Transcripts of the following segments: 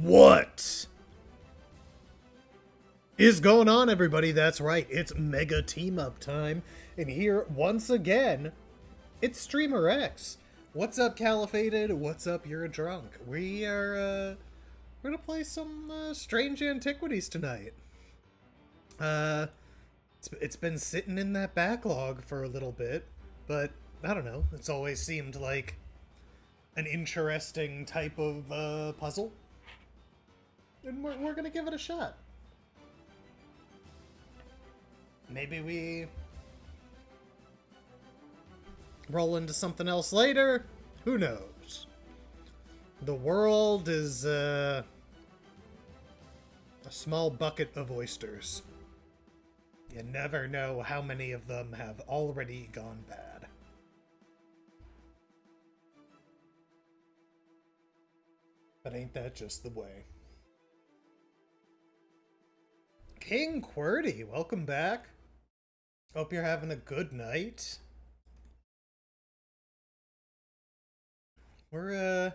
What is going on, everybody? That's right, it's Mega Team Up time. And here, once again, it's Streamer X. What's up, Califated? What's up, You're a Drunk? We're gonna play some strange antiquities tonight. It's been sitting in that backlog for a little bit, but I don't know, it's always seemed like an interesting type of puzzle. And we're gonna give it a shot. Maybe we roll into something else later. Who knows? The world is a small bucket of oysters. You never know how many of them have already gone bad. But ain't that just the way? King Qwerty, welcome back. Hope you're having a good night. We're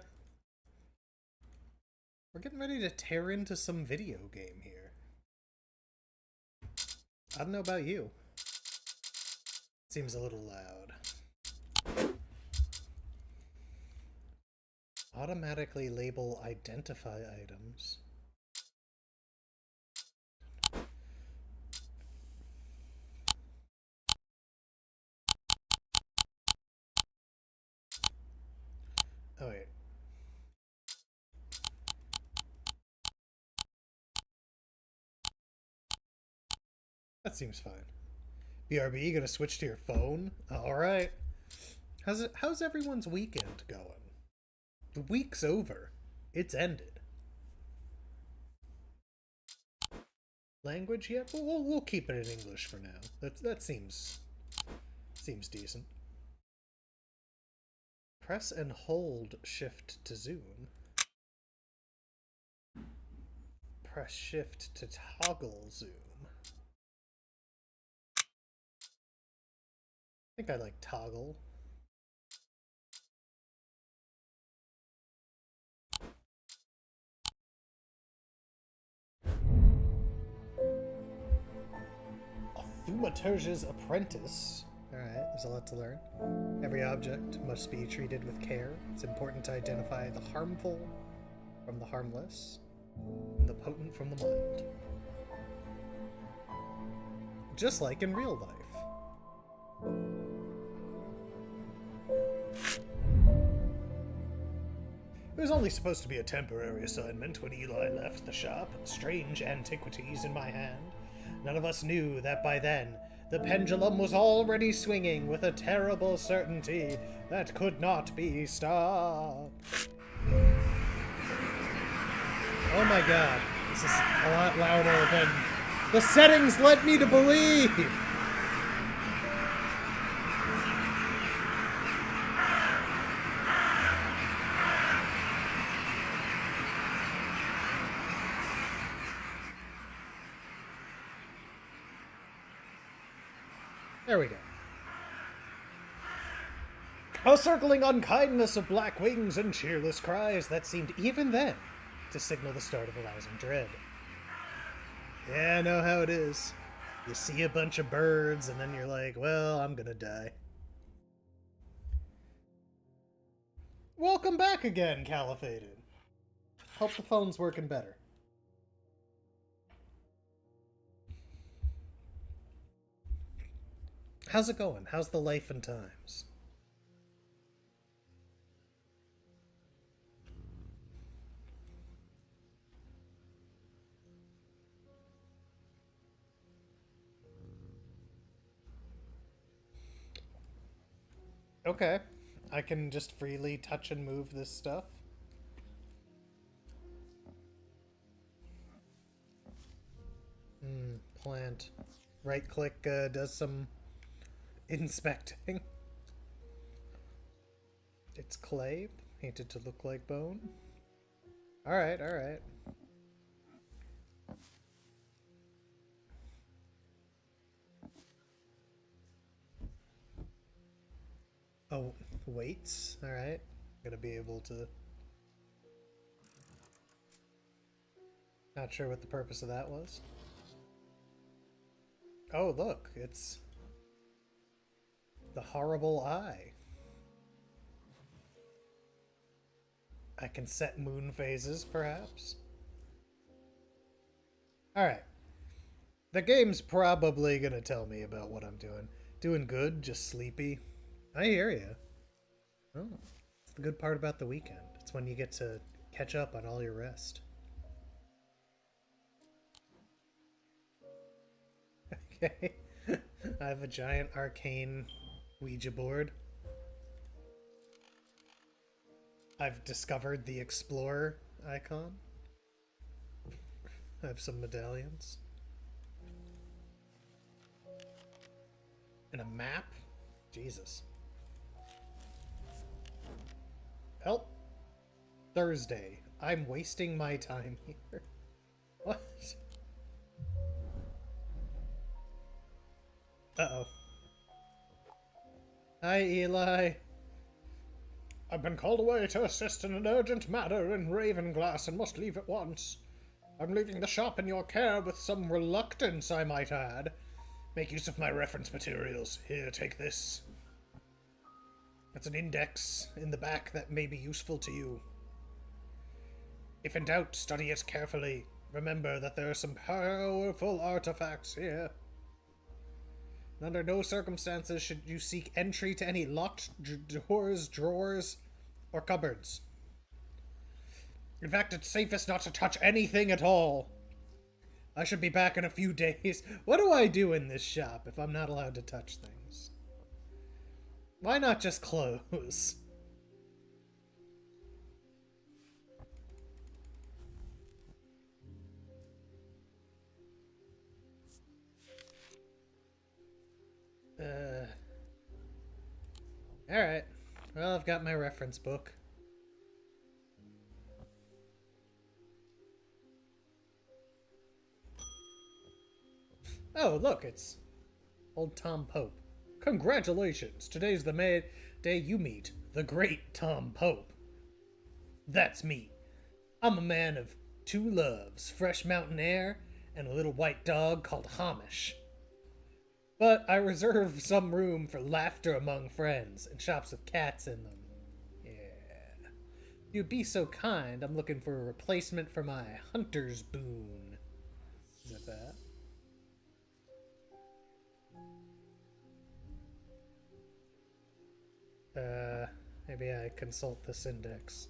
getting ready to tear into some video game here. I don't know about you. Seems a little loud. Automatically label identify items. Oh, wait. That seems fine. BRB, you gonna switch to your phone? Alright. How's everyone's weekend going? The week's over. It's ended. Language? Yeah, we'll keep it in English for now. That seems decent. Press and hold shift to zoom. Press shift to toggle zoom. I think I like toggle. A thaumaturge's apprentice. Alright, there's a lot to learn. Every object must be treated with care. It's important to identify the harmful from the harmless, and the potent from the mild. Just like in real life. It was only supposed to be a temporary assignment when Eli left the shop. Strange antiquities in my hand. None of us knew that by then, the pendulum was already swinging with a terrible certainty that could not be stopped. Oh my god, this is a lot louder than the settings led me to believe! There we go. A circling unkindness of black wings and cheerless cries that seemed even then to signal the start of arousing dread. Yeah, I know how it is. You see a bunch of birds and then you're like, well, I'm gonna die. Welcome back again, Califated. Hope the phone's working better. How's it going? How's the life and times? Okay. I can just freely touch and move this stuff. Plant. Right click does some inspecting. It's clay, painted to look like bone. Alright, alright. Oh, weights. All right. Gonna be able to Not sure what the purpose of that was. Oh, look, it's the horrible eye. I can set moon phases, perhaps. Alright. The game's probably gonna tell me about what I'm doing. Doing good, just sleepy. I hear you. Oh, it's the good part about the weekend. It's when you get to catch up on all your rest. Okay. I have a giant arcane Ouija board. I've discovered the Explorer icon. I have some medallions. And a map? Jesus. Help! Thursday. I'm wasting my time here. What? Uh-oh. Hi, Eli. I've been called away to assist in an urgent matter in Ravenglass and must leave at once. I'm leaving the shop in your care with some reluctance, I might add. Make use of my reference materials. Here, take this. It's an index in the back that may be useful to you. If in doubt, study it carefully. Remember that there are some powerful artifacts here. And under no circumstances should you seek entry to any locked doors, drawers, or cupboards. In fact, it's safest not to touch anything at all. I should be back in a few days. What do I do in this shop if I'm not allowed to touch things? Why not just close? Alright. Well, I've got my reference book. Oh, look, it's old Tom Pope. Congratulations! Today's the day you meet the great Tom Pope. That's me. I'm a man of two loves, fresh mountain air and a little white dog called Hamish. But I reserve some room for laughter among friends and shops with cats in them. Yeah. If you'd be so kind, I'm looking for a replacement for my hunter's boon. Is it that? Maybe I consult this index.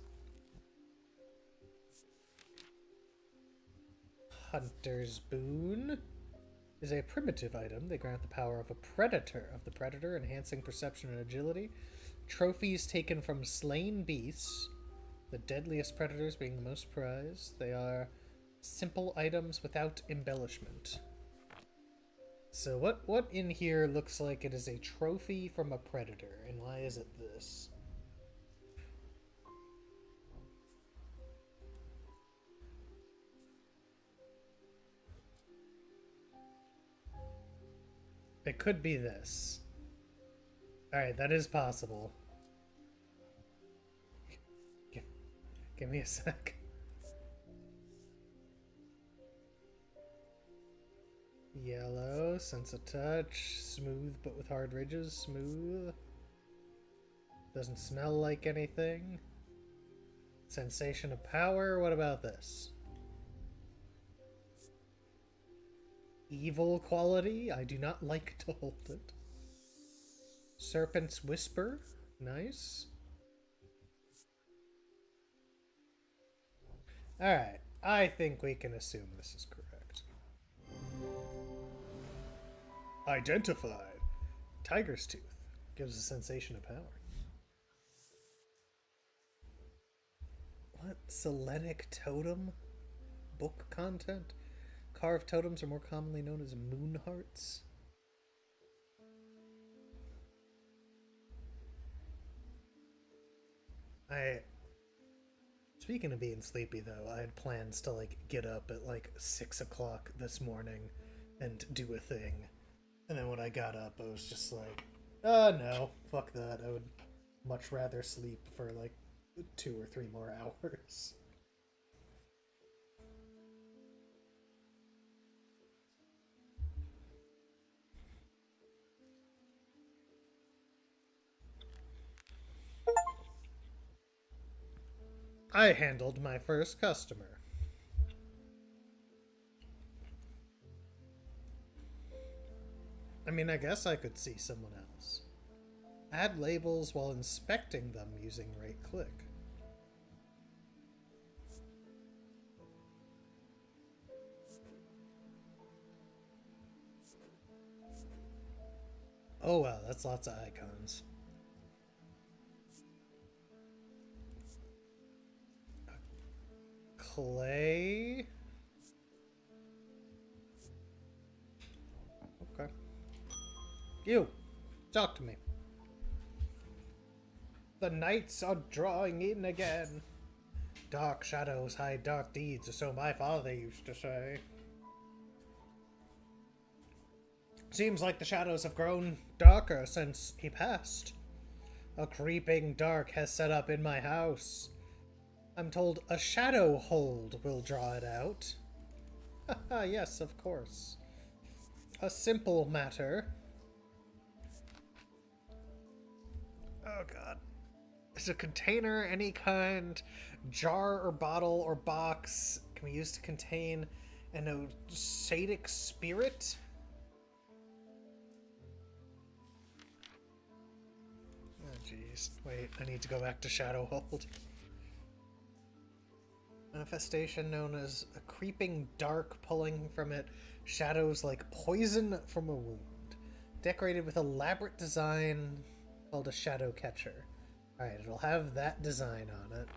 Hunter's boon is a primitive item. They grant the power of the predator, enhancing perception and agility. Trophies taken from slain beasts, the deadliest predators being the most prized. They are simple items without embellishment. So what in here looks like it is a trophy from a predator, and why is it this? It could be this. Alright, that is possible. Give me a sec. Yellow, sense of touch, smooth but with hard ridges, smooth. Doesn't smell like anything. Sensation of power, what about this? Evil quality, I do not like to hold it. Serpent's Whisper, nice. Alright, I think we can assume this is correct. Identified. Tiger's Tooth. Gives a sensation of power. What? Selenic Totem? Book content? Carved totems are more commonly known as moon hearts. Speaking of being sleepy though, I had plans to like get up at like 6 o'clock this morning and do a thing. And then when I got up, I was just like, no, fuck that. I would much rather sleep for like 2 or 3 more hours. I handled my first customer. I mean, I guess I could see someone else. Add labels while inspecting them using right click. Oh wow, that's lots of icons. Clay. Okay. You, talk to me. The nights are drawing in again. Dark shadows hide dark deeds, or so my father used to say. Seems like the shadows have grown darker since he passed. A creeping dark has set up in my house. I'm told a shadow hold will draw it out. Haha, yes, of course. A simple matter. Oh god. Is a container any kind, jar or bottle or box, can be used to contain an osadic spirit? Oh jeez. Wait, I need to go back to Shadow Hold. Manifestation known as a creeping dark pulling from it shadows like poison from a wound. Decorated with elaborate design called a shadow catcher. Alright, it'll have that design on it.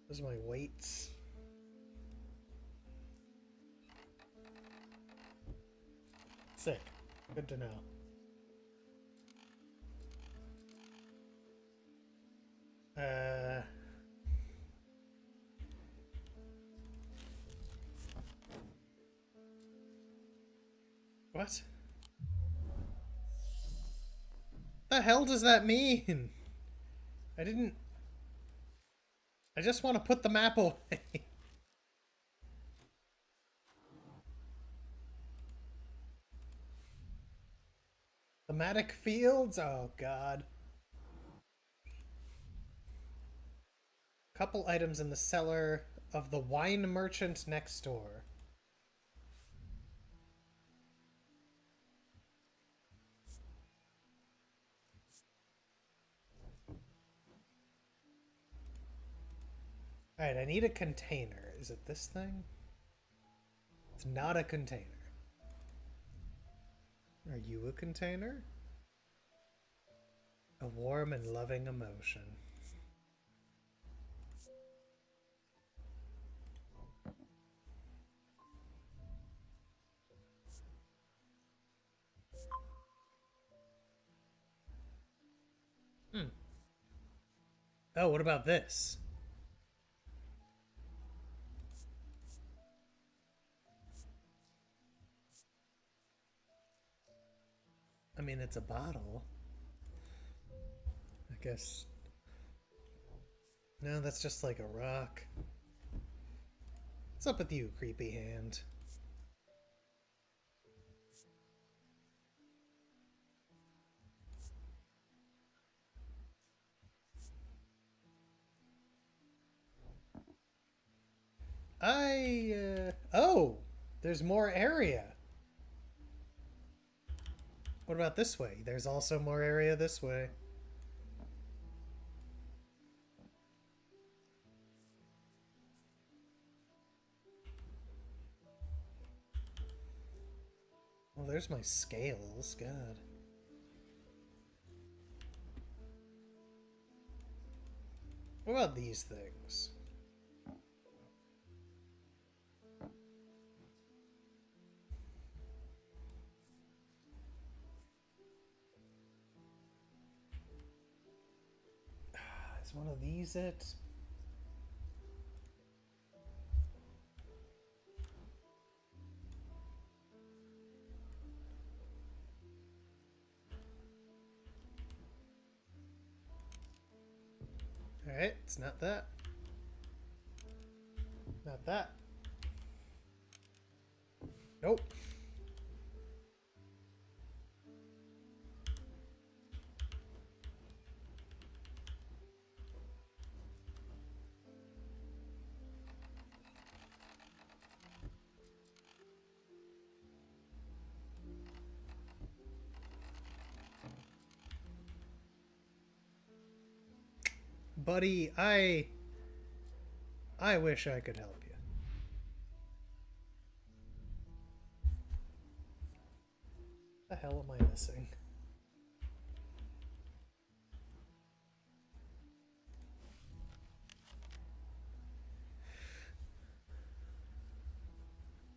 Those are my weights. Sick. Good to know. What? The hell does that mean? I didn't... I just want to put the map away. Thematic fields? Oh, God. Couple items in the cellar of the wine merchant next door. Alright, I need a container. Is it this thing? It's not a container. Are you a container? A warm and loving emotion. Oh, what about this? I mean, it's a bottle. I guess... No, that's just like a rock. What's up with you, creepy hand? Oh! There's more area! What about this way? There's also more area this way. Well, there's my scales. God. What about these things? Is one of these it? Alright, it's not that. Not that. Nope. Buddy, I wish I could help you. What the hell am I missing?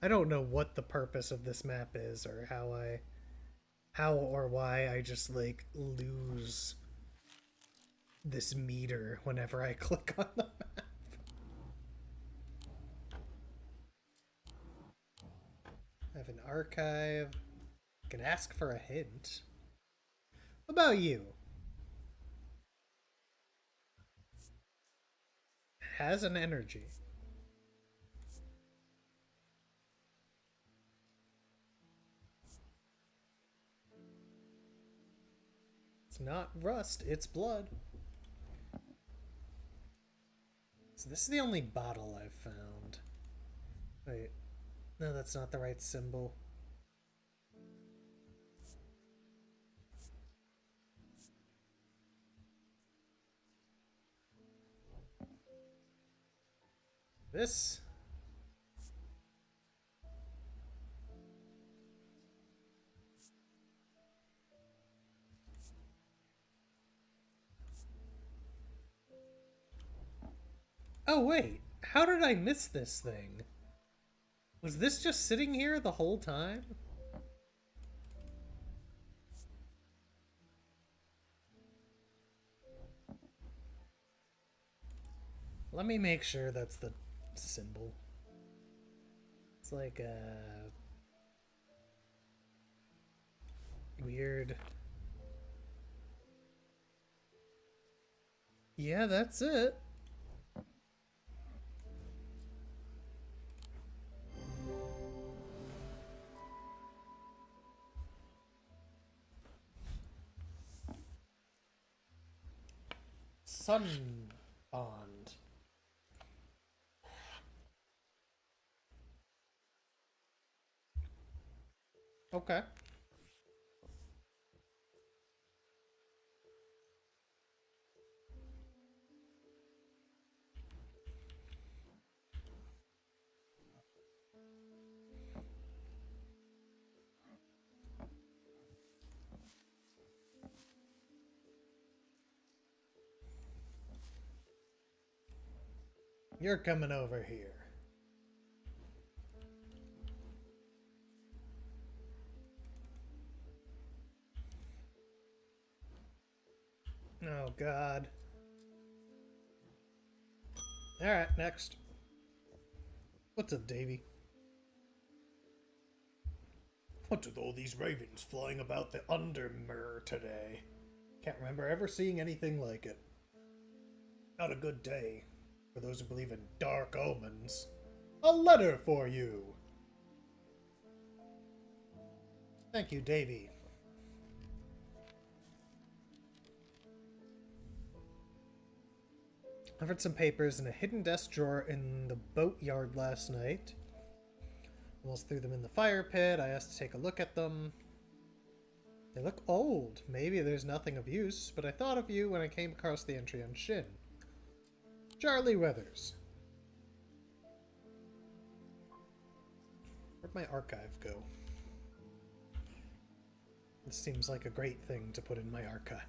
I don't know what the purpose of this map is or how or why I just like lose this meter whenever I click on the map. I have an archive. I can ask for a hint. What about you? Has an energy. It's not rust, it's blood. So this is the only bottle I've found. Wait. No, that's not the right symbol. This? Oh wait, how did I miss this thing? Was this just sitting here the whole time? Let me make sure that's the symbol. It's like a weird... Yeah, that's it. Sun bond. Okay. You're coming over here. Oh, God. Alright, next. What's up, Davy? What with all these ravens flying about the Undermere today? Can't remember ever seeing anything like it. Not a good day for those who believe in dark omens. A letter for you! Thank you, Davy. I found some papers in a hidden desk drawer in the boatyard last night. Almost threw them in the fire pit. I asked to take a look at them. They look old. Maybe there's nothing of use, but I thought of you when I came across the entry on Shin. Charlie Weathers. Where'd my archive go? This seems like a great thing to put in my archive.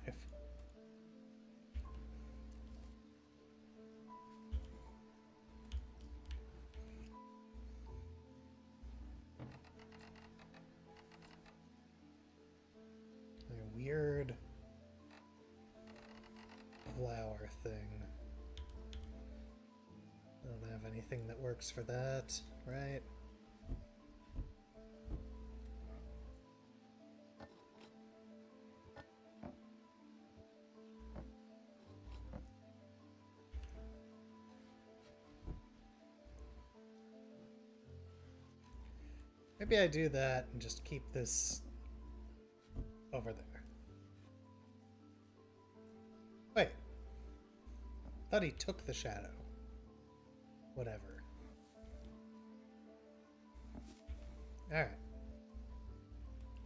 A weird flower thing. I don't have anything that works for that, right? Maybe I do that and just keep this over there. Wait. Thought he took the shadow. Whatever. Alright.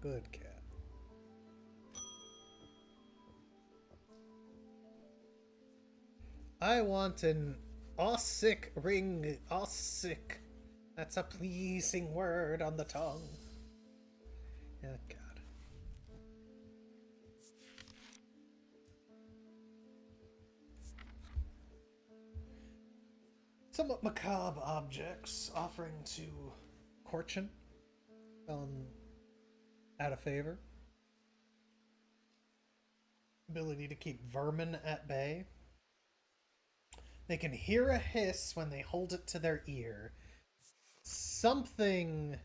Good cat. I want an Ossic ring. Ossic. That's a pleasing word on the tongue. Oh, God. Somewhat macabre objects offering to Corchin. Out of favor. Ability to keep vermin at bay. They can hear a hiss when they hold it to their ear. Something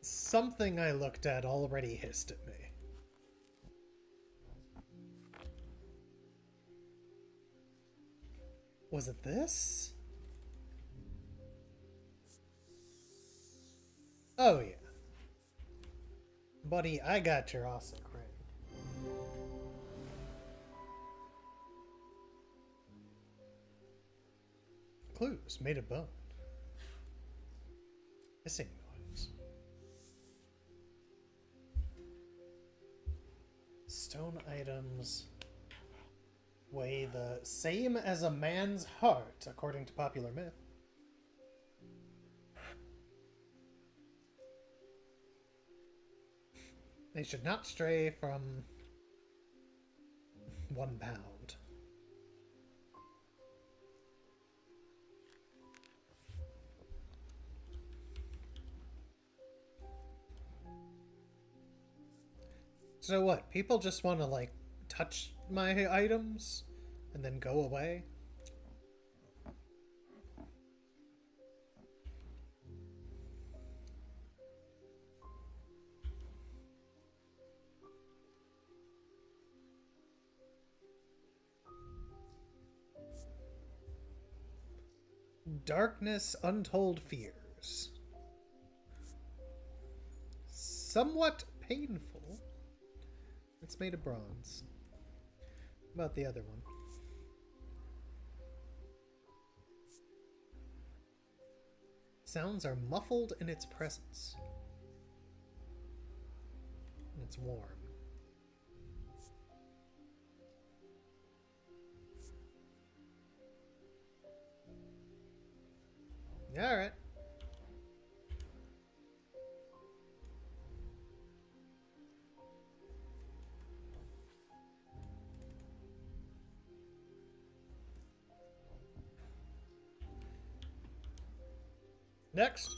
something I looked at already hissed at me. Was it this? Oh yeah. Buddy, I got your Ossic ring. Clues made of bone. Hissing noise. Stone items weigh the same as a man's heart, according to popular myth. They should not stray from 1 pound. So what? People just want to, like, touch my items and then go away? Darkness, untold fears. Somewhat painful. It's made of bronze. What about the other one? Sounds are muffled in its presence. And it's warm. Alright. Next.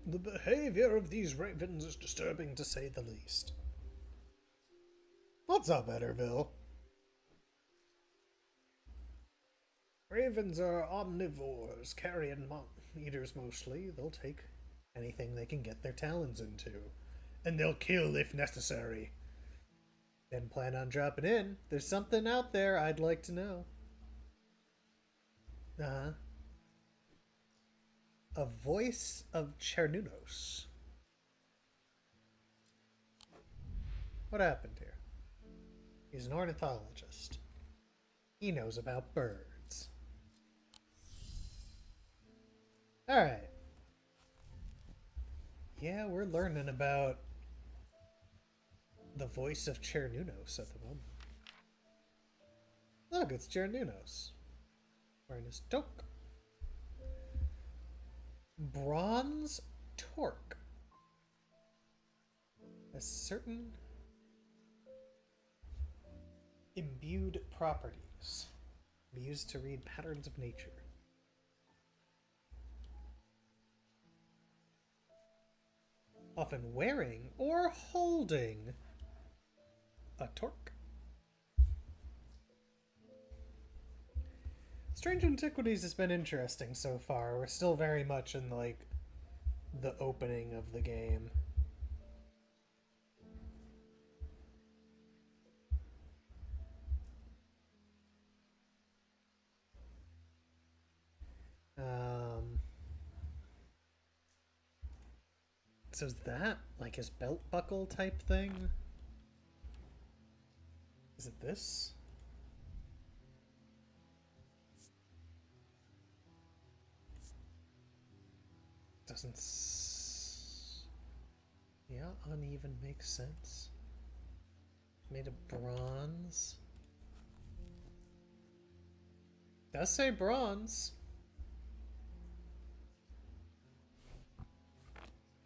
The behavior of these ravens is disturbing to say the least. What's up, Etterville? Ravens are omnivores, carrion eaters mostly. They'll take anything they can get their talons into. And they'll kill if necessary. Didn't plan on dropping in. There's something out there I'd like to know. Uh-huh. A voice of Chernunos. What happened here? He's an ornithologist. He knows about birds. Alright. Yeah, we're learning about the voice of Chernunos at the moment. Look, it's Chernunos. Wearing his toque. Bronze torque. A certain imbued properties. Be used to read patterns of nature. Often wearing or holding a torque. Strange Antiquities has been interesting so far. We're still very much in, like, the opening of the game. So is that like his belt buckle type thing? Is it this? Doesn't. Yeah, uneven makes sense. Made of bronze. Does say bronze.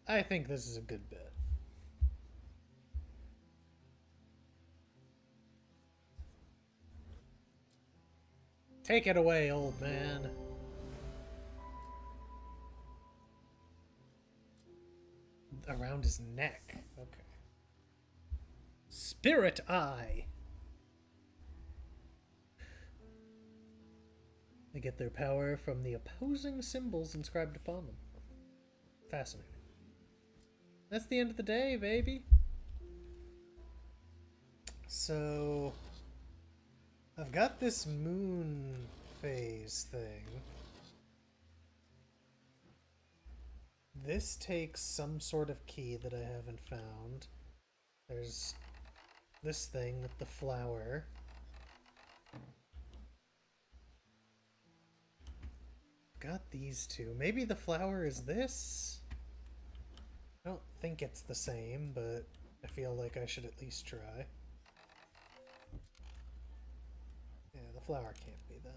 I think this is a good bet. Take it away, old man. Around his neck. Okay. Spirit Eye. They get their power from the opposing symbols inscribed upon them. Fascinating. That's the end of the day, baby. So, I've got this moon phase thing. This takes some sort of key that I haven't found. There's this thing with the flower. Got these two. Maybe the flower is this? I don't think it's the same, but I feel like I should at least try. Yeah, the flower can't be that.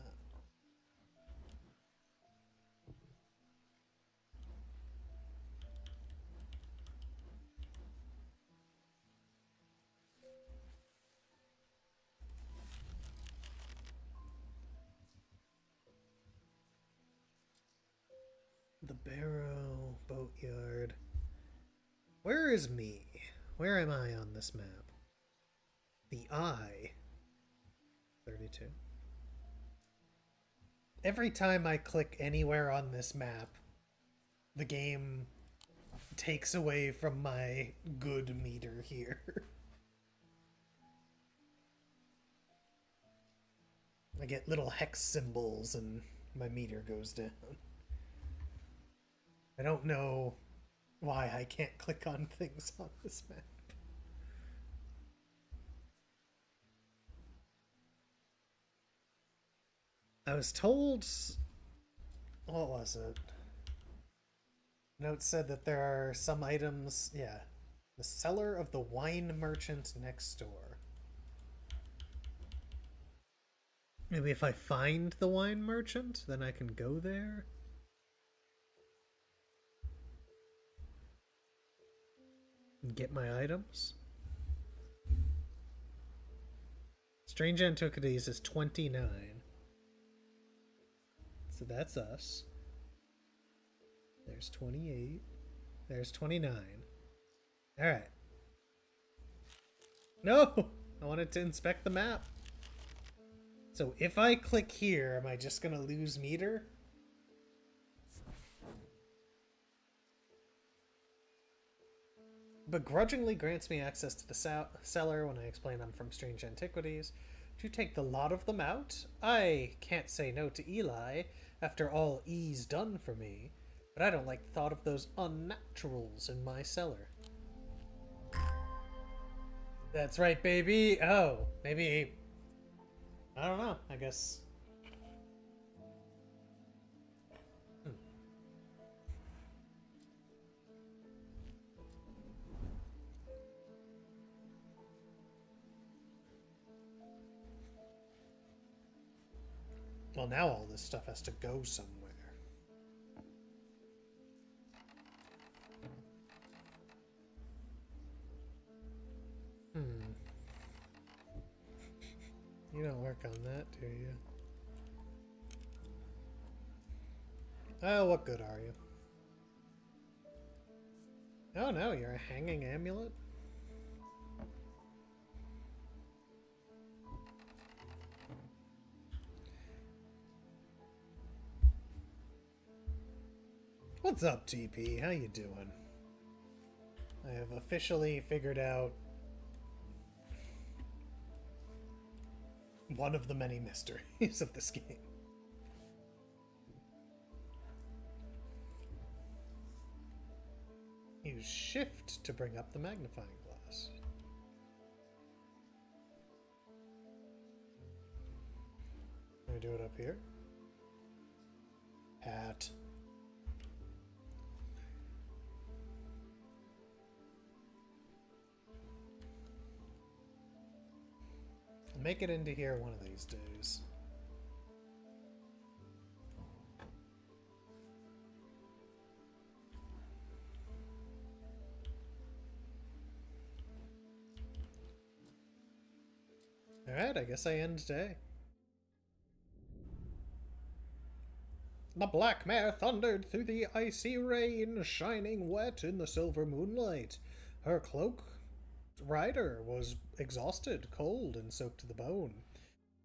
The Barrow Boatyard. Where is me? Where am I on this map? The Eye. 32. Every time I click anywhere on this map, the game takes away from my good meter here. I get little hex symbols and my meter goes down. I don't know why I can't click on things on this map. I was told... What was it? Note said that there are some items... Yeah. The cellar of the wine merchant next door. Maybe if I find the wine merchant, then I can go there? And get my items? Strange Antiquities is 29. So that's us. There's 28. There's 29. Alright. No! I wanted to inspect the map. So if I click here, am I just gonna lose meter? Begrudgingly grants me access to the cellar when I explain I'm from Strange Antiquities. Do you take the lot of them out? I can't say no to Eli, after all E's done for me, but I don't like the thought of those unnaturals in my cellar. That's right, baby. Oh, maybe... I don't know, I guess... Well, now all this stuff has to go somewhere. You don't work on that, do you? Oh, what good are you? Oh no, you're a hanging amulet? What's up, TP? How you doing? I have officially figured out one of the many mysteries of this game. Use shift to bring up the magnifying glass. doing up here? Hat. I'll make it into here one of these days. Alright, I guess I end today. The black mare thundered through the icy rain, shining wet in the silver moonlight. Her cloak rider was exhausted, cold, and soaked to the bone.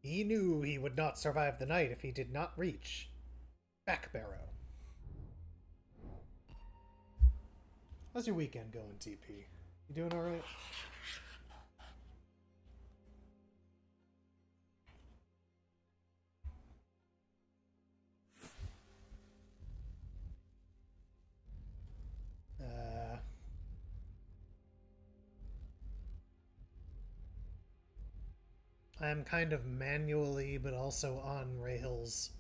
He knew he would not survive the night if he did not reach Backbarrow. How's your weekend going, TP? You doing alright? I'm kind of manually, but also on rails,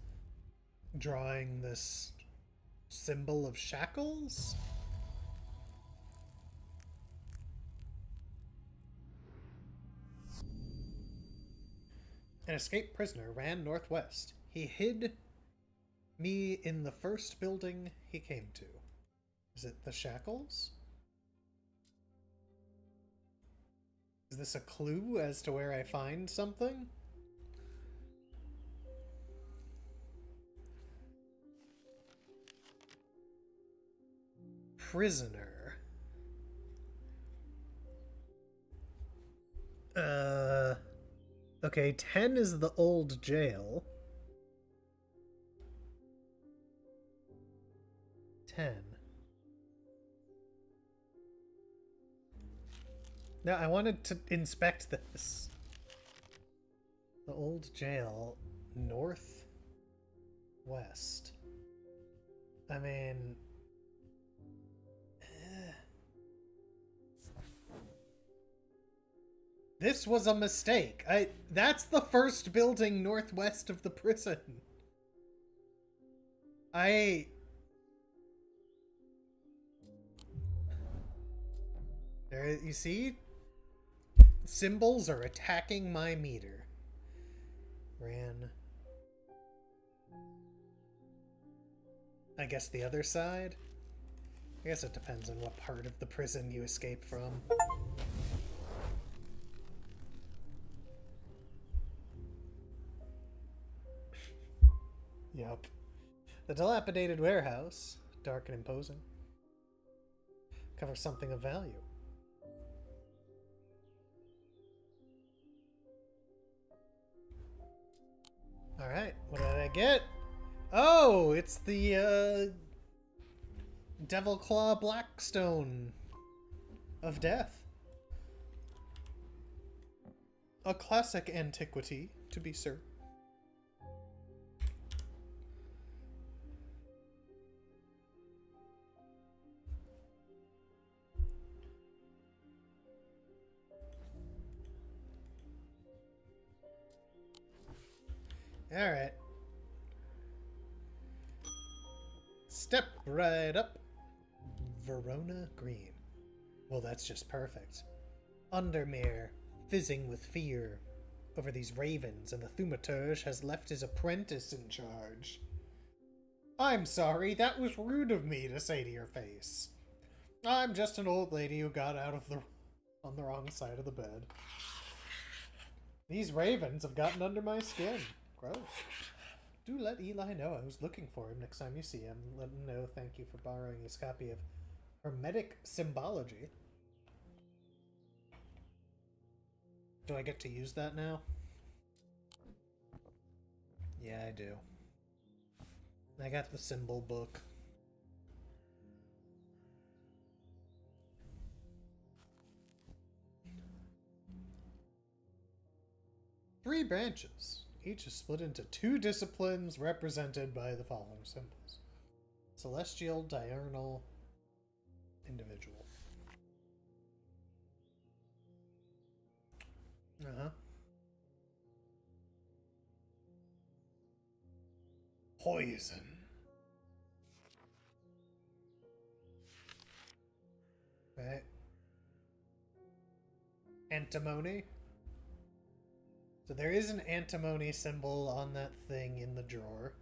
drawing this symbol of shackles. An escaped prisoner ran northwest. He hid me in the first building he came to. Is it the shackles? Is this a clue as to where I find something? Prisoner. Okay, 10 is the old jail. 10. Now, I wanted to inspect this. The old jail, northwest. I mean... This was a mistake. That's the first building northwest of the prison. There, you see? Symbols are attacking my meter. Ran. I guess the other side? I guess it depends on what part of the prison you escape from. Yup. The dilapidated warehouse, dark and imposing, covers something of value. Alright, what did I get? Oh, it's the, Devil Claw Blackstone of Death. A classic antiquity, to be certain. Alright. Step right up. Verona Green. Well, that's just perfect. Undermere, fizzing with fear over these ravens, and the thaumaturge has left his apprentice in charge. I'm sorry, that was rude of me to say to your face. I'm just an old lady who got out of on the wrong side of the bed. These ravens have gotten under my skin. Gross. Do let Eli know I was looking for him next time you see him. Let him know thank you for borrowing his copy of Hermetic Symbology. Do I get to use that now? Yeah, I do. I got the symbol book. Three branches. Each is split into two disciplines represented by the following symbols. Celestial, diurnal, individual. Uh-huh. Poison. Right. Antimony. So there is an antimony symbol on that thing in the drawer.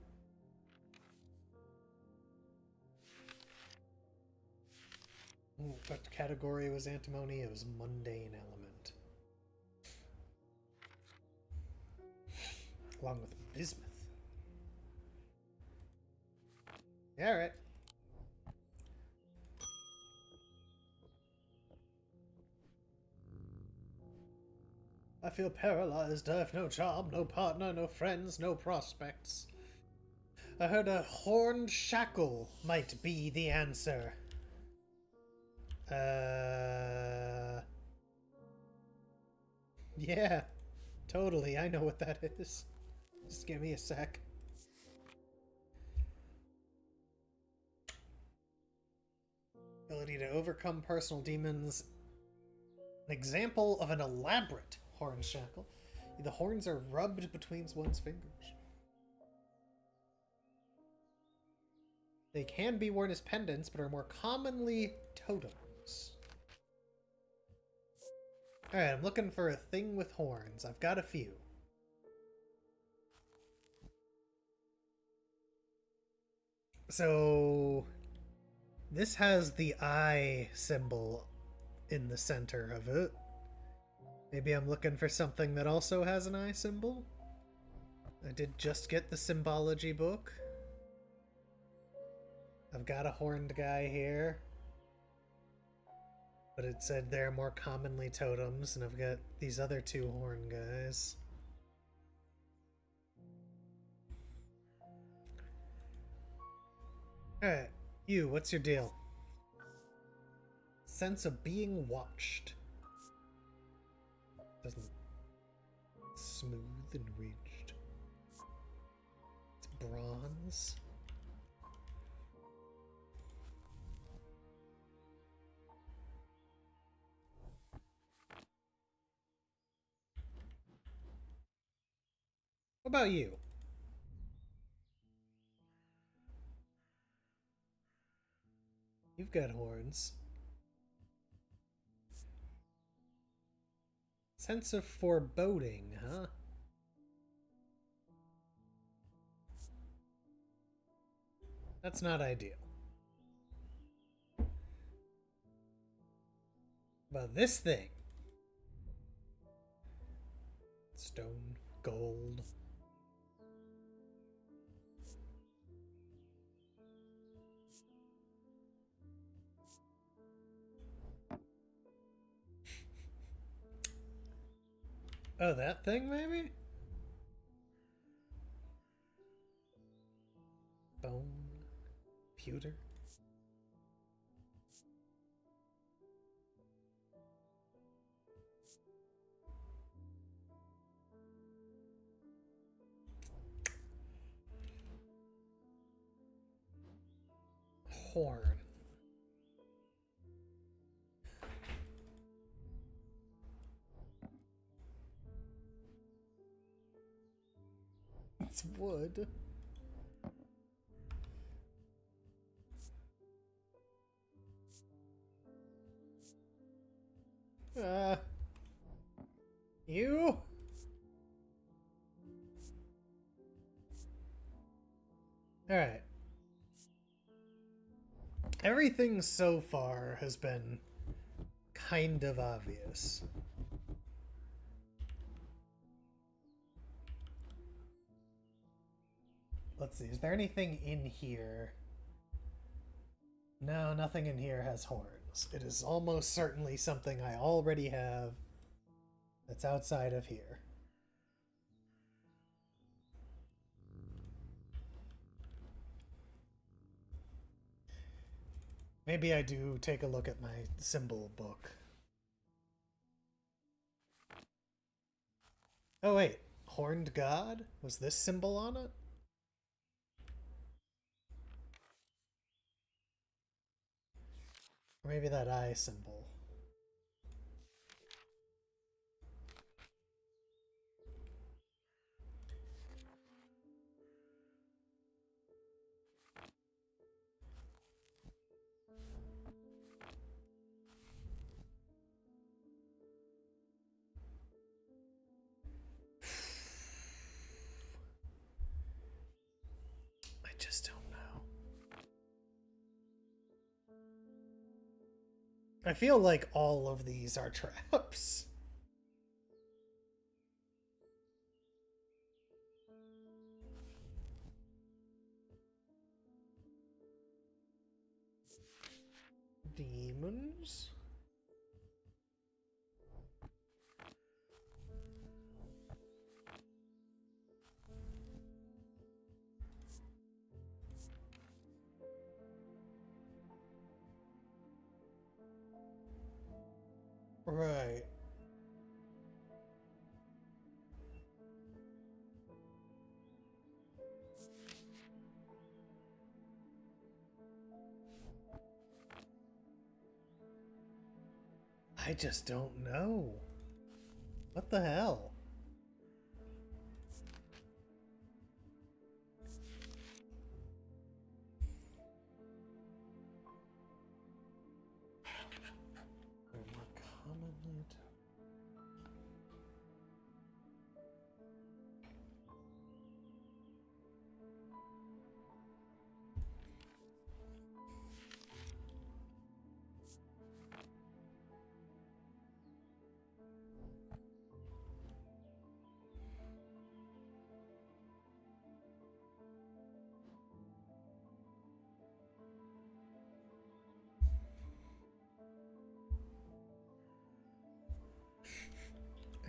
What category was antimony? It was mundane element. Along with bismuth. Yeah, alright. I feel paralyzed. I have no job, no partner, no friends, no prospects. I heard a horned shackle might be the answer. Yeah, totally. I know what that is. Just give me a sec. Ability to overcome personal demons. An example of an elaborate horn shackle. The horns are rubbed between one's fingers. They can be worn as pendants, but are more commonly totems. Alright, I'm looking for a thing with horns. I've got a few. So, this has the eye symbol in the center of it. Maybe I'm looking for something that also has an eye symbol? I did just get the symbology book. I've got a horned guy here. But it said they're more commonly totems, and I've got these other two horn guys. Alright, you, what's your deal? Sense of being watched. Doesn't... Smooth and ridged. It's bronze. What about you? You've got horns. Sense of foreboding, huh? That's not ideal. But this thing. Stone, gold. Oh, that thing, maybe? Bone. Pewter. Horn. It's wood. You? Alright. Everything so far has been kind of obvious. Let's see, is there anything in here? No, nothing in here has horns. It is almost certainly something I already have that's outside of here. Maybe I do take a look at my symbol book. Oh wait, Horned God? Was this symbol on it? Or maybe that eye symbol. just don't know. I feel like all of these are traps. Demons? Right. I just don't know. What the hell? They're more commonly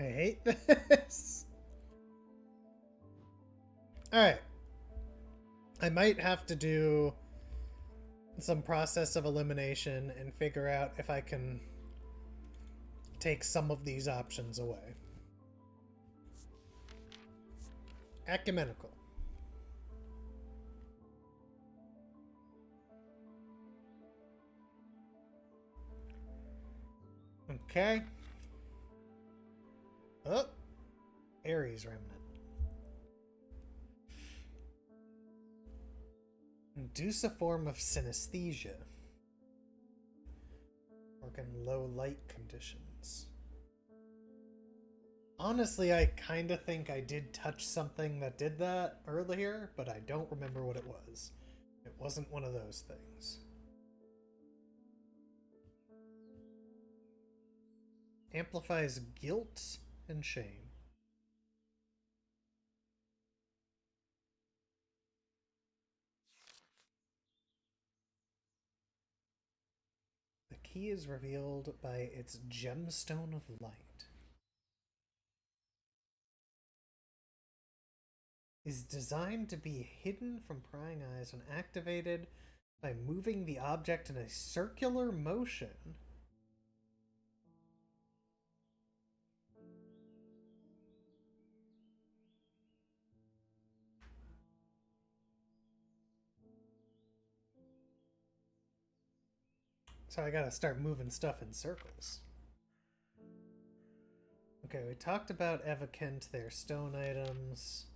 I hate this. Alright. I might have to do some process of elimination and figure out if I can take some of these options away. Ecumenical. Okay. Oh. Ares Remnant. Induce a form of synesthesia. Work in low light conditions. Honestly, I kind of think I did touch something that did that earlier, but I don't remember what it was. It wasn't one of those things. Amplifies guilt and shame. The key is revealed by its gemstone of light. Is designed to be hidden from prying eyes when activated by moving the object in a circular motion. So I gotta start moving stuff in circles. Okay, we talked about Evakent, their stone items.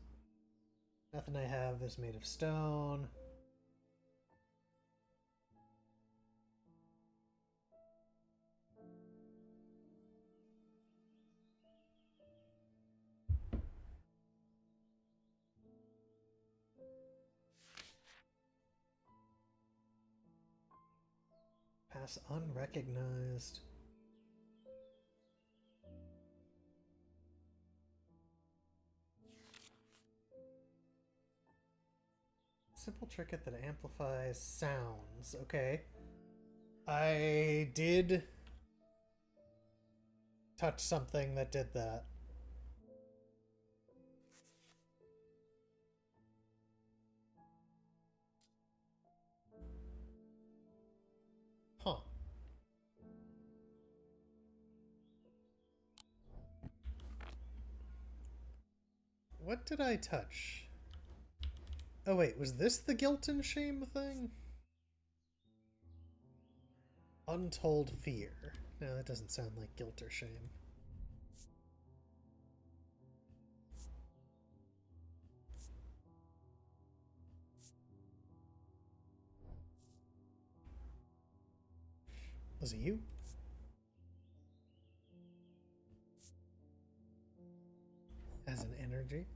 Nothing I have is made of stone. Pass unrecognized. Simple trinket that amplifies sounds. Okay. I did touch something that did that. Huh. What did I touch? Oh wait, was this the guilt and shame thing? Untold fear. No, that doesn't sound like guilt or shame. Was it you? As an energy?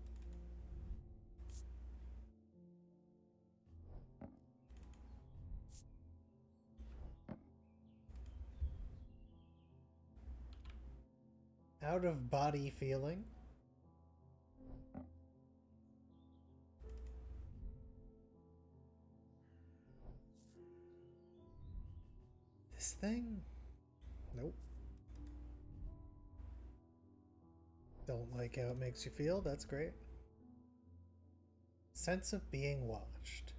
Out of body feeling. This thing? Nope. Don't like how it makes you feel. That's great. Sense of being watched.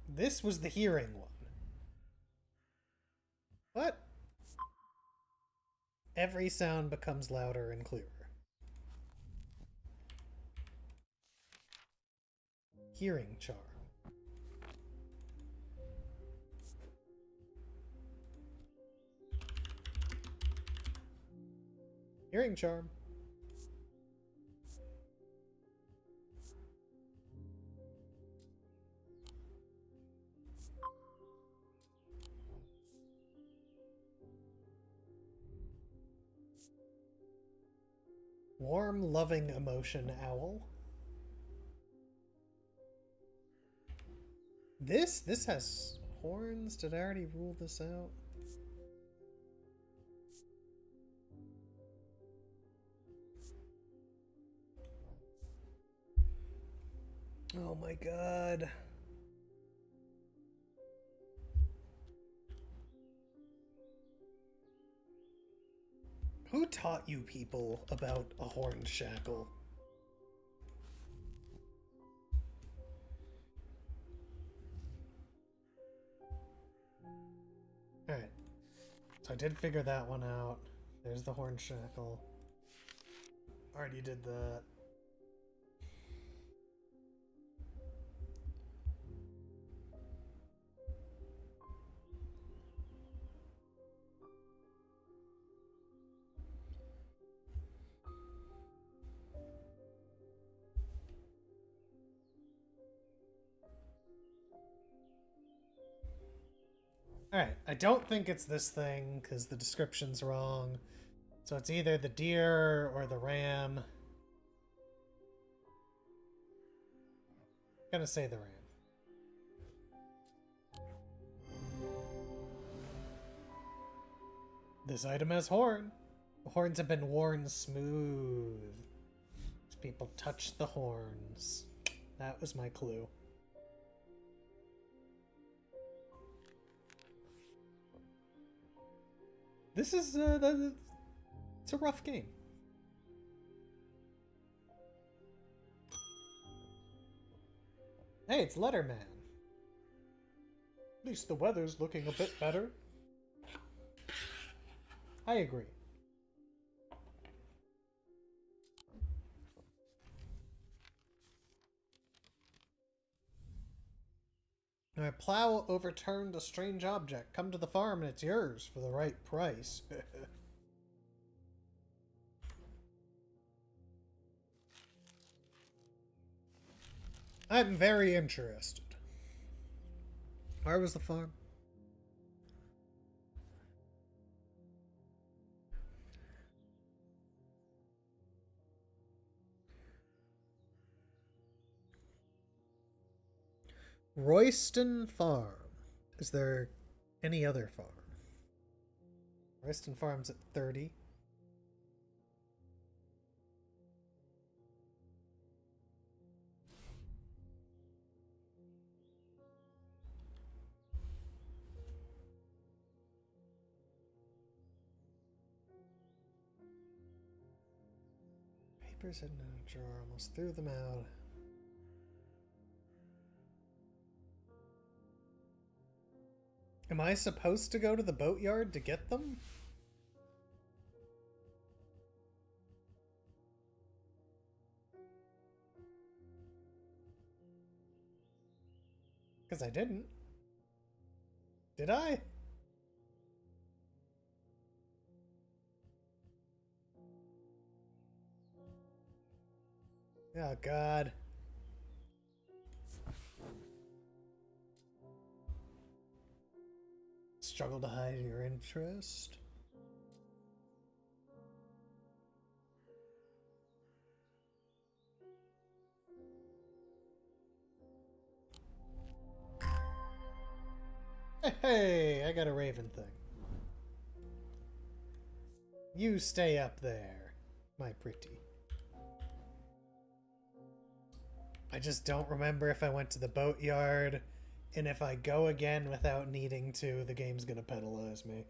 This was the hearing one. What? Every sound becomes louder and clearer. Hearing charm. Hearing charm. Warm, loving emotion owl. This has horns. Did I already rule this out? Oh my god. Who taught you people about a horned shackle? Alright. So I did figure that one out. There's the horned shackle. Already did that. Alright, I don't think it's this thing, because the description's wrong. So it's either the deer or the ram. I'm gonna say the ram. This item has horn. The horns have been worn smooth. As people touch the horns. That was my clue. This is, it's a rough game. Hey, it's Letterman. At least the weather's looking a bit better. I agree. My plow overturned a strange object. Come to the farm and it's yours for the right price. I'm very interested. Where was the farm? Royston Farm. Is there any other farm? Royston Farm's at 30. Papers hidden in a drawer. Almost threw them out. Am I supposed to go to the boatyard to get them? Because I didn't. Did I? Oh, God. Struggle to hide your interest. Hey, I got a raven thing. You stay up there, my pretty. I just don't remember if I went to the boatyard, and if I go again without needing to, the game's gonna penalize me.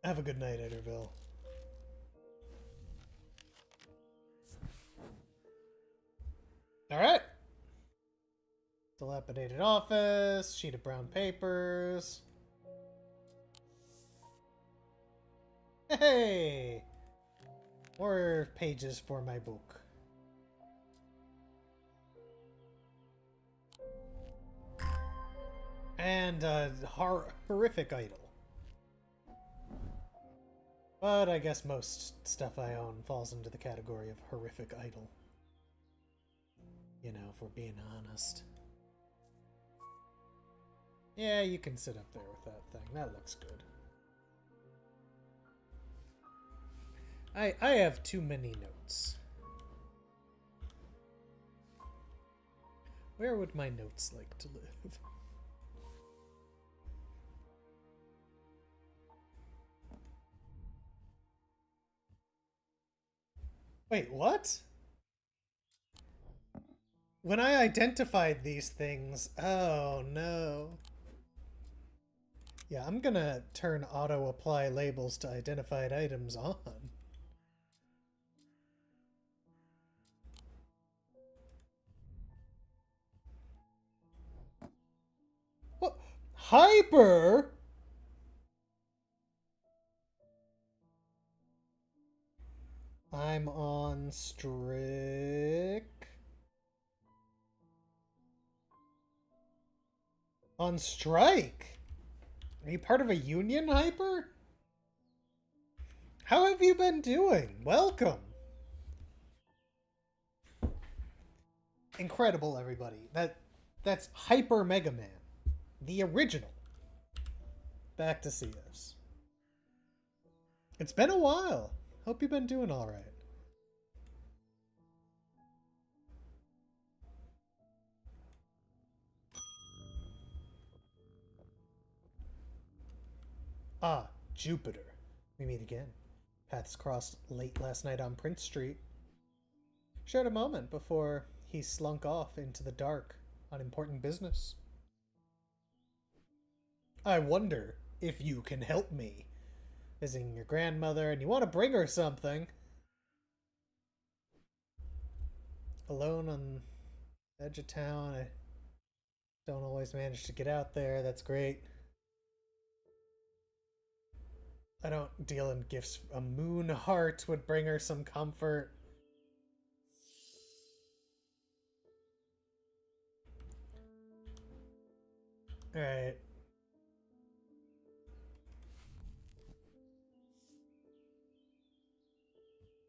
Have a good night, Ederville. Alright. Dilapidated office, sheet of brown papers. Hey! More pages for my book. And a horrific idol. But I guess most stuff I own falls into the category of horrific idol. You know, if we're being honest. Yeah, you can sit up there with that thing. That looks good. I have too many notes. Where would my notes like to live? Wait, what? When I identified these things... Oh, no. Yeah, I'm gonna turn auto-apply labels to identified items on. What? Hyper? I'm on On strike? Are you part of a union, Hyper? How have you been doing? Welcome. Incredible, everybody. That's Hyper Mega Man. The original. Back to see us. It's been a while. Hope you've been doing alright. Ah, Jupiter. We meet again. Paths crossed late last night on Prince Street. Shared a moment before he slunk off into the dark on important business. I wonder if you can help me. Visiting your grandmother and you want to bring her something. Alone on the edge of town. I don't always manage to get out there. That's great. I don't deal in gifts. A moon heart would bring her some comfort. Alright.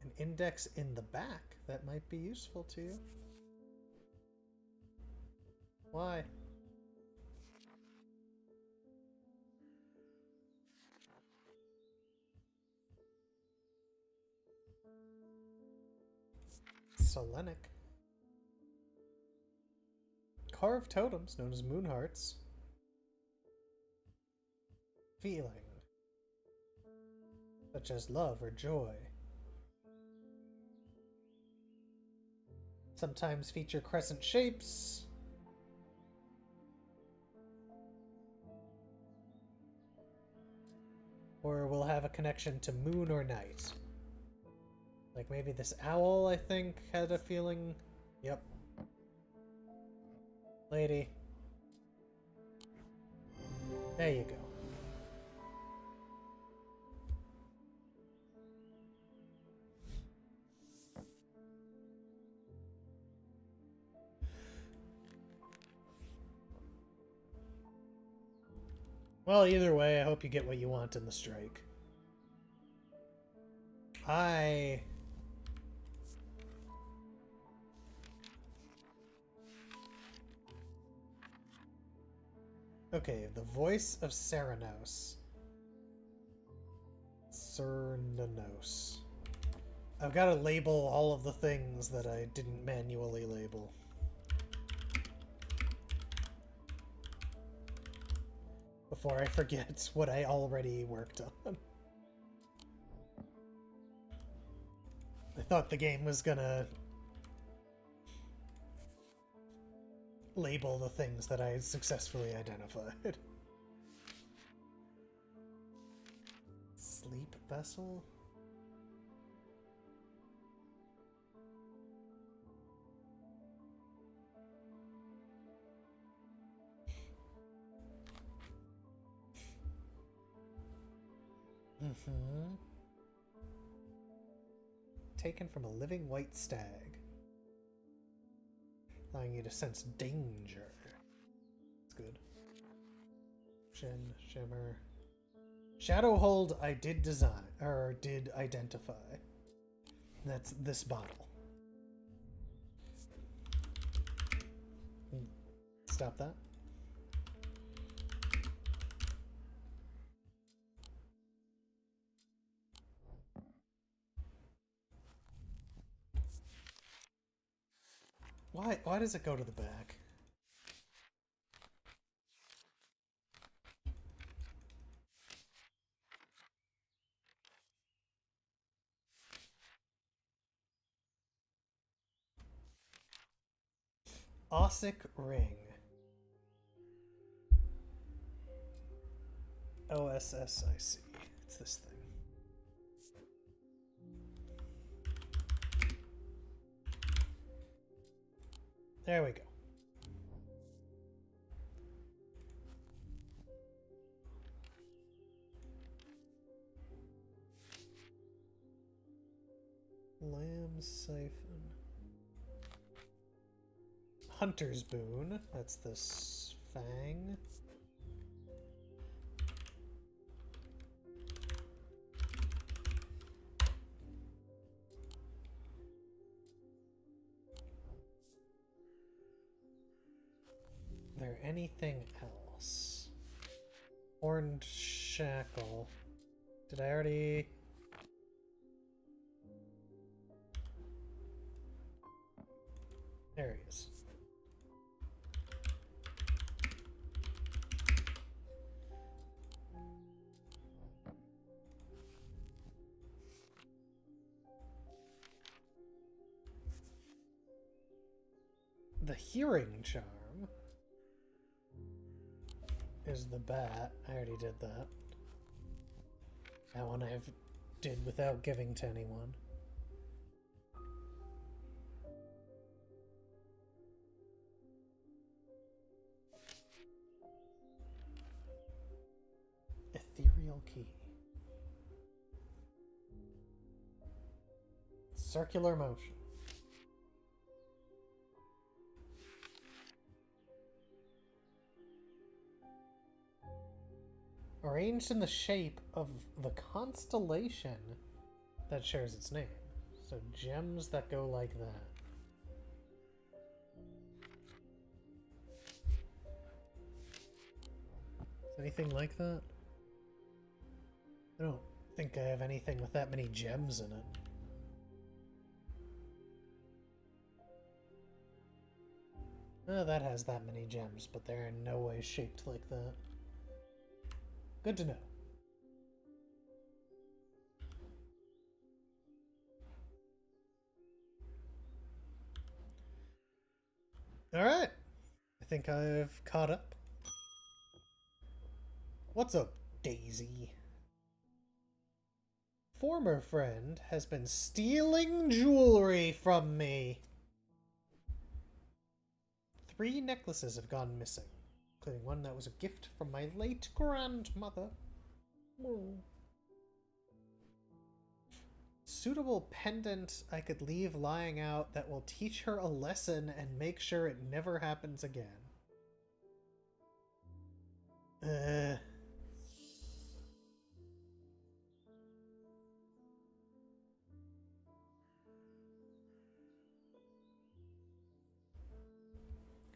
An index in the back. That might be useful to you. Why? Selenic. Carved totems known as moon hearts. Feeling. Such as love or joy. Sometimes feature crescent shapes. Or will have a connection to moon or night. Like maybe this owl, I think, had a feeling. Yep. Lady. There you go. Well, either way, I hope you get what you want in the strike. Okay, the voice of Ceranos. Cernanos. I've got to label all of the things that I didn't manually label. before I forget what I already worked on. I thought the game was gonna label the things that I successfully identified. Sleep vessel? Mm-hmm. Taken from a living white stag, allowing you to sense danger. That's good. Shin, shimmer. Shadowhold I did design, or did identify. That's this bottle. Stop that. Why does it go to the back? Ossic ring. OSSIC. It's this thing. There we go. Lamb siphon. Hunter's boon. That's this fang. There anything else? Horned shackle. Did I already? There he is. The hearing charm is the bat. I already did that. That one I've did without giving to anyone. Ethereal key. Circular motion. Arranged in the shape of the constellation that shares its name. So gems that go like that. Is anything like that? I don't think I have anything with that many gems in it. Oh, that has that many gems, but they're in no way shaped like that. Good to know. Alright. I think I've caught up. What's up, Daisy? Former friend has been stealing jewelry from me. 3 necklaces have gone missing, including one that was a gift from my late grandmother. Oh. Suitable pendant I could leave lying out that will teach her a lesson and make sure it never happens again.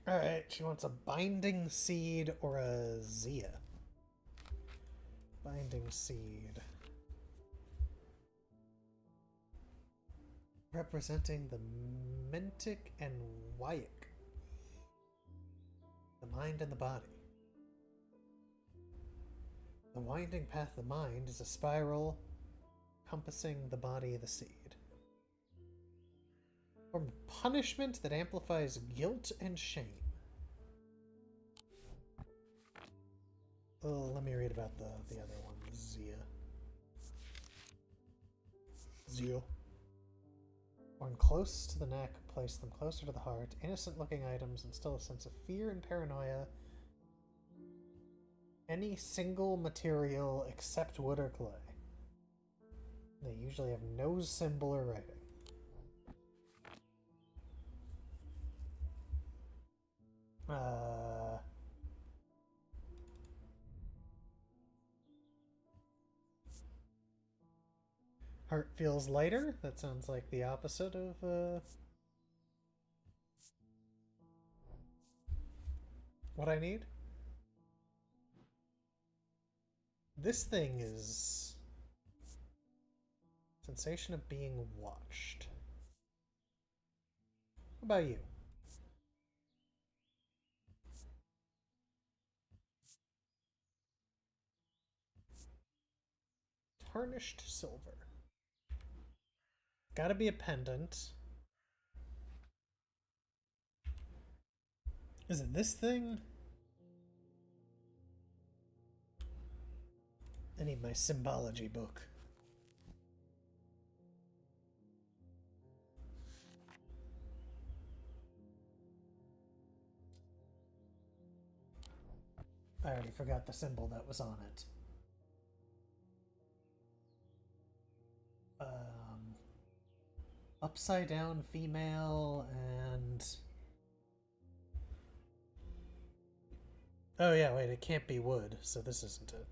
Alright, she wants a binding seed or a Zia. Binding seed. Representing the Mentic and Wyack. The mind and the body. The winding path of the mind is a spiral encompassing the body of the seed. Form of punishment that amplifies guilt and shame. Oh, let me read about the other one, Zia. Zia. Worn close to the neck, place them closer to the heart. Innocent-looking items instill a sense of fear and paranoia. Any single material except wood or clay. They usually have no symbol or writing. Heart feels lighter. That sounds like the opposite of what I need. This thing is sensation of being watched. What about you? Tarnished silver. Gotta be a pendant. Is it this thing? I need my symbology book. I already forgot the symbol that was on it. Upside down female and... Oh yeah, wait, it can't be wood, so this isn't it.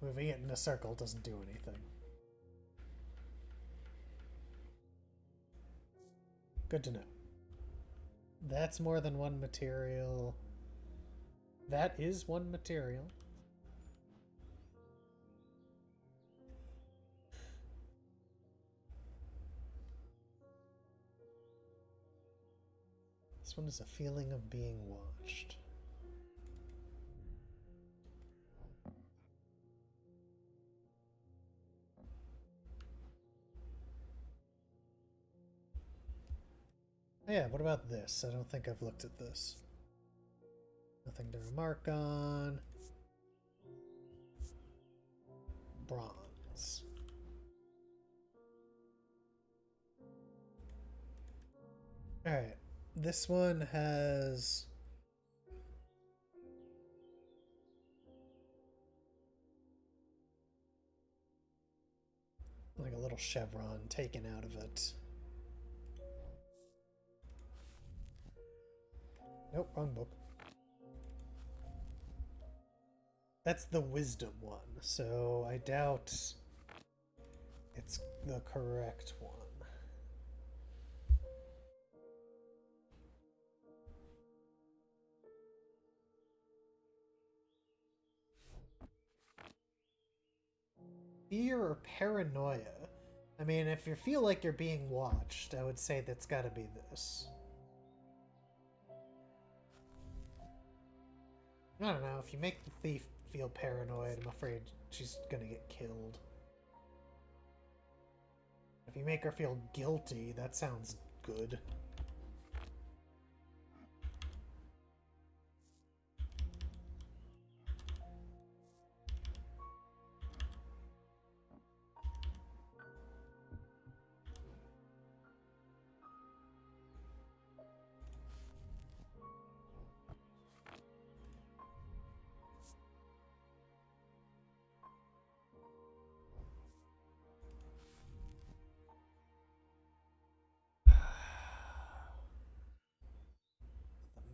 Moving it in a circle doesn't do anything. Good to know. That's more than one material. That is one material. This one is a feeling of being watched. Yeah, what about this? I don't think I've looked at this. Nothing to remark on. Bronze. Alright. This one has... like a little chevron taken out of it. Nope, wrong book. That's the wisdom one, so I doubt it's the correct one. Fear or paranoia? I mean, if you feel like you're being watched, I would say that's gotta be this. I don't know, if you make the thief feel paranoid, I'm afraid she's gonna get killed. If you make her feel guilty, that sounds good.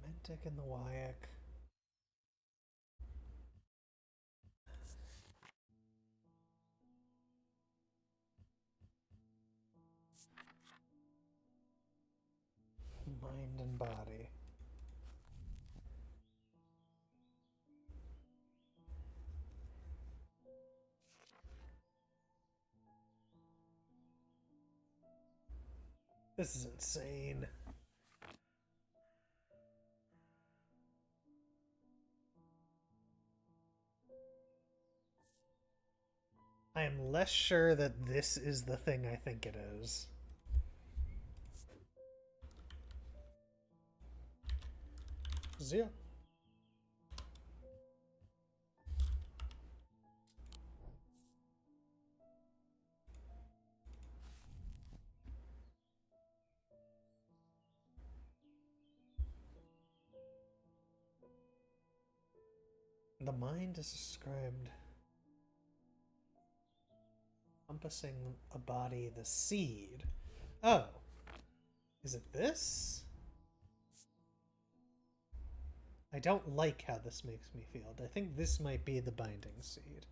Mentic and the Wyack. Mind and body. This is insane. I am less sure that this is the thing I think it is. Zero. The mind is described encompassing a body, the seed. Oh. Is it this? I don't like how this makes me feel. I think this might be the binding seed.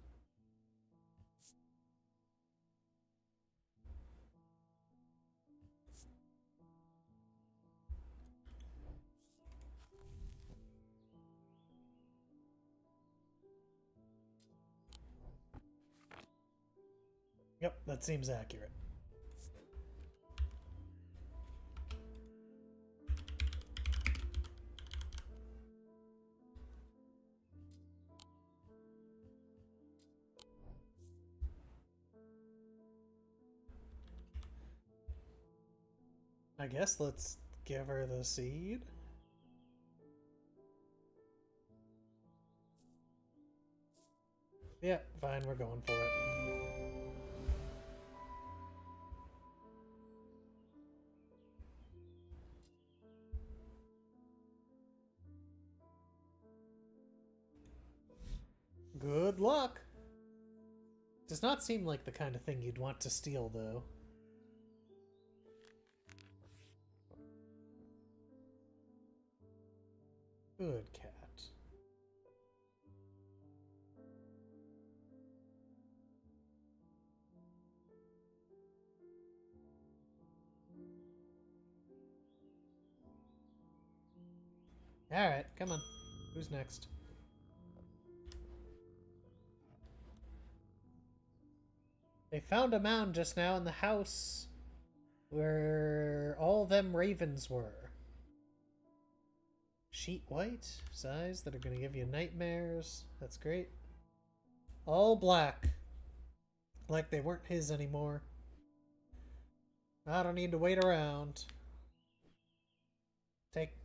Yep, that seems accurate. I guess let's give her the seed. Yeah, fine, we're going for it. Good luck! Does not seem like the kind of thing you'd want to steal, though. Good cat. Alright, come on. Who's next? They found a mound just now in the house where all them ravens were. Sheet white, size that are gonna give you nightmares. That's great. All black. Like they weren't his anymore. I don't need to wait around.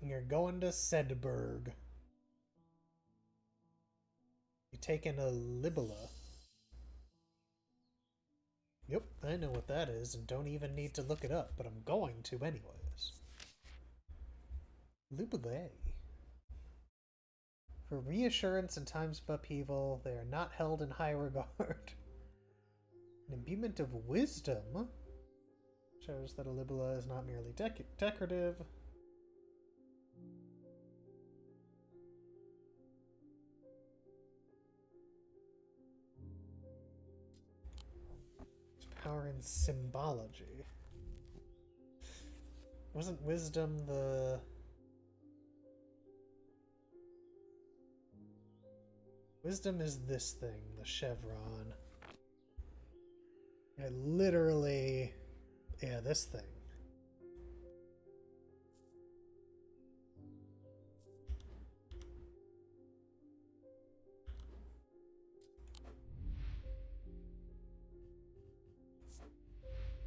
You're going to Sedberg. You're taking a Libella. Yep, I know what that is and don't even need to look it up, but I'm going to anyways. Libella. For reassurance in times of upheaval, they are not held in high regard. An imbuement of wisdom shows that a Libella is not merely decorative. Power in symbology. Wasn't wisdom the... Wisdom is this thing, the chevron. I literally... Yeah, this thing.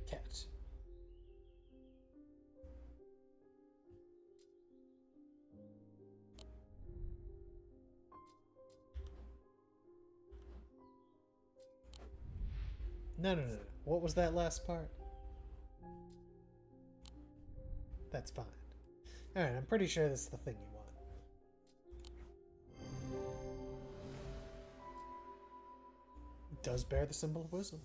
Cat. No. What was that last part? That's fine. Alright, I'm pretty sure this is the thing you want. It does bear the symbol of wisdom.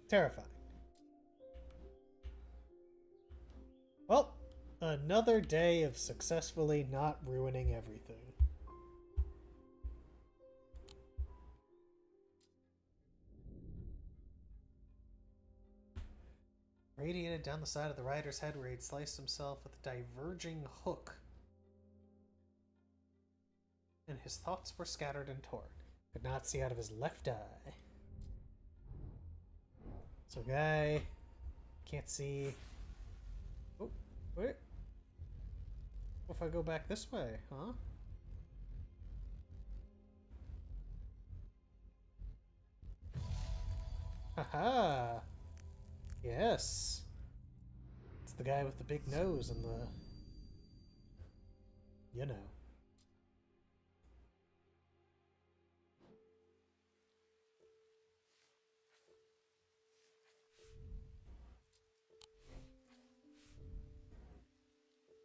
Terrifying. Well, another day of successfully not ruining everything. Radiated down the side of the rider's head where he'd sliced himself with a diverging hook. And his thoughts were scattered and torn. Could not see out of his left eye. So, guy. Can't see. Oh, wait. What if I go back this way, huh? Haha! Yes! It's the guy with the big nose and the... You know.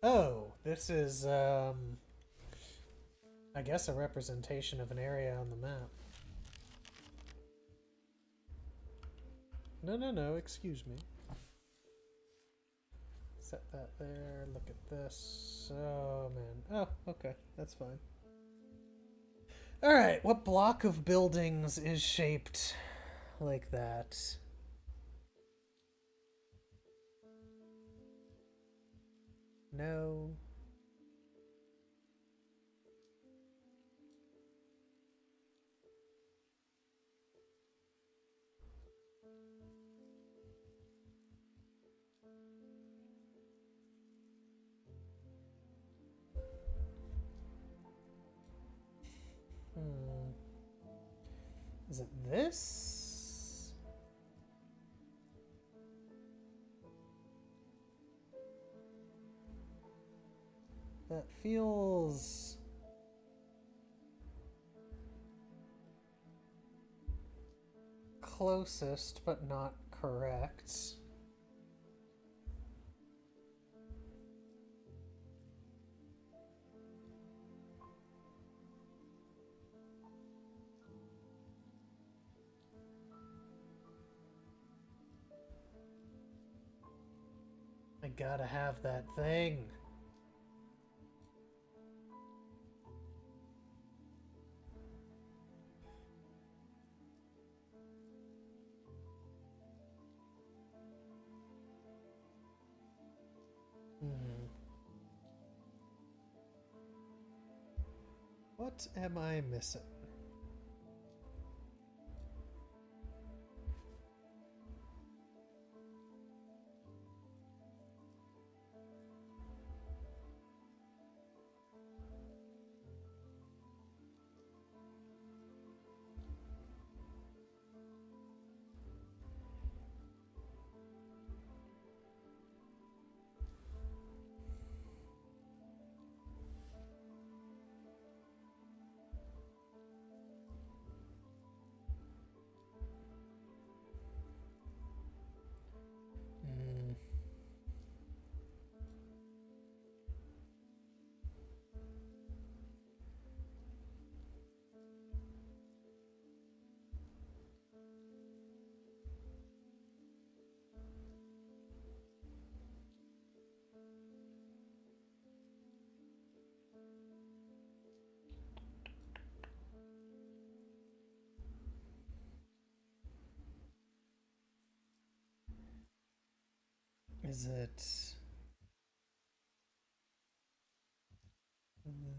Oh, this is, I guess a representation of an area on the map. No, excuse me. Set that there, look at this. Oh, man. Oh, okay, that's fine. Alright, what block of buildings is shaped like that? No. Is it this? That feels... closest, but not correct. I gotta have that thing. What am I missing? Is it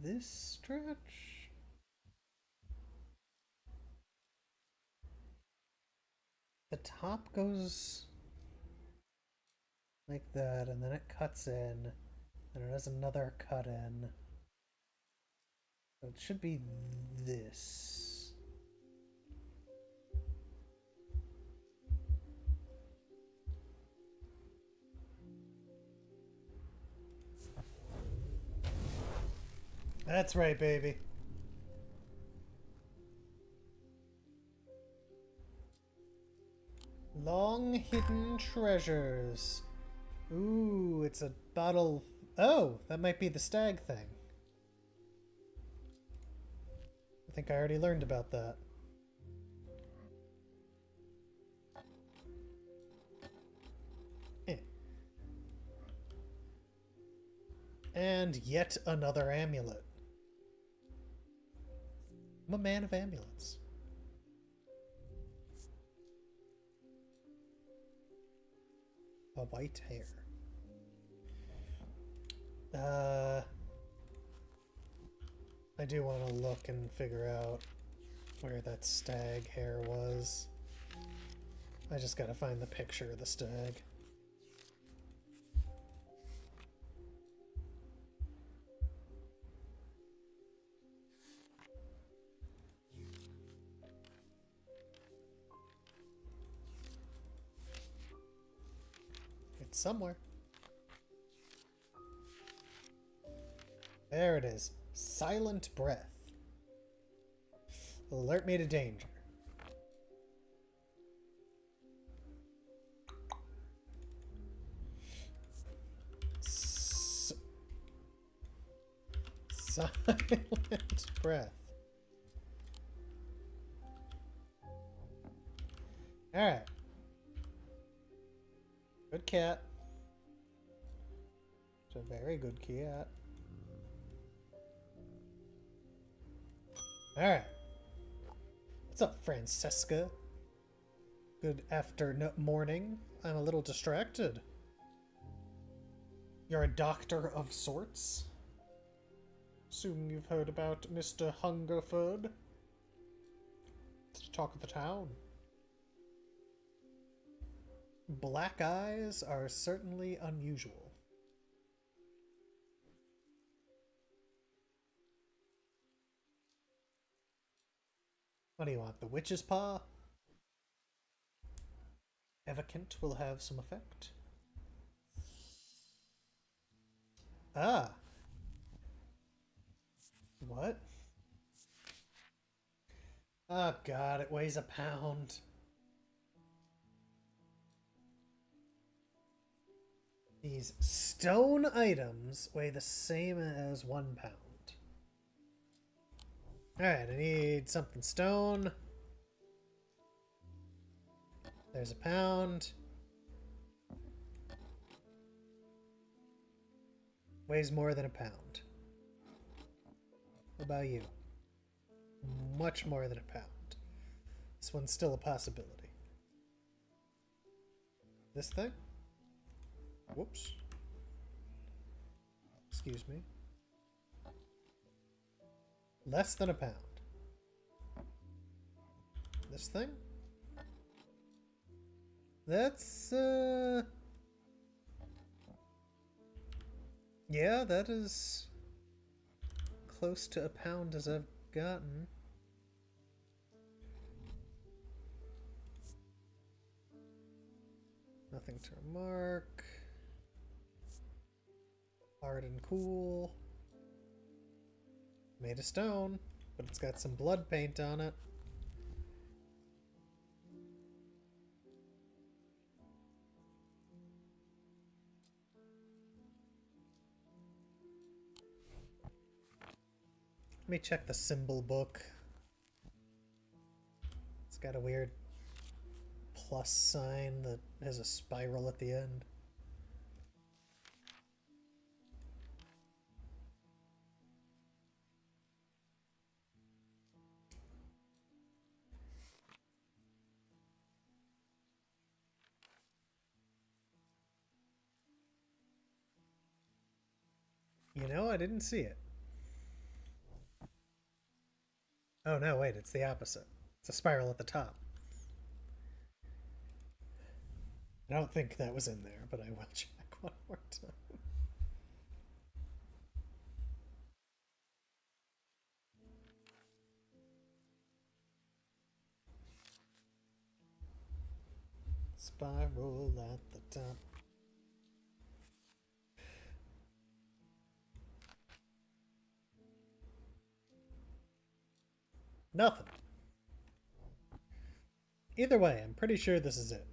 this stretch? The top goes like that, and then it cuts in, and it has another cut in. So it should be this. That's right, baby. Long hidden treasures. Ooh, it's a bottle. Oh, that might be the stag thing. I think I already learned about that. Eh. And yet another amulet. I'm a man of amulets. A white hair. I do want to look and figure out where that stag hair was. I just gotta find the picture of the stag. It's somewhere. There it is. Silent breath. Alert me to danger. Silent breath. Alright. Good cat. It's a very good cat. Alright. What's up, Francesca? Good morning. I'm a little distracted. You're a doctor of sorts? Assume you've heard about Mr. Hungerford. It's the talk of the town. Black eyes are certainly unusual. What do you want, the witch's paw? Evocant will have some effect. Ah. What? Oh god, it weighs a pound. These stone items weigh the same as 1 pound. Alright, I need something stone. There's a pound. Weighs more than a pound. What about you? Much more than a pound. This one's still a possibility. This thing? Whoops. Excuse me. Less than a pound. This thing? That's, yeah, that is close to a pound as I've gotten. Nothing to remark. Hard and cool. Made of stone, but it's got some blood paint on it. Let me check the symbol book. It's got a weird plus sign that has a spiral at the end. You know, I didn't see it. Oh no, wait, it's the opposite. It's a spiral at the top. I don't think that was in there, but I will check one more time. Spiral at the top. Nothing. Either way, I'm pretty sure this is it.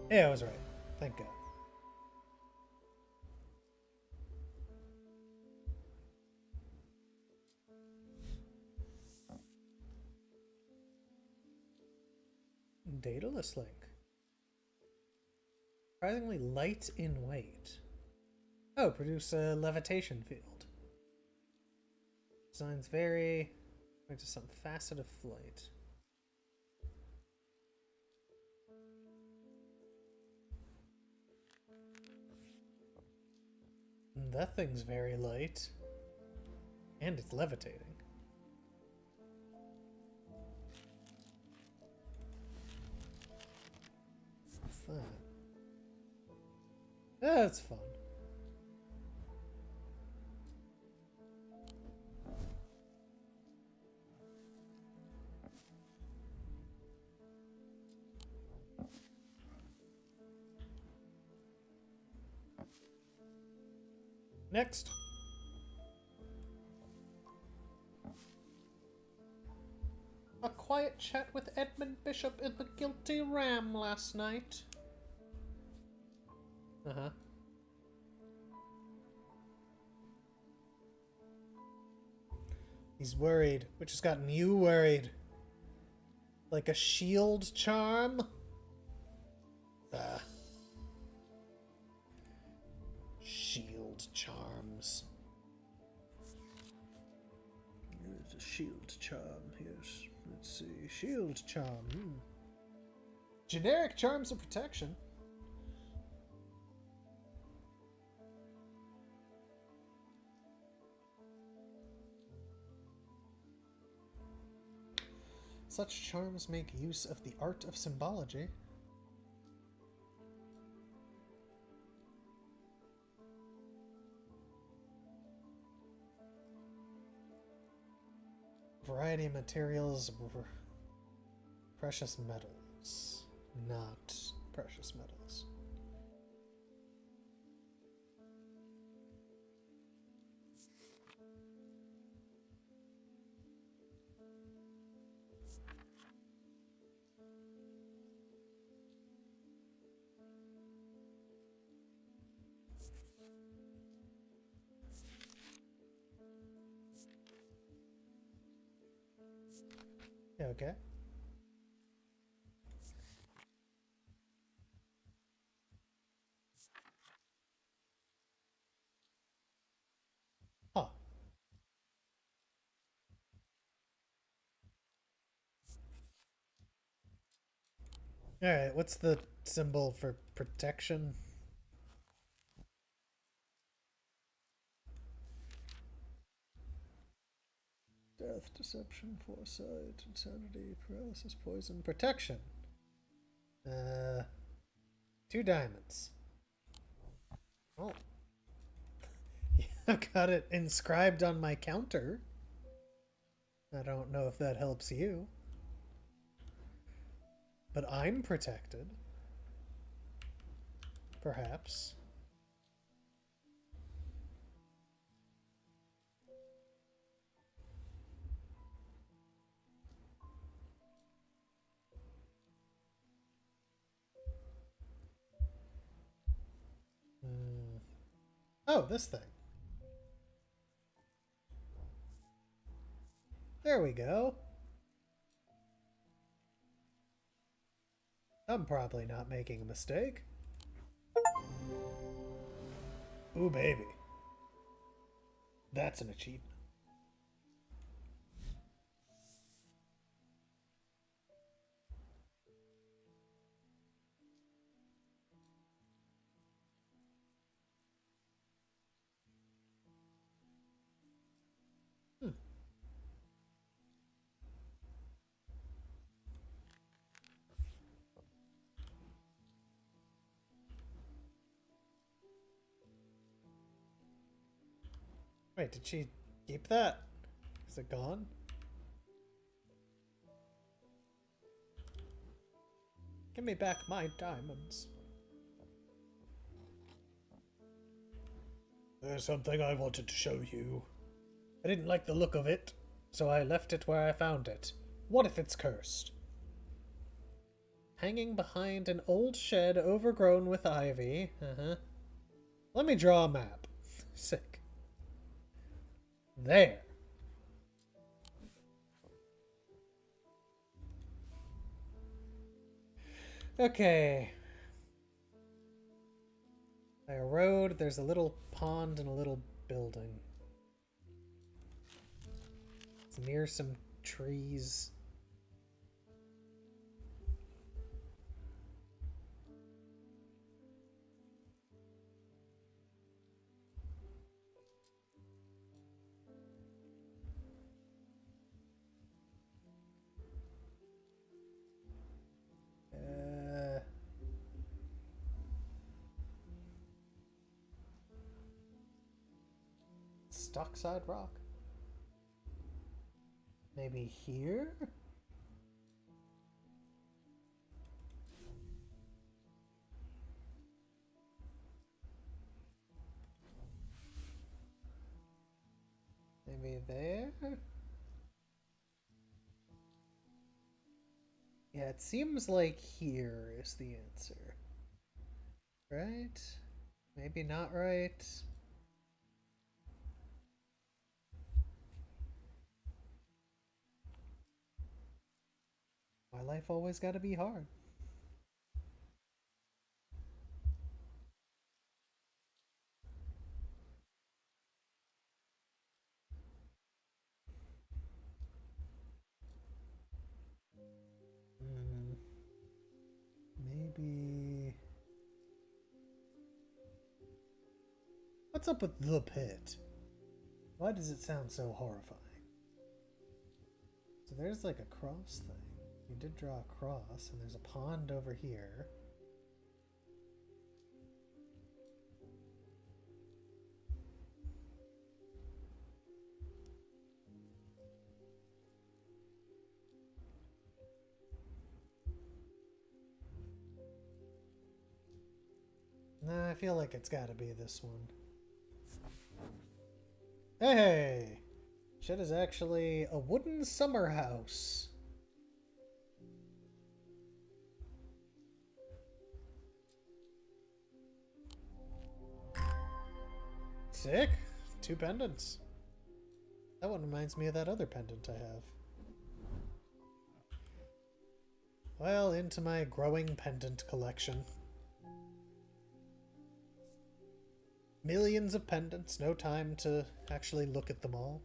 Yeah, I was right. Thank God. Dataless link. Surprisingly light in weight. Oh, produce a levitation field. Designs vary. Point to some facet of flight. That thing's very light. And it's levitating. What's that? That's fun. Next. A quiet chat with Edmund Bishop in the Guilty Ram last night. Uh-huh. He's worried, which has gotten you worried. Like a shield charm? Shield charms. There's a shield charm, yes. Let's see. Shield charm. Generic charms of protection. Such charms make use of the art of symbology. Variety of materials, precious metals, not precious metals. Yeah, okay. Huh. Alright, what's the symbol for protection? Death, deception, foresight, insanity, paralysis, poison, protection. 2 diamonds. Oh. I've got it inscribed on my counter. I don't know if that helps you. But I'm protected. Perhaps. Oh, this thing. There we go. I'm probably not making a mistake. Ooh, baby. That's an achievement. Wait, did she keep that? Is it gone? Give me back my diamonds. There's something I wanted to show you. I didn't like the look of it, so I left it where I found it. What if it's cursed? Hanging behind an old shed overgrown with ivy. Let me draw a map. Sick. There. Okay. By a road, there's a little pond and a little building. It's near some trees. Stockside Rock. Maybe here? Maybe there? Yeah, it seems like here is the answer. Right? Maybe not right. My life always gotta be hard. Maybe... What's up with the pit? Why does it sound so horrifying? So there's like a cross thing. You did draw a cross, and there's a pond over here. Nah, I feel like it's gotta be this one. Hey! Shed is actually a wooden summer house. Sick. 2 pendants. That one reminds me of that other pendant I have. Well, into my growing pendant collection. Millions of pendants, no time to actually look at them all.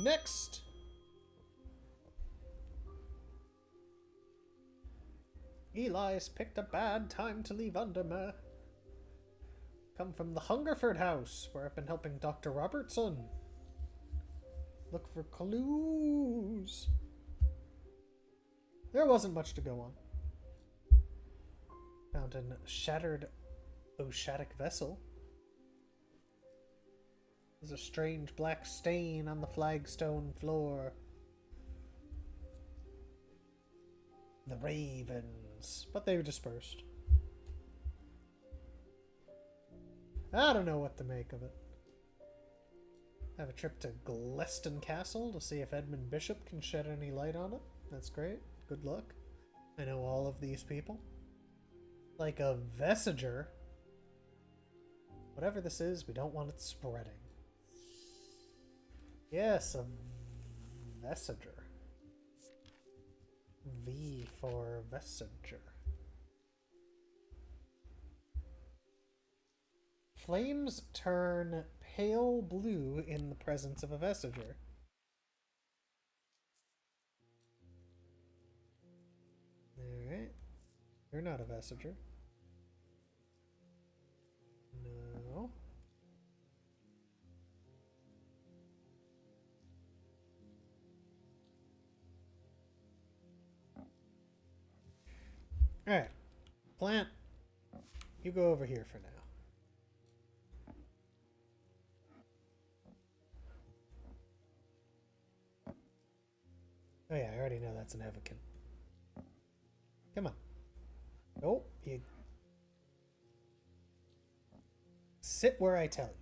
Next! Eli's picked a bad time to leave Undermere. Come from the Hungerford house, where I've been helping Dr. Robertson. Look for clues. There wasn't much to go on. Found an shattered Oceanic vessel. There's a strange black stain on the flagstone floor. The ravens. But they dispersed. I don't know what to make of it. Have a trip to Gleston Castle to see if Edmund Bishop can shed any light on it. That's great. Good luck. I know all of these people. Like a Vesiger. Whatever this is, we don't want it spreading. Yes, a Vesiger. V for Vesiger. Flames turn pale blue in the presence of a Vesiger. Alright. You're not a Vesiger. No. Alright. Plant. You go over here for now. Oh yeah, I already know that's an Evokin. Come on. Oh, you... Sit where I tell you.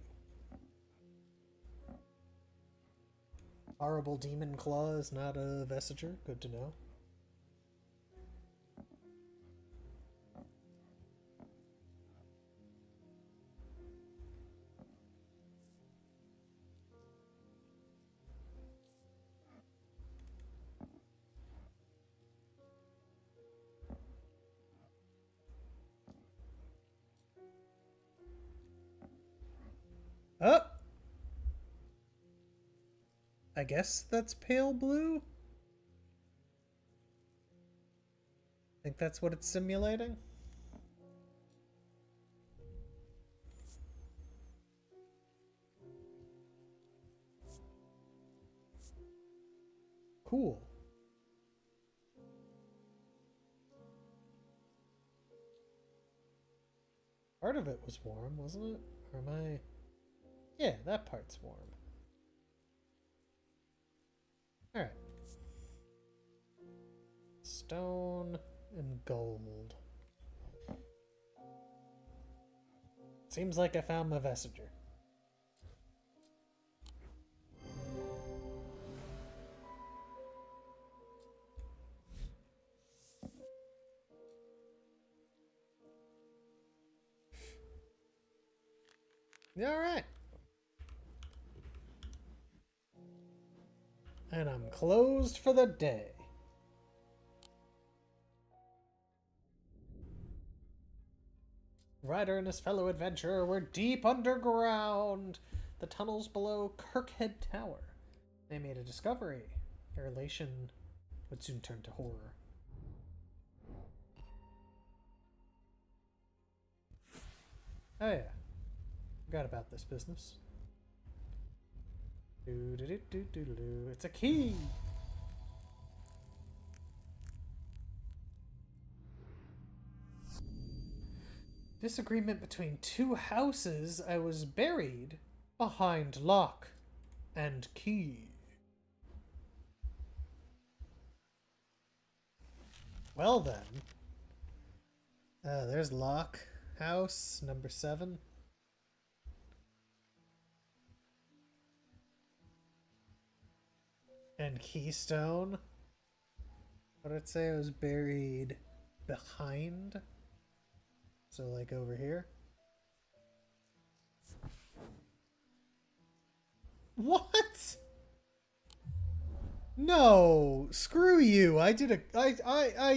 Horrible demon claw is not a vestiger. Good to know. Oh! I guess that's pale blue? I think that's what it's simulating? Cool. Part of it was warm, wasn't it? Or am I... Yeah, that part's warm. Alright. Stone and gold. Seems like I found my vestiger. Alright. And I'm closed for the day. Ryder and his fellow adventurer were deep underground, the tunnels below Kirkhead Tower. They made a discovery. Their elation would soon turn to horror. Oh yeah. Forgot about this business. It's a key! Disagreement between two houses. I was buried behind lock and key. Well then. There's lock house number 7. And keystone. What did it say? I was buried behind? So like over here? What? No, screw you. I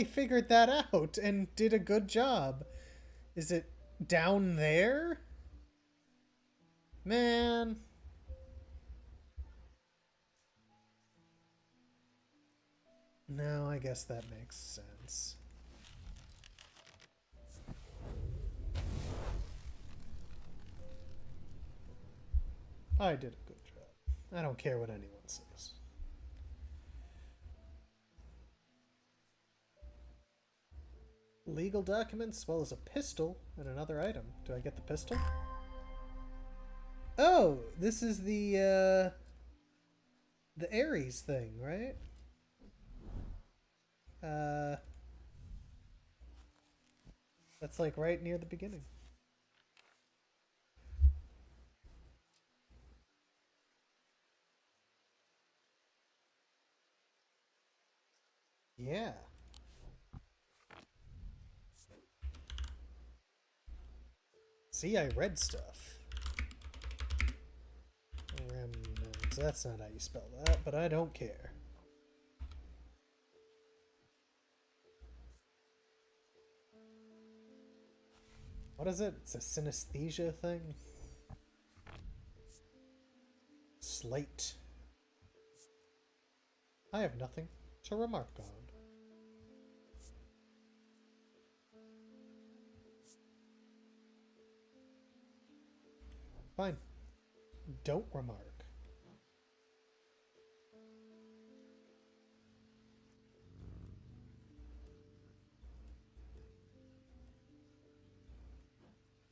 figured that out and did a good job. Is it down there? Man. No, I guess that makes sense. I did a good job. I don't care what anyone says. Legal documents as well as a pistol and another item. Do I get the pistol? Oh, this is the Ares thing, right? That's like right near the beginning. Yeah. See, I read stuff. Remnants. That's not how you spell that, but I don't care. What is it? It's a synesthesia thing? Slate. I have nothing to remark on. Fine. Don't remark.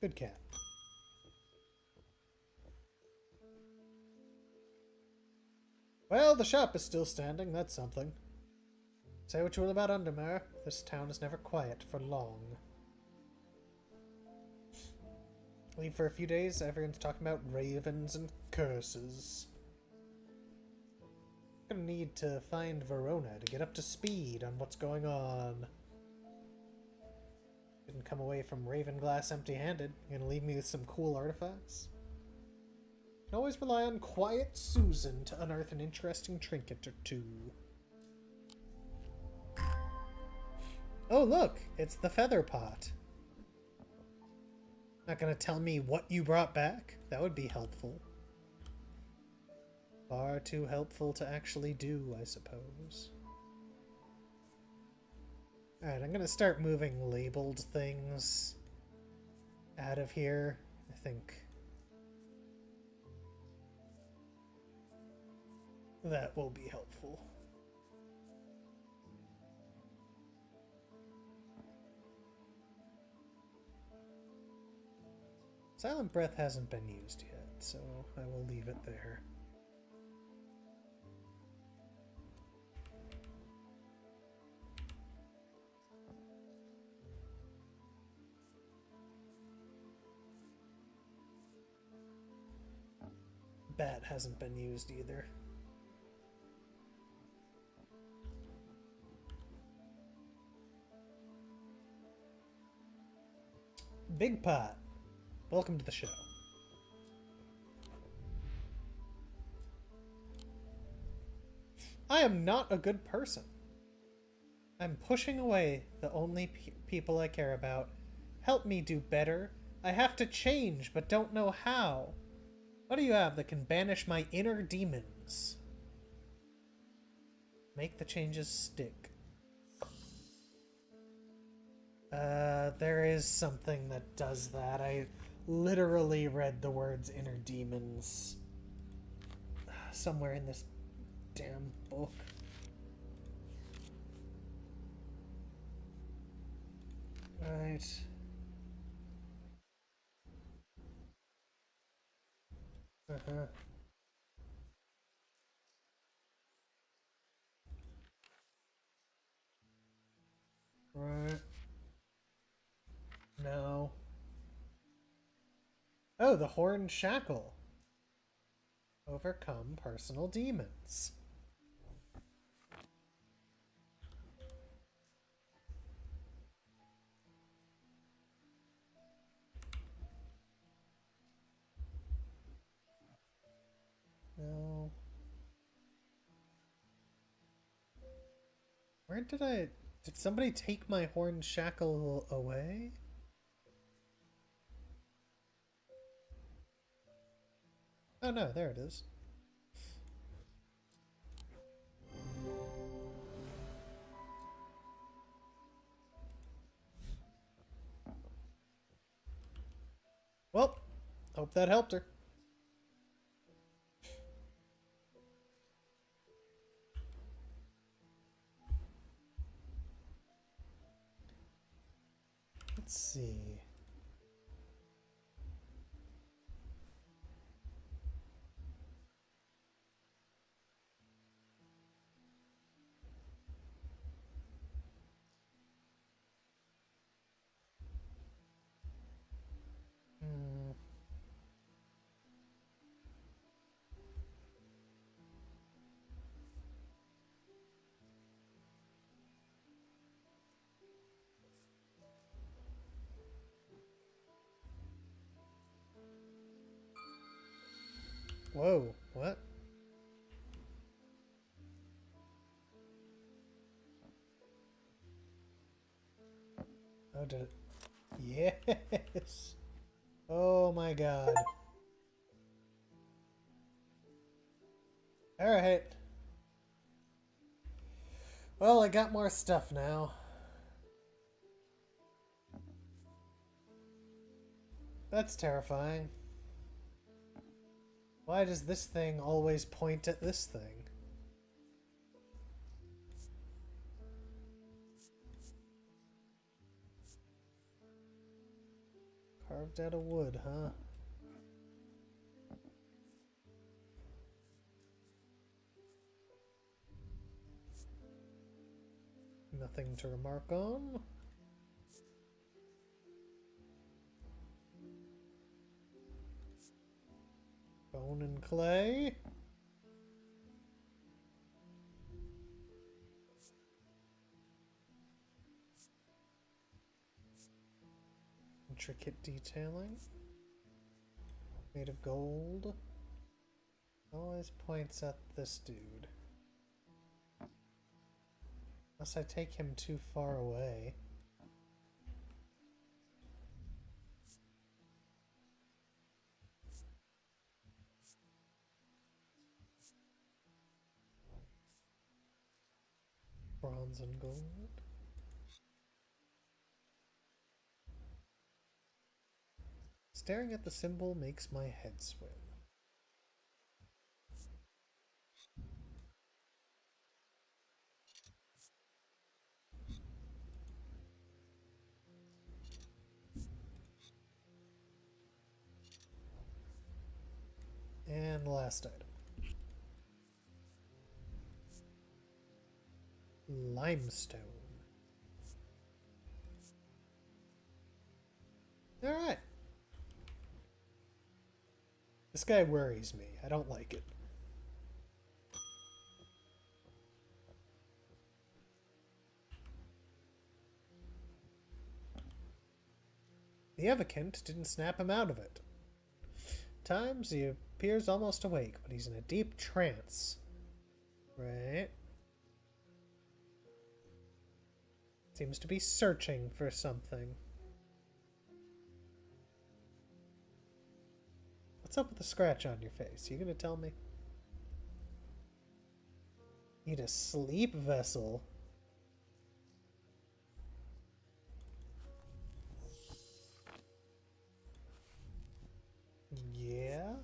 Good cat. Well, the shop is still standing. That's something. Say what you will about Undermere. This town is never quiet for long. Leave for a few days. Everyone's talking about ravens and curses. Gonna need to find Verona to get up to speed on what's going on. Didn't come away from Ravenglass empty-handed. You gonna leave me with some cool artifacts? Can always rely on Quiet Susan to unearth an interesting trinket or two. Oh look, it's the feather pot. Not gonna tell me what you brought back? That would be helpful. Far too helpful to actually do, I suppose. Alright, I'm gonna start moving labeled things out of here, I think. That will be helpful. Silent Breath hasn't been used yet, so I will leave it there. Bat hasn't been used either. Big Pot, welcome to the show. I am not a good person. I'm pushing away the only people I care about. Help me do better. I have to change, but don't know how. What do you have that can banish my inner demons? Make the changes stick. There is something that does that. I literally read the words inner demons somewhere in this damn book. Right. Uh-huh. Right. No. Oh, the Horned Shackle. Overcome personal demons. No. Where did I... Did somebody take my Horned Shackle away? Oh no, there it is. Well, hope that helped her. Let's see. Whoa, what? Oh, did it? Yes! Oh my god. Alright. Well, I got more stuff now. That's terrifying. Why does this thing always point at this thing? Carved out of wood, huh? Nothing to remark on. Bone and clay. intricate detailing. Made of gold. Always points at this dude. Unless I take him too far away. Bronze and gold. Staring at the symbol makes my head swim. And last item. Limestone. Alright. This guy worries me. I don't like it. The Evocant didn't snap him out of it. Times he appears almost awake, but he's in a deep trance. Right? Seems to be searching for something. What's up with the scratch on your face? You gonna tell me? Need a sleep vessel. Yeah.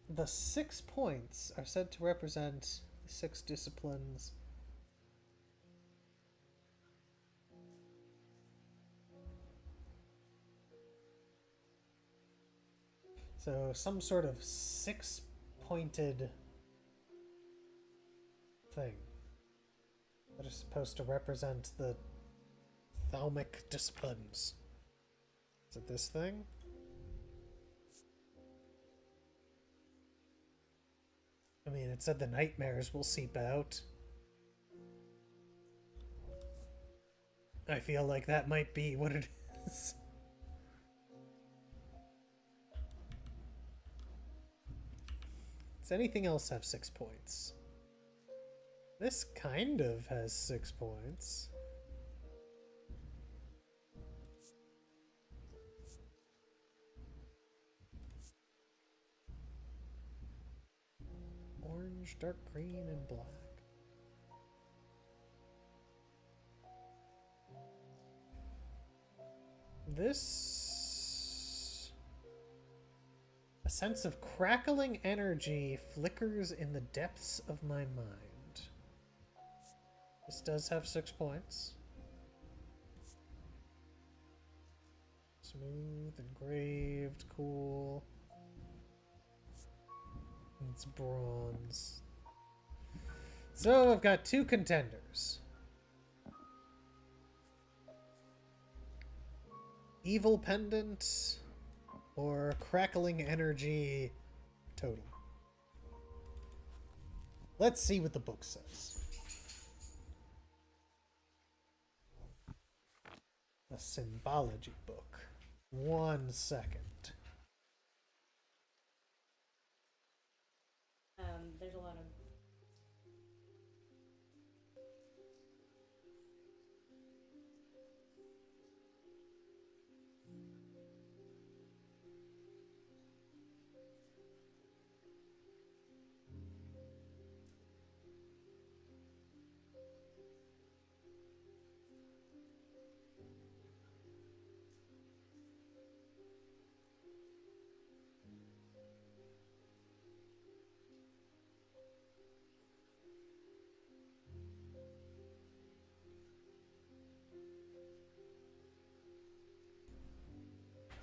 The 6 points are said to represent the 6 disciplines. So some sort of 6-pointed thing that is supposed to represent the thalmic disciplines. Is it this thing? I mean, it said the nightmares will seep out. I feel like that might be what it is. Does anything else have 6 points? This kind of has 6 points. Orange, dark green, and black. This... A sense of crackling energy flickers in the depths of my mind. This does have 6 points. Smooth, engraved, cool. It's bronze. So I've got 2 contenders. Evil Pendant or Crackling Energy Totem. Let's see what the book says. A symbology book. 1 second. There's a lot of...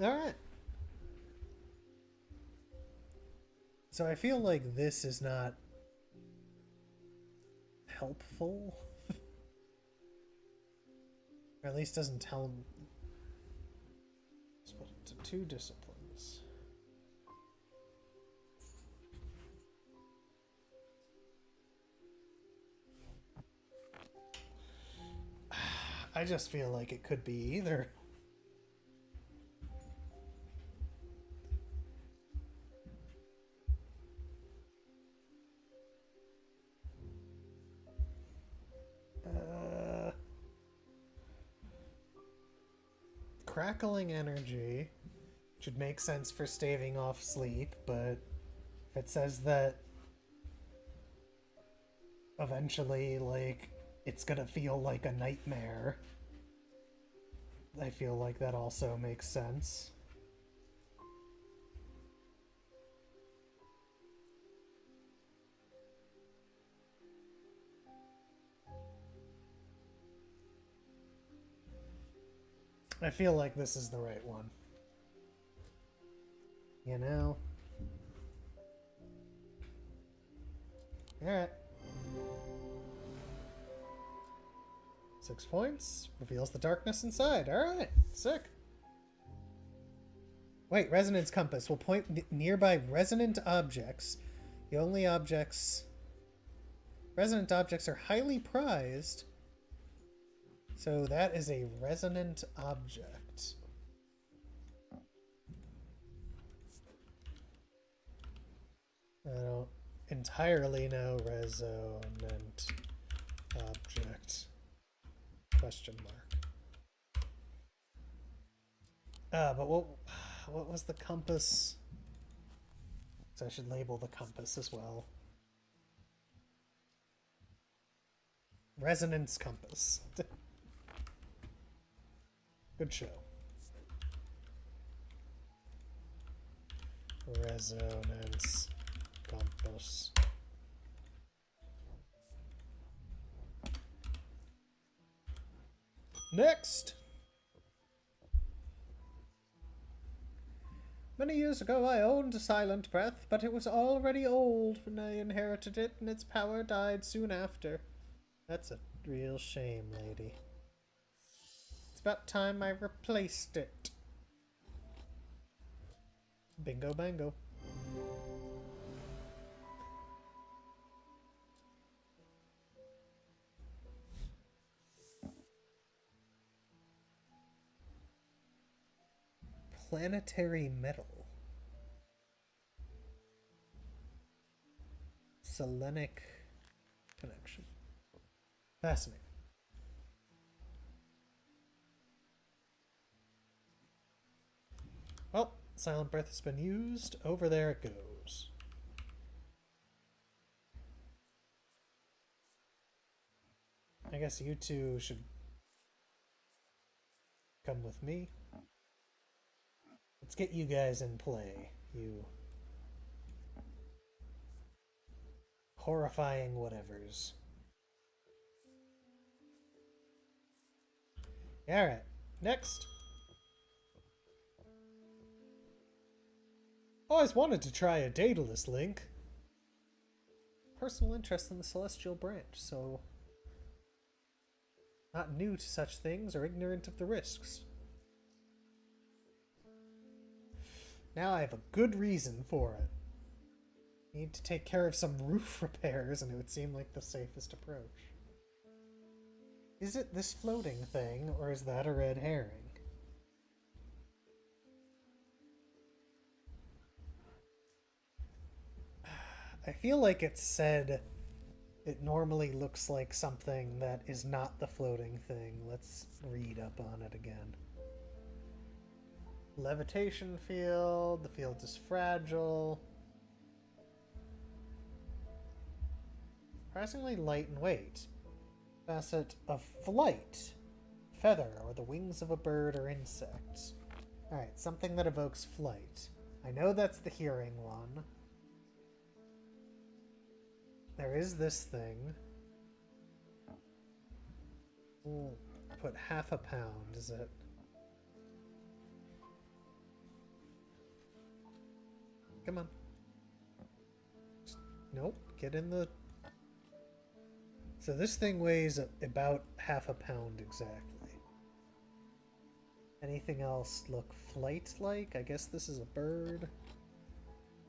Alright. So I feel like this is not helpful. Or at least doesn't tell him. Split it to 2 disciplines. I just feel like it could be either. Crackling energy should make sense for staving off sleep, but if it says that eventually, like, it's gonna feel like a nightmare, I feel like that also makes sense. I feel like this is the right one. You know? Alright. 6 points. Reveals the darkness inside. Alright. Sick. Wait, resonance compass will point nearby resonant objects. The only objects... Resonant objects are highly prized. So that is a resonant object. I don't entirely know resonant object. Question mark. But what was the compass? So I should label the compass as well. Resonance compass. Good show. Resonance compass. Next! Many years ago I owned a silent breath, but it was already old when I inherited it, and its power died soon after. That's a real shame, lady. It's about time I replaced it. Bingo bango. Planetary metal. Selenic connection. Fascinating. Well, silent breath has been used. Over there it goes. I guess you two should come with me. Let's get you guys in play. You horrifying whatevers. Alright, next. Always wanted to try a Daedalus link. Personal interest in the Celestial Branch, so not new to such things or ignorant of the risks. Now I have a good reason for it. Need to take care of some roof repairs, and it would seem like the safest approach. Is it this floating thing, or is that a red herring? I feel like it said it normally looks like something that is not the floating thing. Let's read up on it again. Levitation field. The field is fragile. Surprisingly light in weight. Facet of flight. Feather, or the wings of a bird or insect. Alright, something that evokes flight. I know that's the hearing one. There is this thing. We'll put half a pound, is it? Come on. Nope, get in the... So this thing weighs about half a pound exactly. Anything else look flight-like? I guess this is a bird.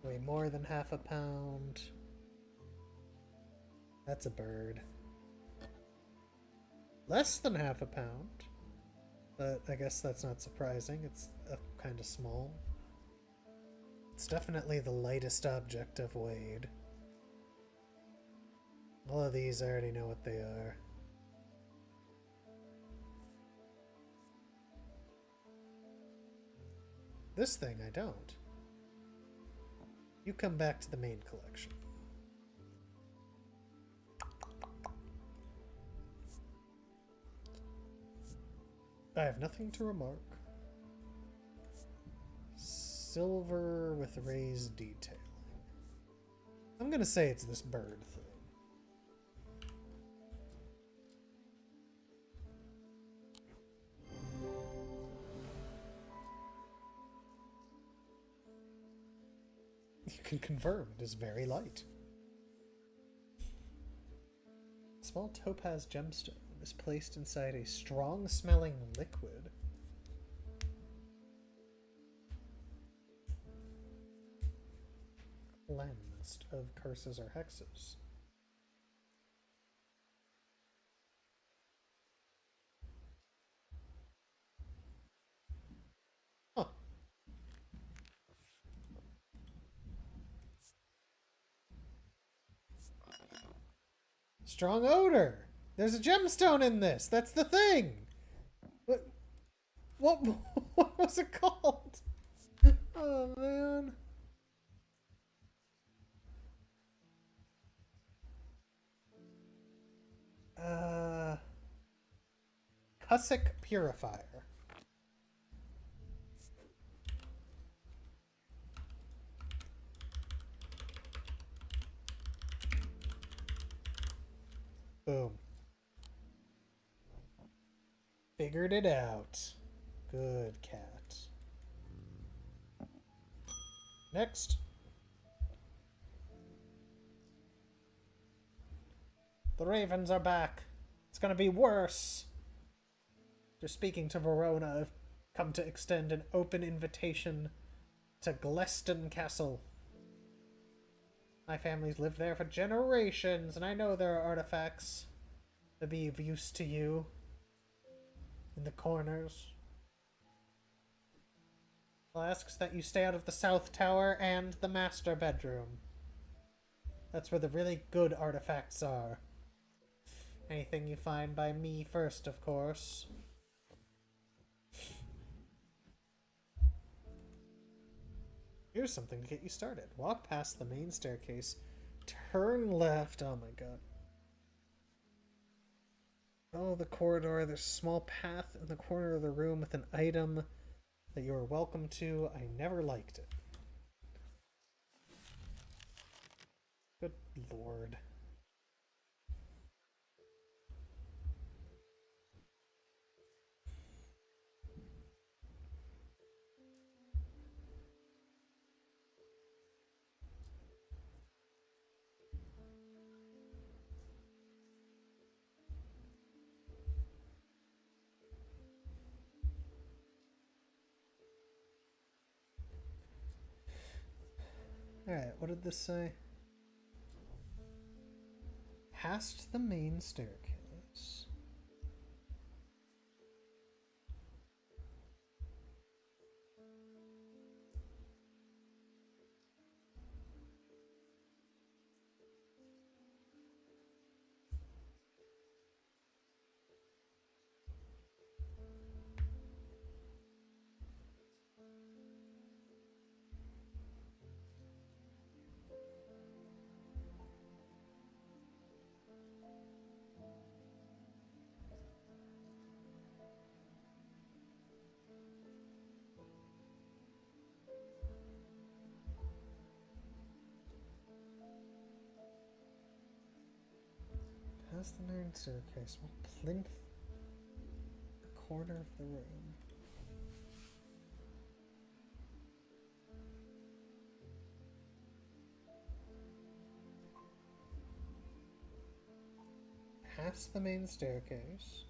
Weigh more than half a pound. That's a bird. Less than half a pound. But I guess that's not surprising. It's kind of small. It's definitely the lightest object I've weighed. All of these, I already know what they are. This thing, I don't. You come back to the main collection. I have nothing to remark. Silver with raised detailing. I'm gonna say it's this bird thing. You can confirm it is very light. A small topaz gemstone is placed inside a strong-smelling liquid. Cleansed of curses or hexes. Huh. Strong odor! There's a gemstone in this! That's the thing! What what was it called? Oh, man. Cussick Purifier. Boom. Figured it out. Good cat. Next. The ravens are back. It's gonna be worse. Just speaking to Verona, I've come to extend an open invitation to Gleston Castle. My family's lived there for generations, and I know there are artifacts to be of use to you in the corners. I'll ask that you stay out of the South Tower and the master bedroom. That's where the really good artifacts are. Anything you find by me first, of course. Here's something to get you started. Walk past the main staircase. Turn left. Oh my god. Follow the corridor. There's a small path in the corner of the room with an item that you are welcome to. I never liked it. Good lord. Alright, what did this say? Past the main staircase. Past the main staircase. We'll plinth the corner of the room. Past the main staircase.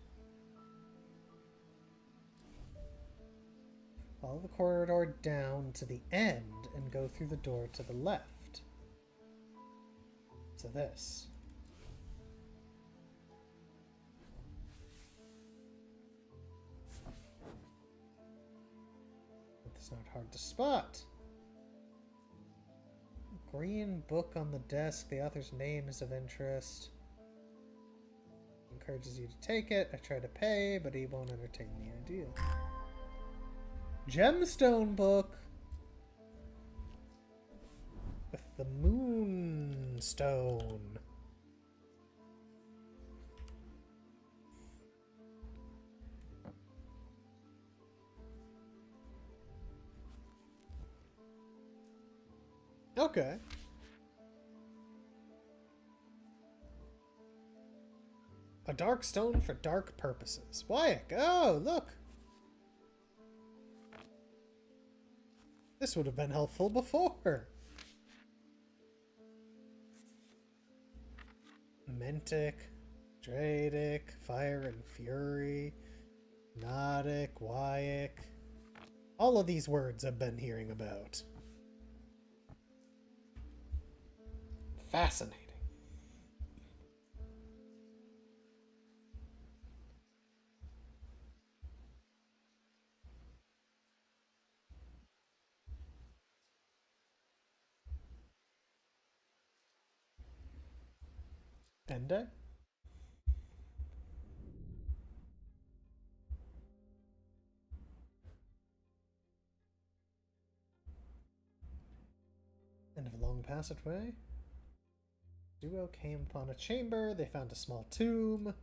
Follow the corridor down to the end and go through the door to the left. So this. It's not hard to spot. Green book on the desk. The author's name is of interest. He encourages you to take it. I try to pay, but he won't entertain the idea. Gemstone book. With the moonstone. Okay. A dark stone for dark purposes. Why? Oh, look. This would have been helpful before. Mentic, Dradic, Fire and Fury, Nodic, Wyic. All of these words I've been hearing about. Fascinating. Ende? End of a long passageway. Duo came upon a chamber. They found a small tomb.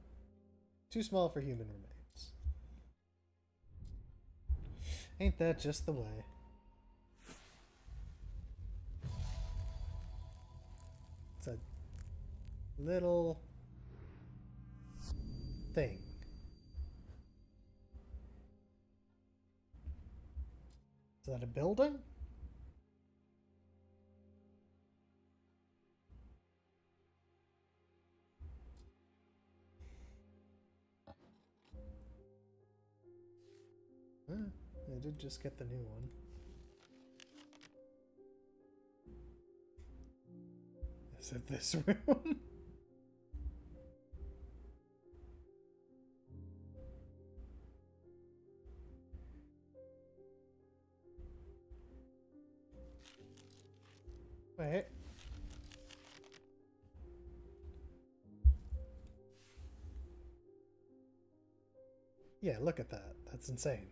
Too small for human remains. Ain't that just the way? It's a little thing. Is that a building? I did just get the new one. Is it this room? Wait. Yeah, look at that. That's insane.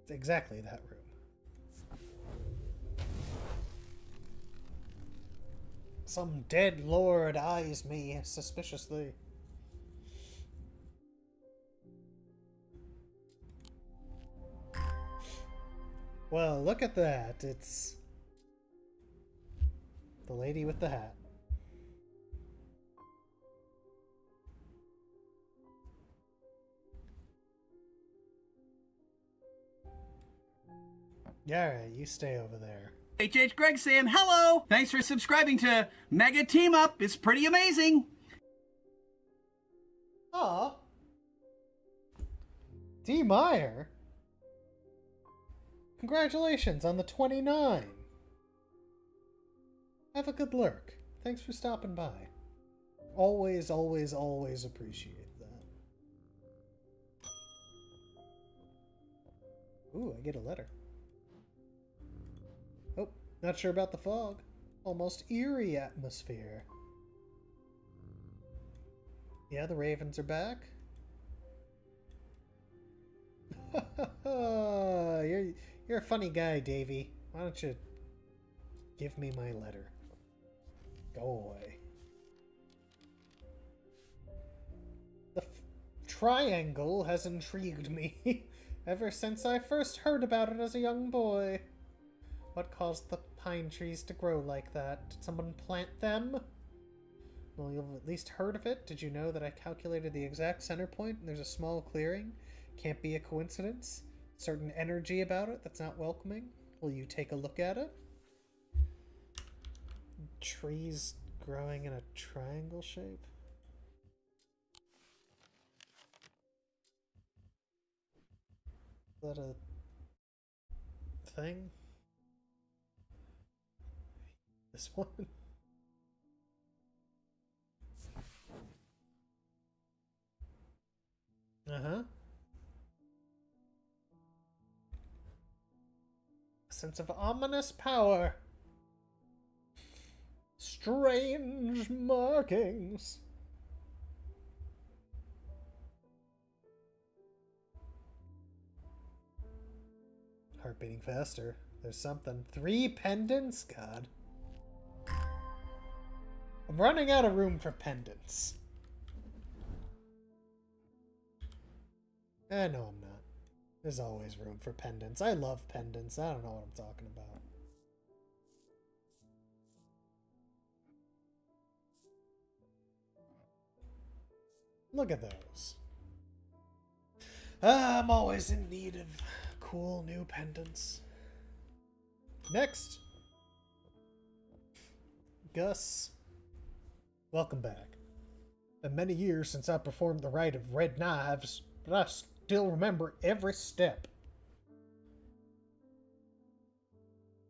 It's exactly that room. Some dead lord eyes me suspiciously. Well, look at that. It's the lady with the hat. Yeah, alright, you stay over there. HH Greg saying hello. Thanks for subscribing to Mega Team Up. It's pretty amazing. Aw. D. Meyer? Congratulations on the 29. Have a good lurk. Thanks for stopping by. Always, always, always appreciate that. Ooh, I get a letter. Oh, not sure about the fog. Almost eerie atmosphere. Yeah, the ravens are back. You're a funny guy, Davy. Why don't you give me my letter? Go away. The triangle has intrigued me ever since I first heard about it as a young boy. What caused the pine trees to grow like that? Did someone plant them? Well, you've at least heard of it. Did you know that I calculated the exact center point and there's a small clearing? Can't be a coincidence. Certain energy about it that's not welcoming. Will you take a look at it? Trees growing in a triangle shape? Is that a thing? This one? Uh-huh. sense of ominous power. Strange markings. Heart beating faster. There's something. 3 pendants? God. I'm running out of room for pendants. No, I'm not. There's always room for pendants. I love pendants. I don't know what I'm talking about. Look at those. I'm always in need of cool new pendants. Next. Gus. Welcome back. Been many years since I performed the rite of red knives, but I still remember every step.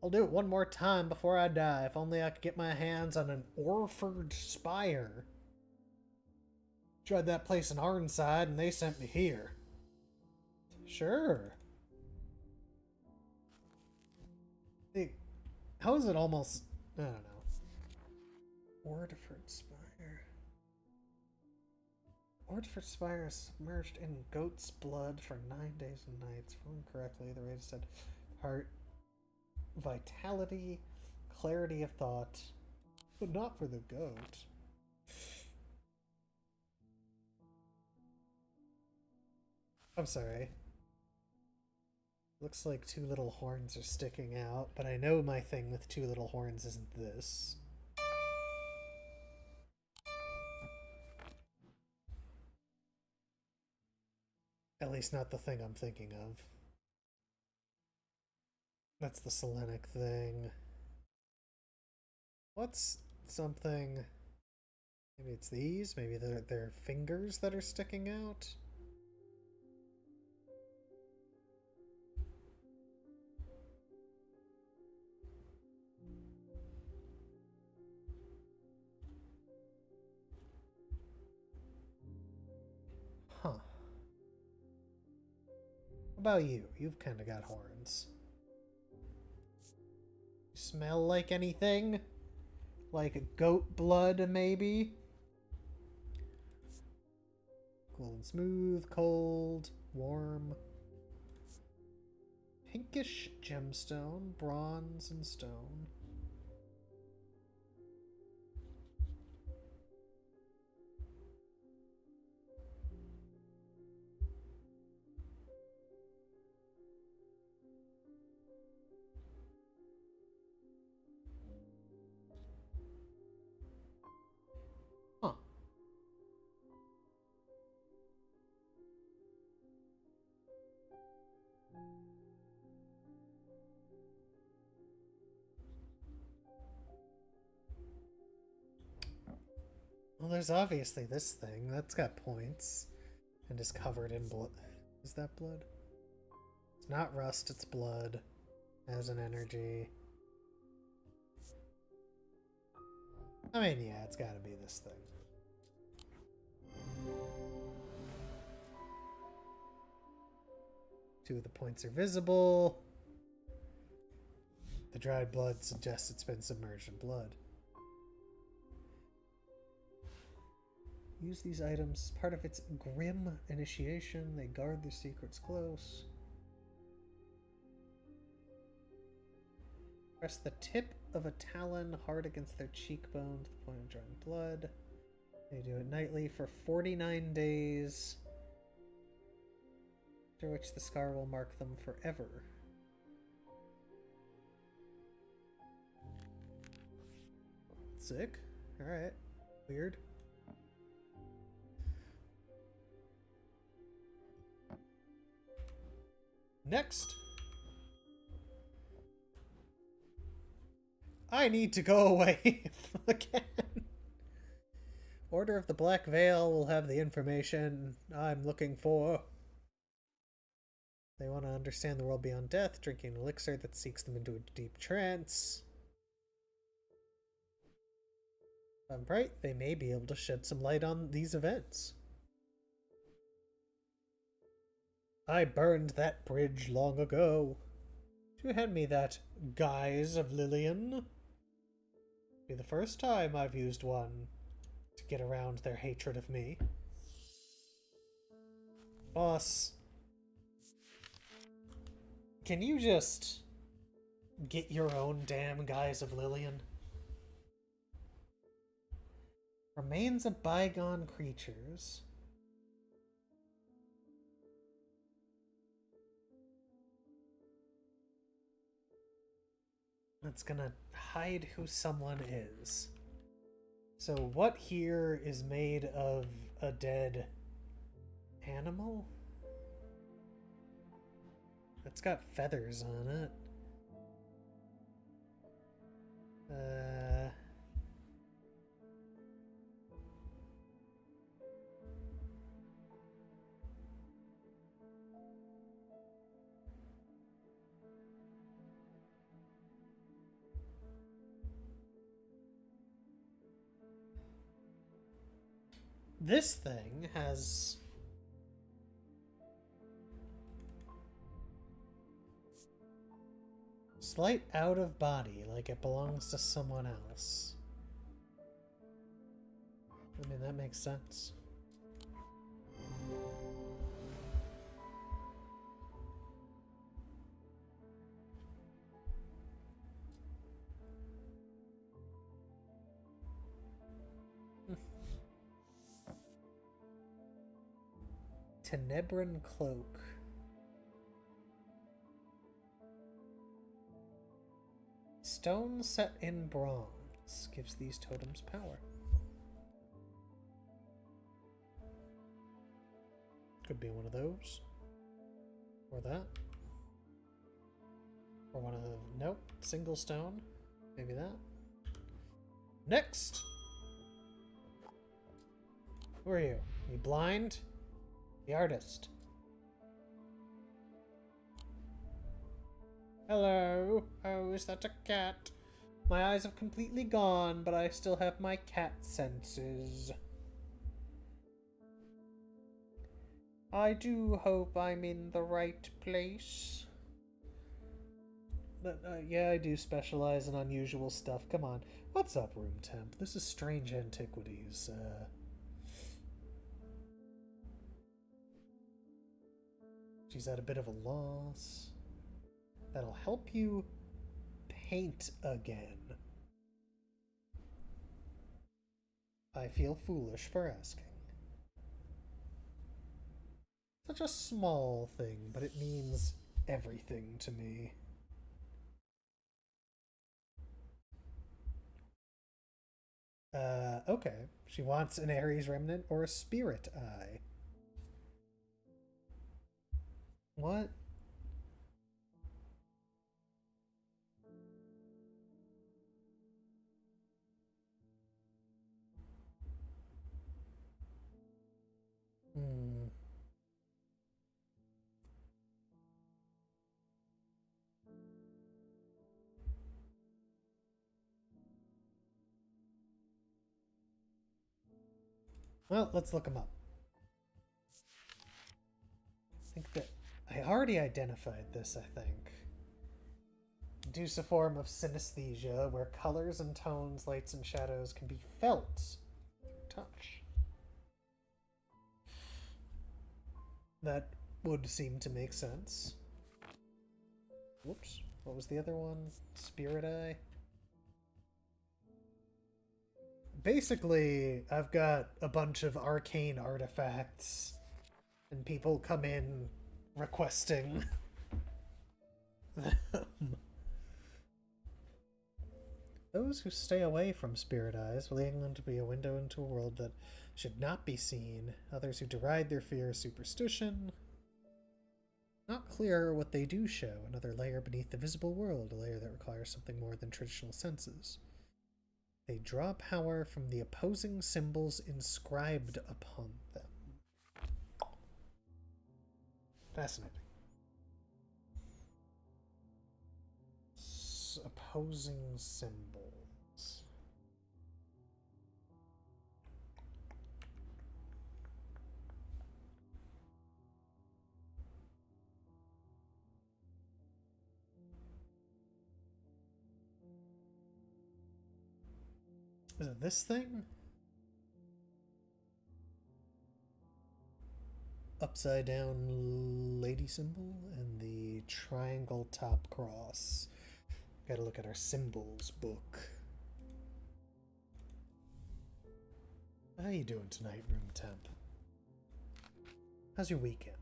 I'll do it one more time before I die. If only I could get my hands on an Orford Spire. Tried that place in Arnside and they sent me here. Sure. Hey, how is it almost... I don't know. Ordford Spire. Ordford Spire is submerged in goat's blood for 9 days and nights. If I'm correctly, the rate said heart, vitality, clarity of thought, but not for the goat. I'm sorry. Looks like 2 little horns are sticking out, but I know my thing with 2 little horns isn't this. At least not the thing I'm thinking of. That's the Selenic thing. What's something... Maybe it's these? Maybe they're fingers that are sticking out? Huh. What about you? You've kind of got horns. Smell like anything? Like goat blood, maybe? Cool and smooth, cold, warm. Pinkish gemstone, bronze and stone. Huh. Well, there's obviously this thing. That's got points. And is covered in blood. Is that blood? It's not rust, it's blood. Has an energy. I mean, yeah, it's gotta be this thing. 2 of the points are visible. The dried blood suggests it's been submerged in blood. Use these items as part of its grim initiation. They guard their secrets close. Press the tip of a talon hard against their cheekbone to the point of drawing blood. They do it nightly for 49 days, after which the scar will mark them forever. Sick. Alright. Weird. Next. I need to go away again. Order of the Black Veil will have the information I'm looking for. They want to understand the world beyond death, drinking an elixir that seeks them into a deep trance. If I'm right, they may be able to shed some light on these events. I burned that bridge long ago. You hand me that guise of Lillian. Be the first time I've used one to get around their hatred of me. Boss, can you just get your own damn guise of Lillian? Remains of bygone creatures. That's gonna hide who someone is. So what here is made of a dead animal? It's got feathers on it. This thing has slight out of body, like it belongs to someone else. I mean, that makes sense. Tenebran Cloak. Stone set in bronze gives these totems power. Could be one of those. Or that. Or one of the... Nope. Single stone. Maybe that. Next! Who are you? Are you blind? The artist. Hello. Oh, is that a cat? My eyes have completely gone, but I still have my cat senses. I do hope I'm in the right place. But, yeah, I do specialize in unusual stuff. Come on. What's up, room temp? This is Strange Antiquities. She's at a bit of a loss. That'll help you paint again. I feel foolish for asking. Such a small thing, but it means everything to me. Okay. She wants an Ares Remnant or a Spirit Eye. What? Hmm. Well, let's look them up. I think that I already identified this, I think. Induce a form of synesthesia where colors and tones, lights and shadows can be felt through touch. That would seem to make sense. Whoops. What was the other one? Spirit Eye? Basically, I've got a bunch of arcane artifacts, and people come in requesting them. Those who stay away from Spirit Eyes, believing them to be a window into a world that should not be seen. Others who deride their fear of superstition. Not clear what they do show. Another layer beneath the visible world, a layer that requires something more than traditional senses. They draw power from the opposing symbols inscribed upon them. Fascinating. Opposing symbols. Is it this thing? Upside down lady symbol and the triangle top cross. Gotta look at our symbols book. How you doing tonight, room temp? How's your weekend?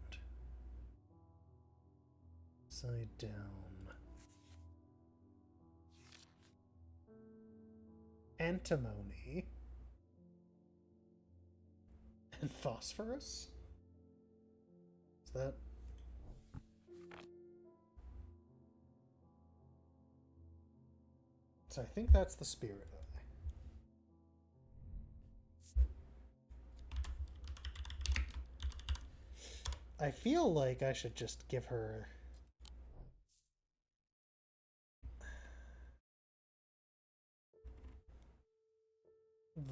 Upside down. Antimony. And phosphorus? Is that... So I think that's the spirit eye. I feel like I should just give her...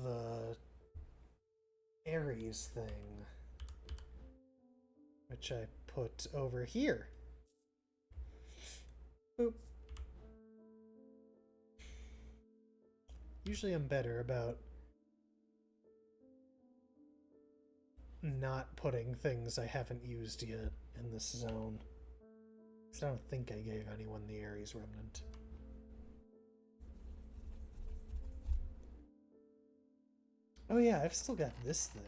the Aries thing, which I put over here. Boop. Usually I'm better about not putting things I haven't used yet in this zone. Because I don't think I gave anyone the Aries Remnant. Oh yeah, I've still got this thing.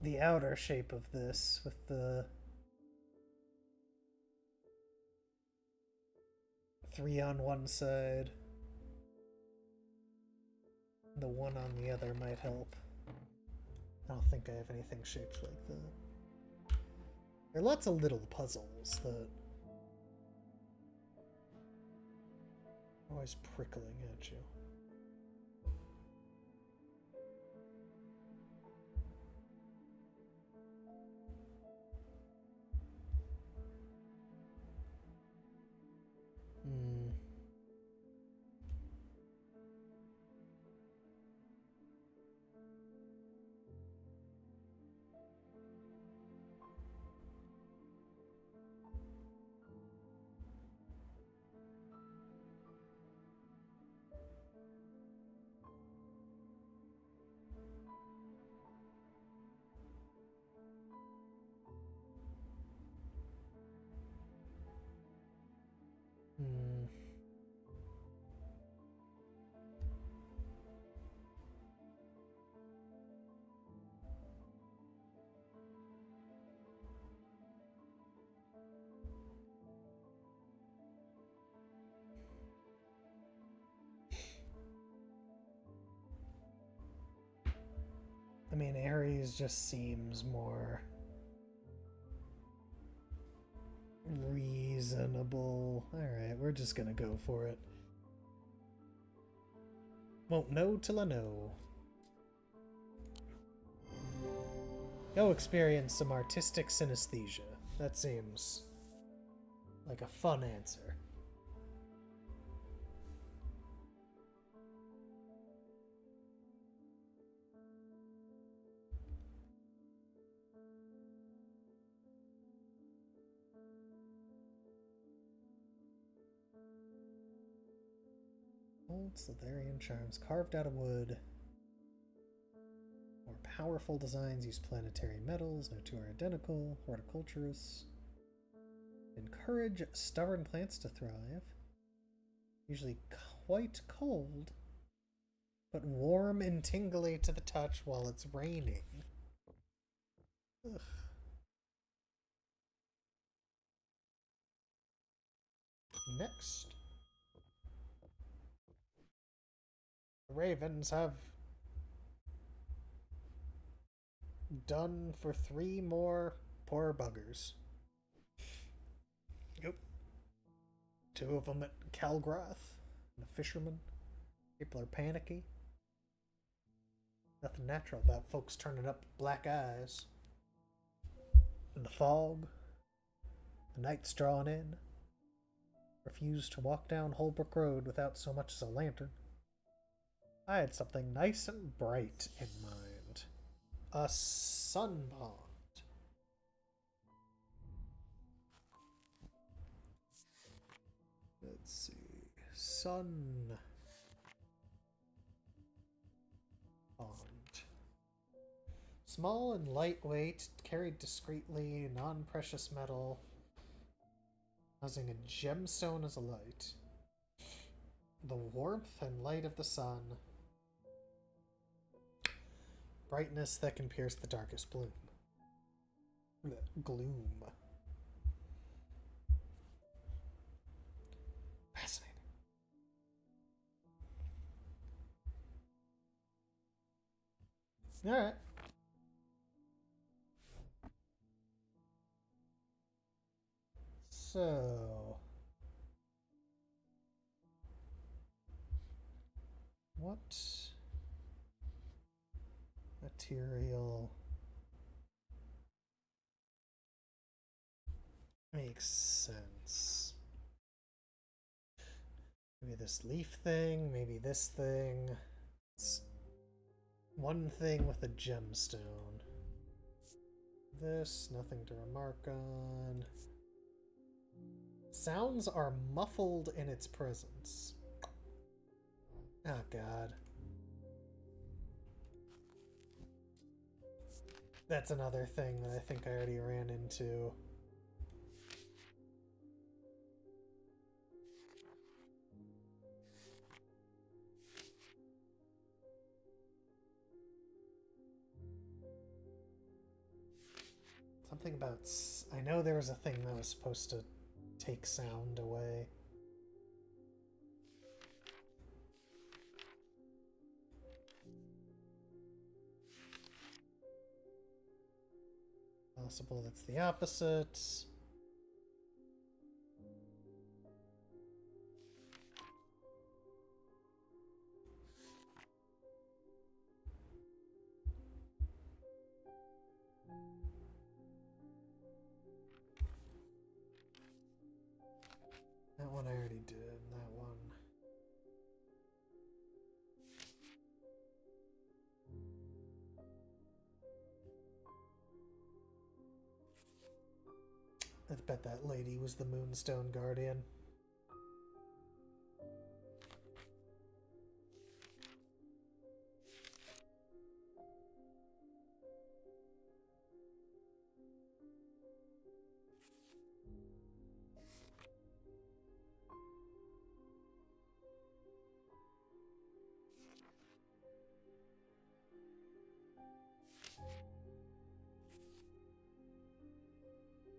The outer shape of this with the 3 on one side. The 1 on the other might help. I don't think I have anything shaped like that. There are lots of little puzzles that are always prickling at you. I mean, Aries just seems more reasonable. Alright, we're just gonna go for it. Won't know till I know. Go experience some artistic synesthesia. That seems like a fun answer. Old Slitherian charms carved out of wood. More powerful designs use planetary metals. No two are identical. Horticulturists encourage stubborn plants to thrive. Usually quite cold, but warm and tingly to the touch while it's raining. Ugh. Next. The Ravens have done for 3 more poor buggers. Yep. 2 of them at Calgrath. And a fisherman. People are panicky. Nothing natural about folks turning up black eyes. And the fog. The night's drawing in. Refuse to walk down Holbrook Road without so much as a lantern. I had something nice and bright in mind. A sun pond. sun. Bond. Small and lightweight, carried discreetly, non-precious metal, housing a gemstone as a light. The warmth and light of the sun. Brightness that can pierce the darkest gloom. Fascinating. Alright. So... what material makes sense? Maybe this leaf thing, maybe this thing. It's one thing with a gemstone. This, nothing to remark on. Sounds are muffled in its presence. Oh, God. That's another thing that I think I already ran into. Something about... I know there was a thing that was supposed to take sound away. Possible that's the opposite. That one I already did, that one. I bet that lady was the Moonstone Guardian.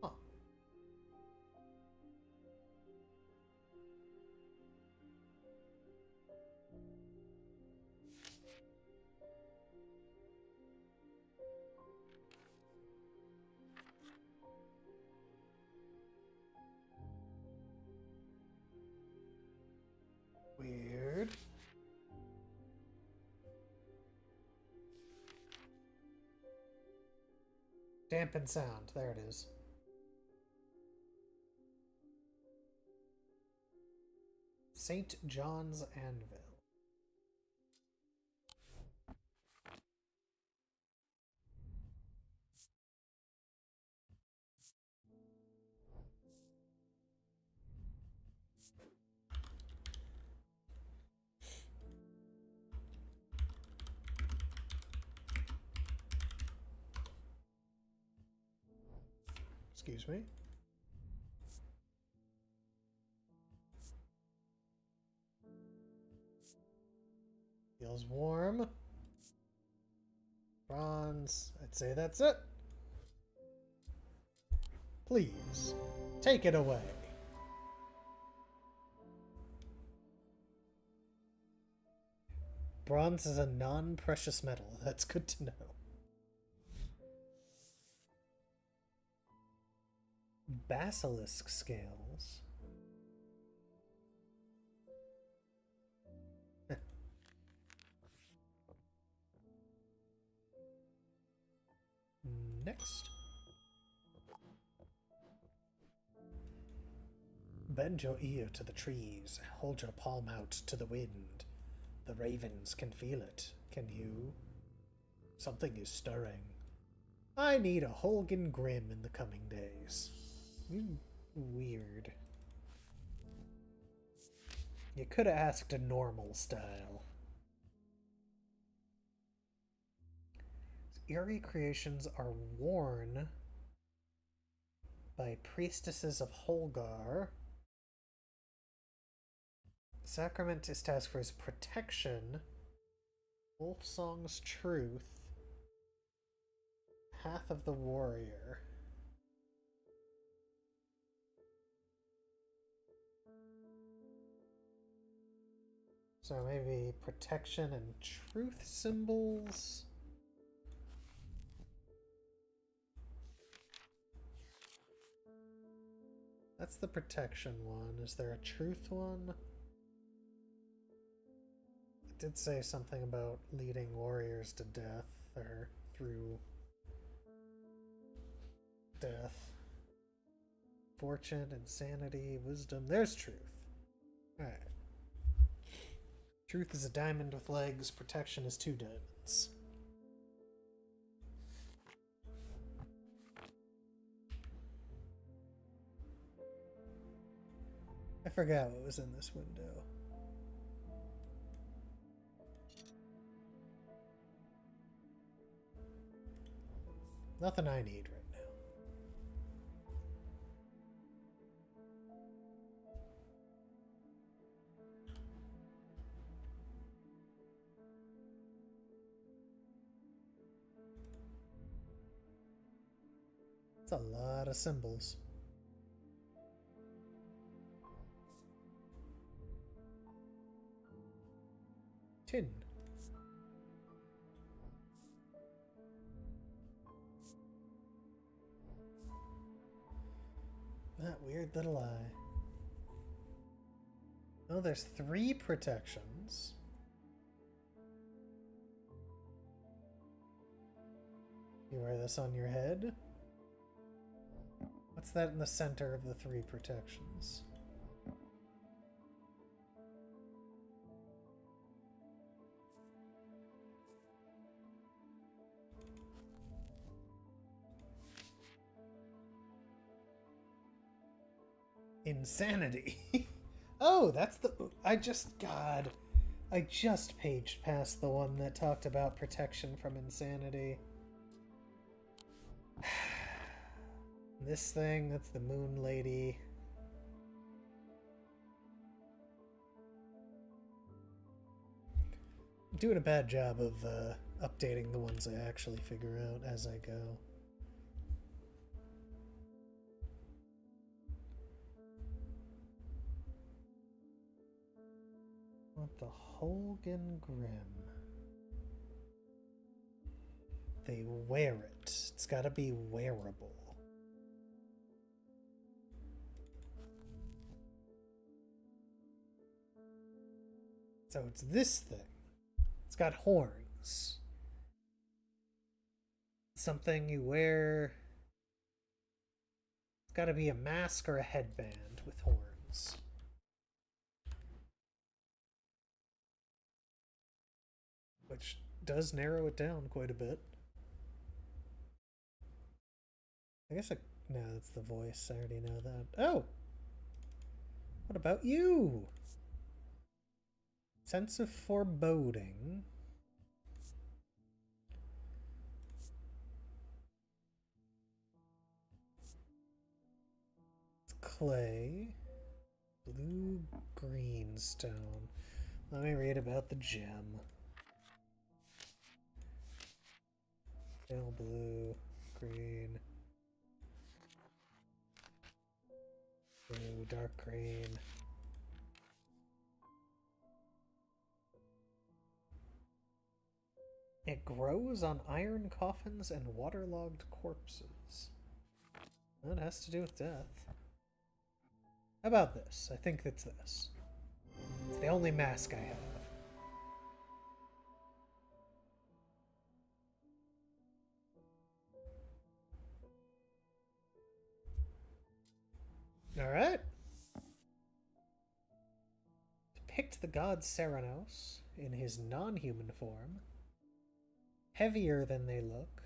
Huh. Weird. Dampen sound. There it is. St. John's Anvil. Excuse me. Feels warm. Bronze. I'd say that's it. Please, take it away. Bronze is a non-precious metal. That's good to know. Basilisk scales. Next. Bend your ear to the trees. Hold your palm out to the wind. The ravens can feel it. Can you? Something is stirring. I need a Holgan Grim in the coming days. Weird. You could have asked a normal style. Eerie creations are worn by priestesses of Holgar. Sacrament is tasked for his protection. Wolfsong's truth. Path of the warrior. So maybe protection and truth symbols. That's the protection one. Is there a truth one? It did say something about leading warriors to death, or through death. Fortune, insanity, wisdom. There's truth. Alright. Truth is a diamond with legs. Protection is 2 diamonds. I forgot what was in this window. Nothing I need right now. It's a lot of symbols. Tin. That weird little eye. Oh, there's 3 protections. You wear this on your head? What's that in the center of the 3 protections? Insanity. Oh, that's the... I just paged past the one that talked about protection from insanity. This thing, that's the moon lady. I'm doing a bad job of updating the ones I actually figure out as I go. What the Holgen Grim? They wear it. It's gotta be wearable. So it's this thing. It's got horns. Something you wear. It's gotta be a mask or a headband with horns. Which does narrow it down quite a bit. I guess no, that's the voice. I already know that. Oh! What about you? Sense of foreboding. It's clay. Blue green stone. Let me read about the gem. Pale blue, green, blue, dark green. It grows on iron coffins and waterlogged corpses. That has to do with death. How about this? I think it's this. It's the only mask I have. Alright. Depict the god Ceranos in his non-human form. Heavier than they look.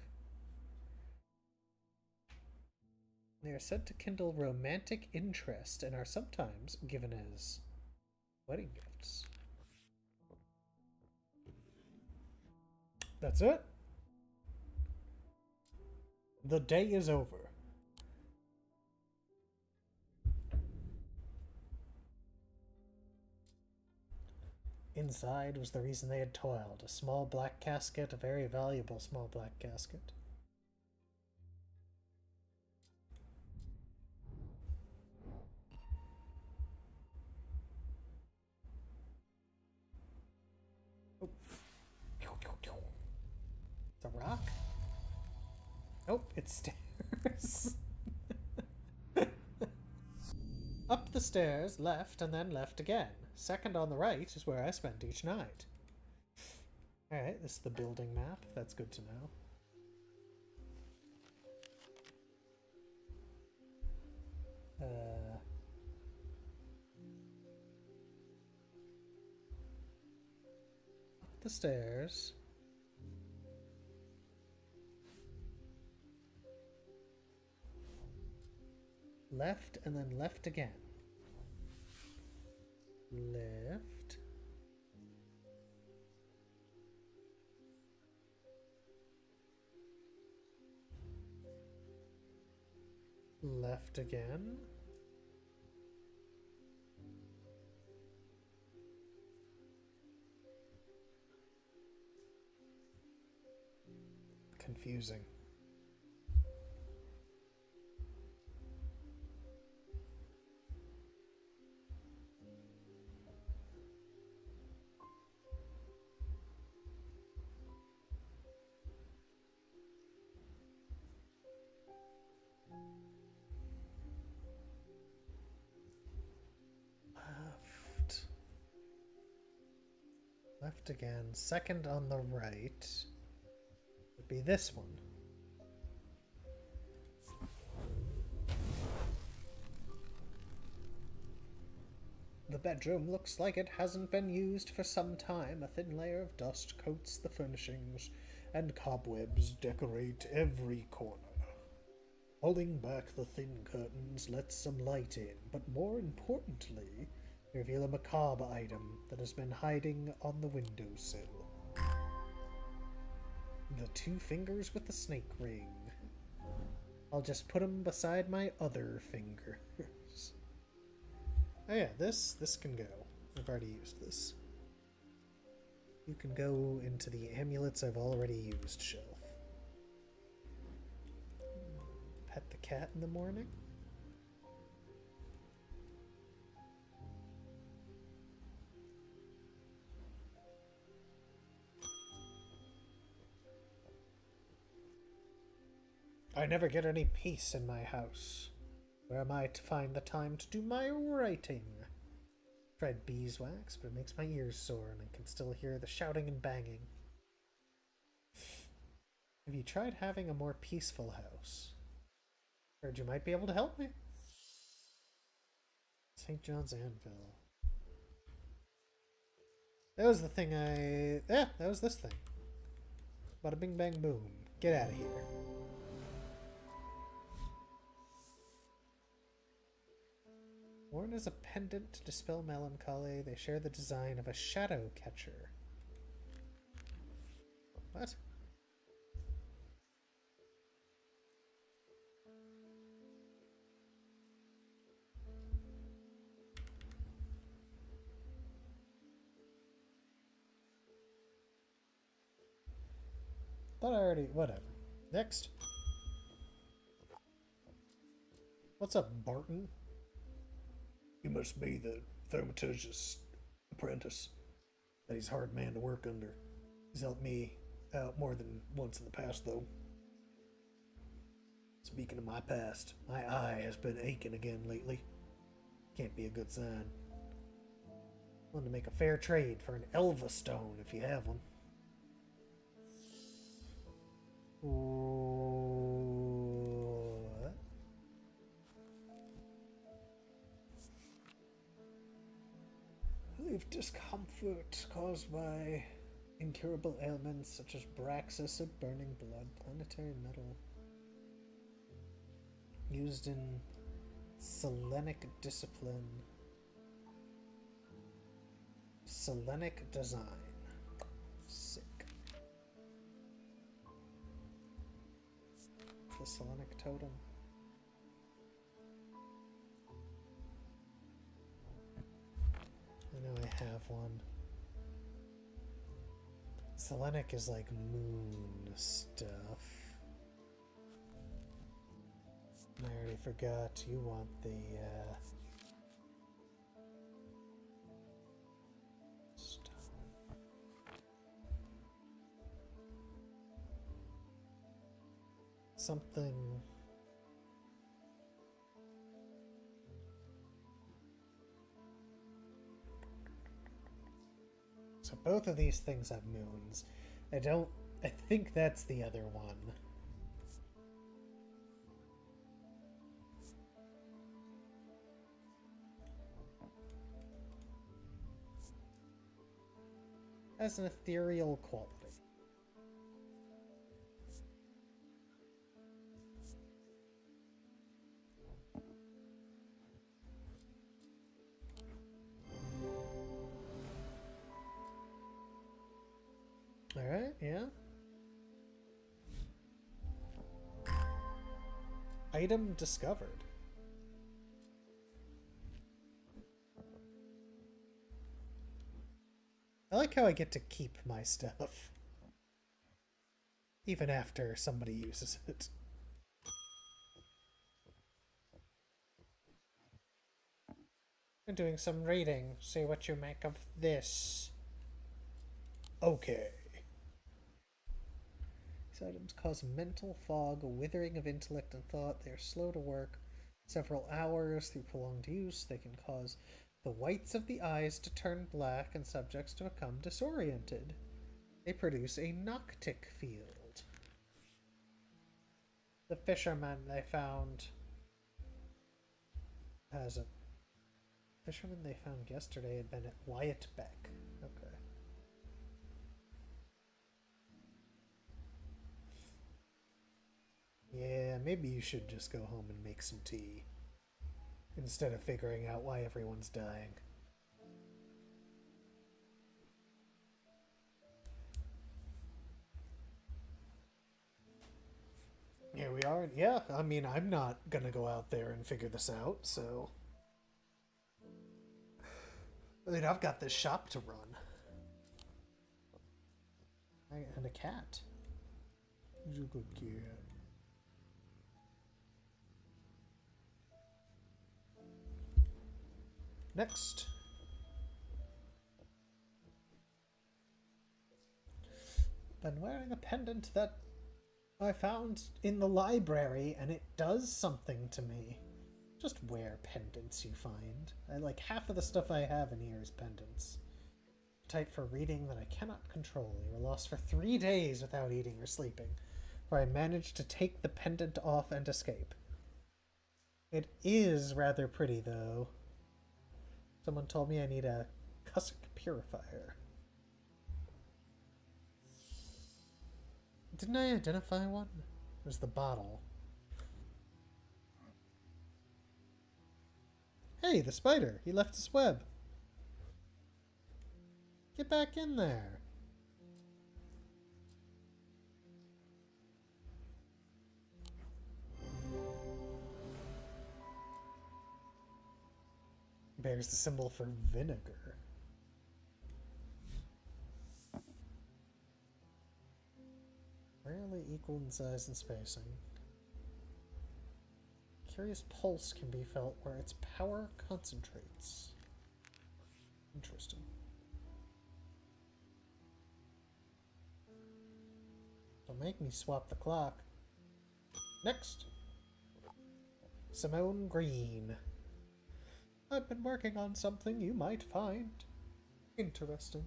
They are said to kindle romantic interest and are sometimes given as Wedding gifts. That's it. The day is over. Inside was the reason they had toiled. A small black casket, a very valuable small black casket. Oh. It's a rock? Nope, it's stairs. Up the stairs, left, and then left again. Second on the right is where I spent each night. Alright, this is the building map. That's good to know. Up the stairs. Left, and then left again. Left. Left again. Confusing. Left. Left again. Second on the right would be this one. The bedroom looks like it hasn't been used for some time. A thin layer of dust coats the furnishings, and cobwebs decorate every corner. Pulling back the thin curtains lets some light in, but more importantly, reveal a macabre item that has been hiding on the windowsill. The 2 fingers with the snake ring. I'll just put them beside my other fingers. Oh yeah, this can go. I've already used this. You can go into the amulets I've already used shelf. Pet the cat in the morning? I never get any peace in my house. Where am I to find the time to do my writing? Tried beeswax, but it makes my ears sore and I can still hear the shouting and banging. Have you tried having a more peaceful house? Heard you might be able to help me. St. John's Anvil. That was the thing yeah, that was this thing. Bada bing bang boom. Get out of here. Worn as a pendant to dispel melancholy, they share the design of a shadow catcher. What? Thought I already... whatever. Next. What's up, Barton? You must be the thaumaturgist's apprentice. He's a hard man to work under. He's helped me out more than once in the past, though. Speaking of my past, my eye has been aching again lately. Can't be a good sign. Want to make a fair trade for an Elva stone if you have one. What? Relieve discomfort caused by incurable ailments such as Braxis of burning blood, planetary metal. Used in Selenic discipline. Selenic design. Sick. The Selenic totem. I know I have one. Selenic is like moon stuff. I already forgot you want the stone. Something. So both of these things have moons. I think that's the other one. Has an ethereal quality. Alright, yeah. Item discovered. I like how I get to keep my stuff. Even after somebody uses it. I'm doing some reading. See what you make of this. Okay. These items cause mental fog, a withering of intellect and thought. They are slow to work. Several hours through prolonged use, they can cause the whites of the eyes to turn black and subjects to become disoriented. They produce a noctic field. The fisherman they found has a fisherman they found yesterday had been at Wyatt Beck. Okay. Yeah, maybe you should just go home and make some tea. Instead of figuring out why everyone's dying. Here we are. Yeah, I mean, I'm not gonna go out there and figure this out, so... I mean, I've got this shop to run. And a cat. You're a good cat. Next. Been wearing a pendant that I found in the library, and it does something to me. Just wear pendants you find. Like half of the stuff I have in here is pendants. Type for reading that I cannot control. You were lost for 3 days without eating or sleeping, where I managed to take the pendant off and escape. It is rather pretty, though. Someone told me I need a Cussack purifier. Didn't I identify one? There's the bottle. Hey, the spider! He left his web. Get back in there. Bears the symbol for vinegar. Rarely equal in size and spacing. Curious pulse can be felt where its power concentrates. Interesting. Don't make me swap the clock. Next. Simone Green. I've been working on something you might find interesting.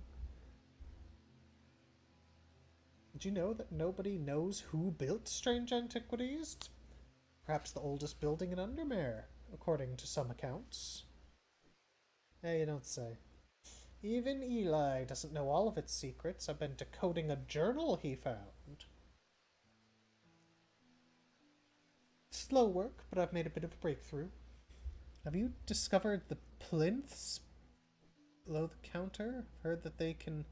Did you know that nobody knows who built Strange Antiquities? Perhaps the oldest building in Undermere, according to some accounts. Hey, you don't say. Even Eli doesn't know all of its secrets. I've been decoding a journal he found. Slow work, but I've made a bit of a breakthrough. Have you discovered the plinths below the counter. I've heard that they can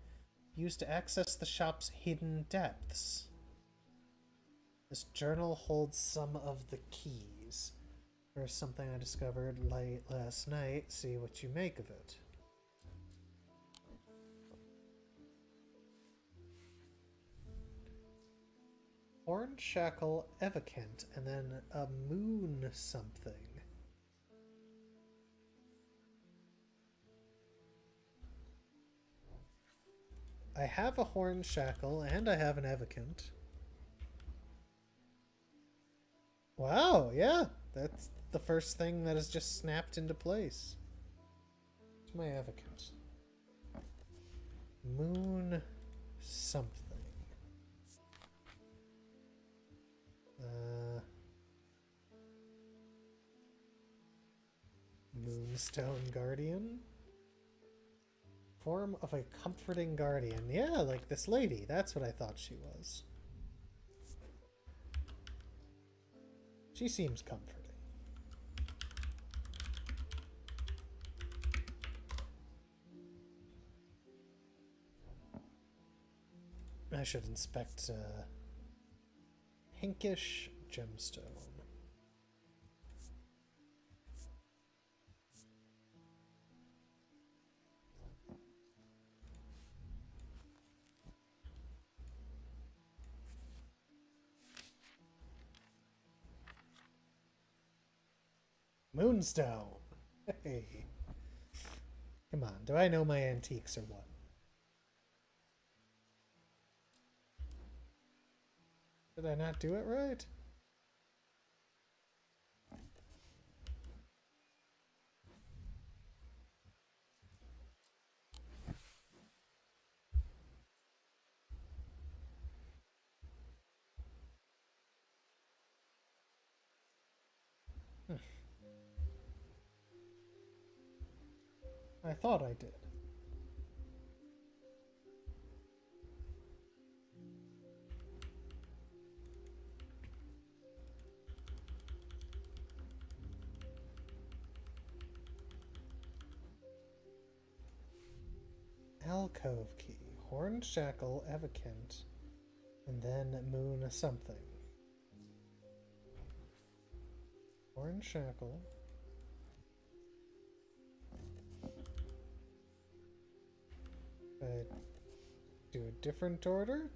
use to access the shop's hidden depths. This journal holds some of the keys. There's something I discovered late last night. See what you make of it. Horn Shackle Evocant, and then a moon something. I have a Horn Shackle, and I have an Evocant. Wow, yeah, that's the first thing that has just snapped into place. Where's my Evocant? Moon something. Moonstone Guardian? Form of a comforting guardian. Yeah, like this lady. That's what I thought she was. She seems comforting. I should inspect pinkish gemstone. Moonstone! Hey. Come on, do I know my antiques or what? Did I not do it right? I thought I did. Alcove key. Horn Shackle Evocant. And then Moon something. Horn Shackle. Do a different order?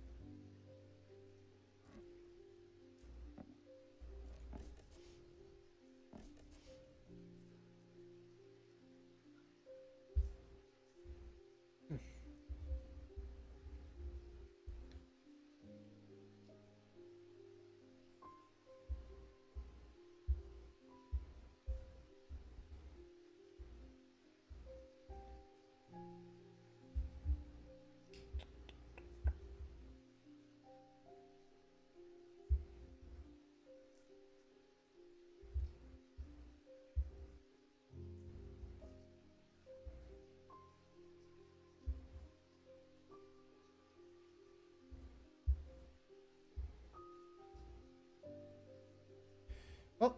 Oh.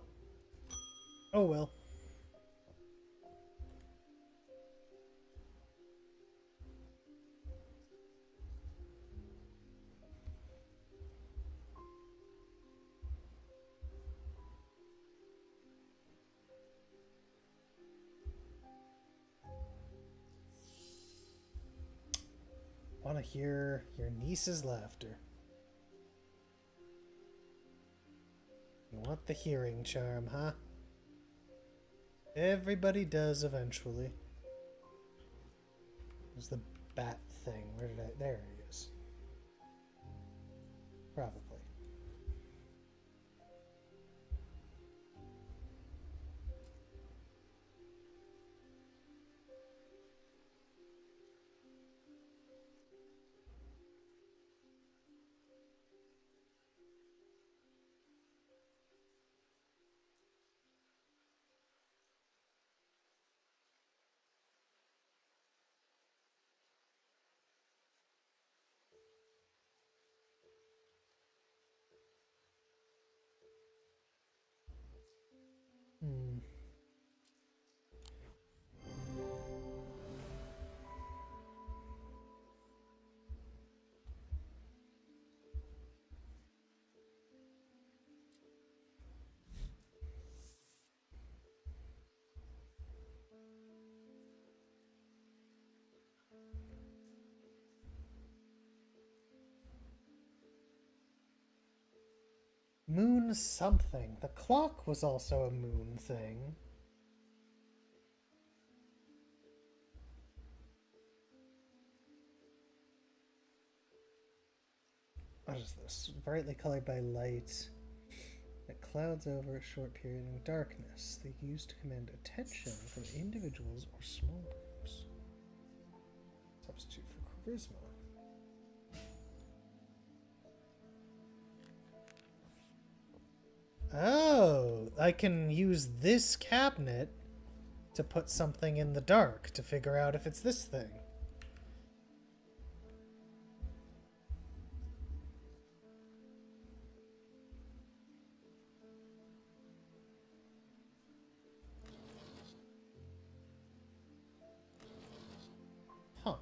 Oh well. Want to hear your niece's laughter. You want the hearing charm, huh? Everybody does eventually. There's the bat thing. Where did I... There he is. Probably. Moon something. The clock was also a moon thing. What is this? Brightly colored by light. It clouds over a short period in darkness. They use to command attention from individuals or small groups. Substitute for charisma. Oh, I can use this cabinet to put something in the dark to figure out if it's this thing. Huh.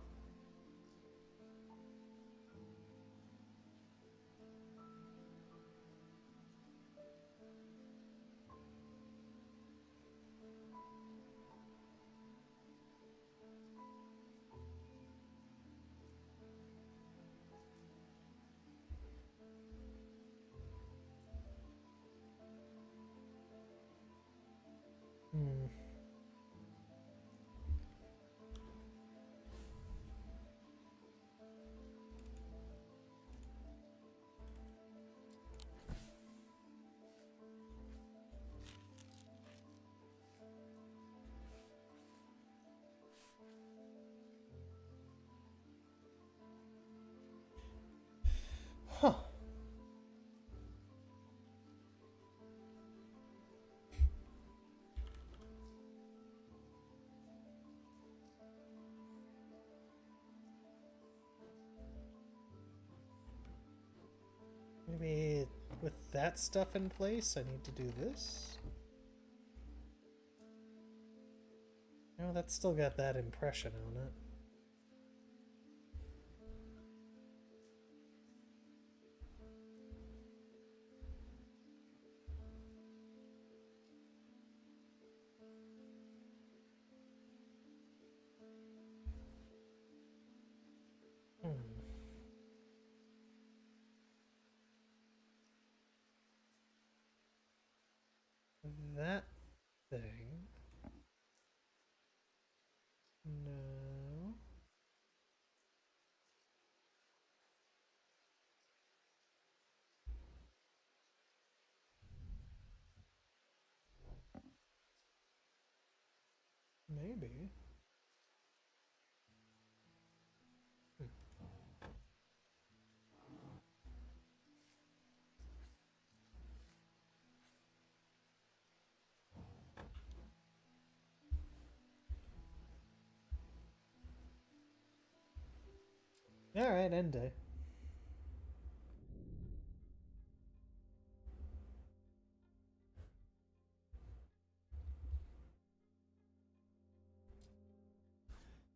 Hmm. Huh. Maybe with that stuff in place, I need to do this? No, that's still got that impression on it. Hmm. That thing. No. Maybe. Alright, end day.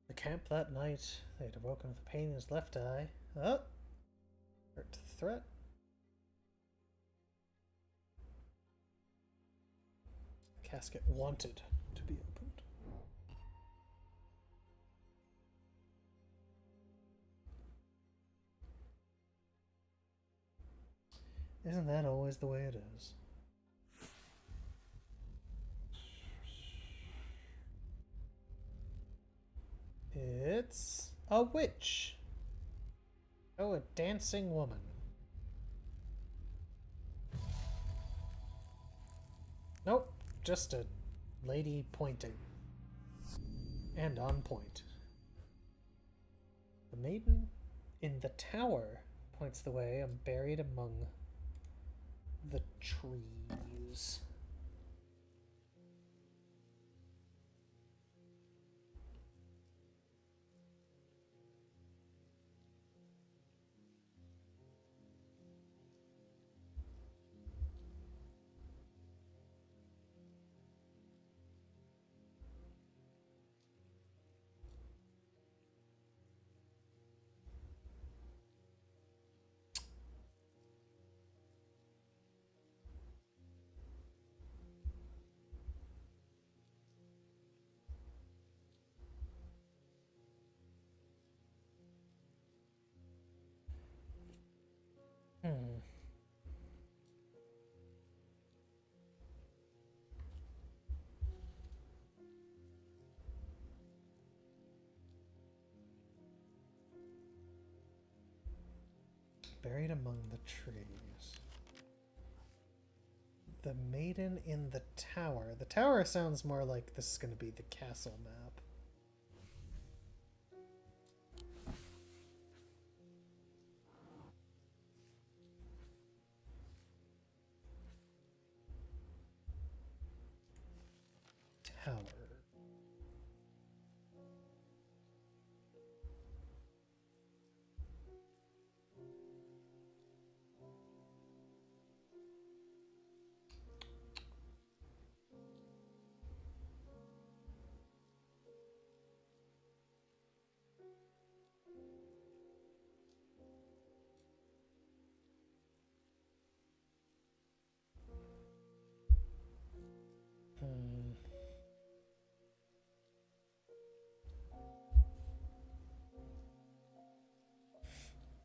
The camp that night, they had awoken with a pain in his left eye. Oh! Hurt to the threat. The casket wanted to be opened. Isn't that always the way it is? It's a witch. Oh, a dancing woman. Nope, just a lady pointing. And on point. The maiden in the tower points the way. I'm buried among the trees. Buried among the trees. The maiden in the tower. The tower sounds more like this is going to be the castle map. Tower.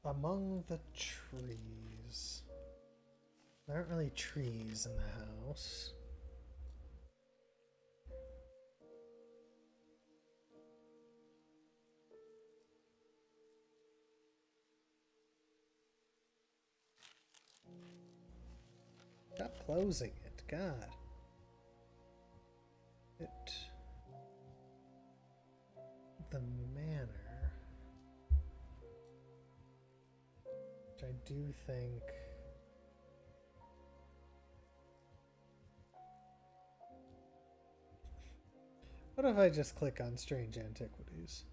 Among the trees. There aren't really trees in the house. Stop closing it, God. The manor. Which I do think... What if I just click on Strange Antiquities?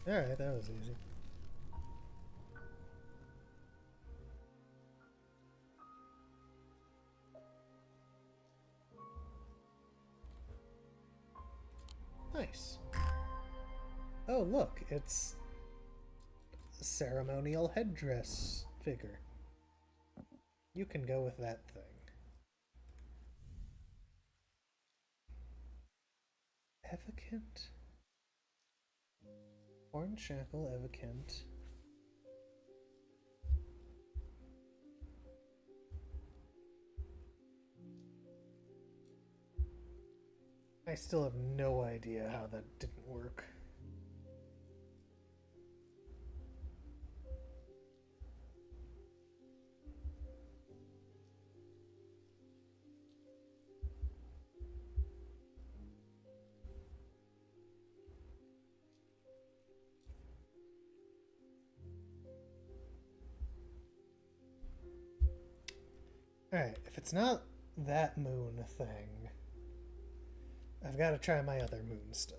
Alright, that was easy. Nice. Oh, look, it's a ceremonial headdress figure. You can go with that thing. Evocant? Horn Shackle, Evocant. I still have no idea how that didn't work. Alright, if it's not that moon thing, I've got to try my other moon stuff.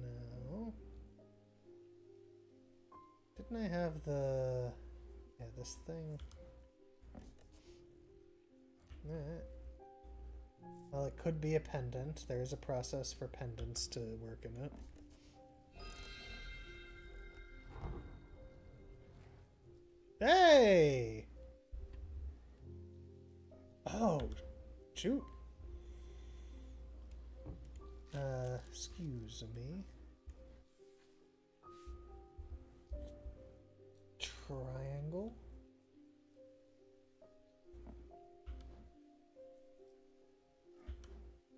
No. Didn't I have the... Yeah, this thing. Alright. Well, it could be a pendant. There's a process for pendants to work in it. Hey! Oh, shoot. Excuse me. Triangle.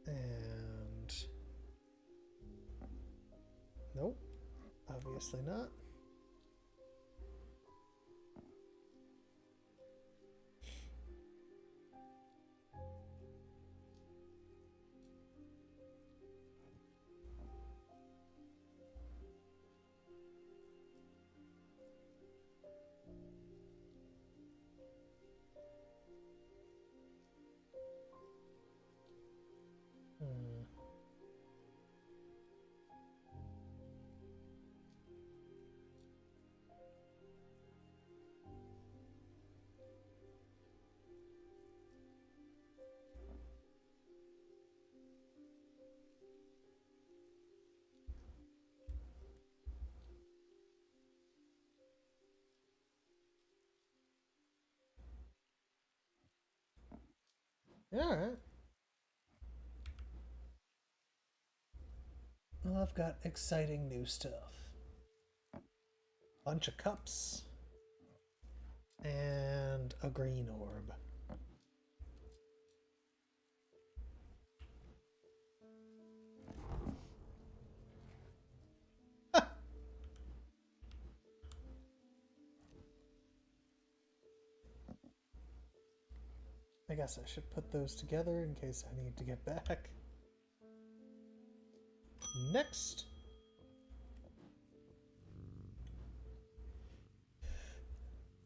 And... Nope. Obviously not. Alright. Well, I've got exciting new stuff. Bunch of cups. And a green orb. I guess I should put those together in case I need to get back. Next.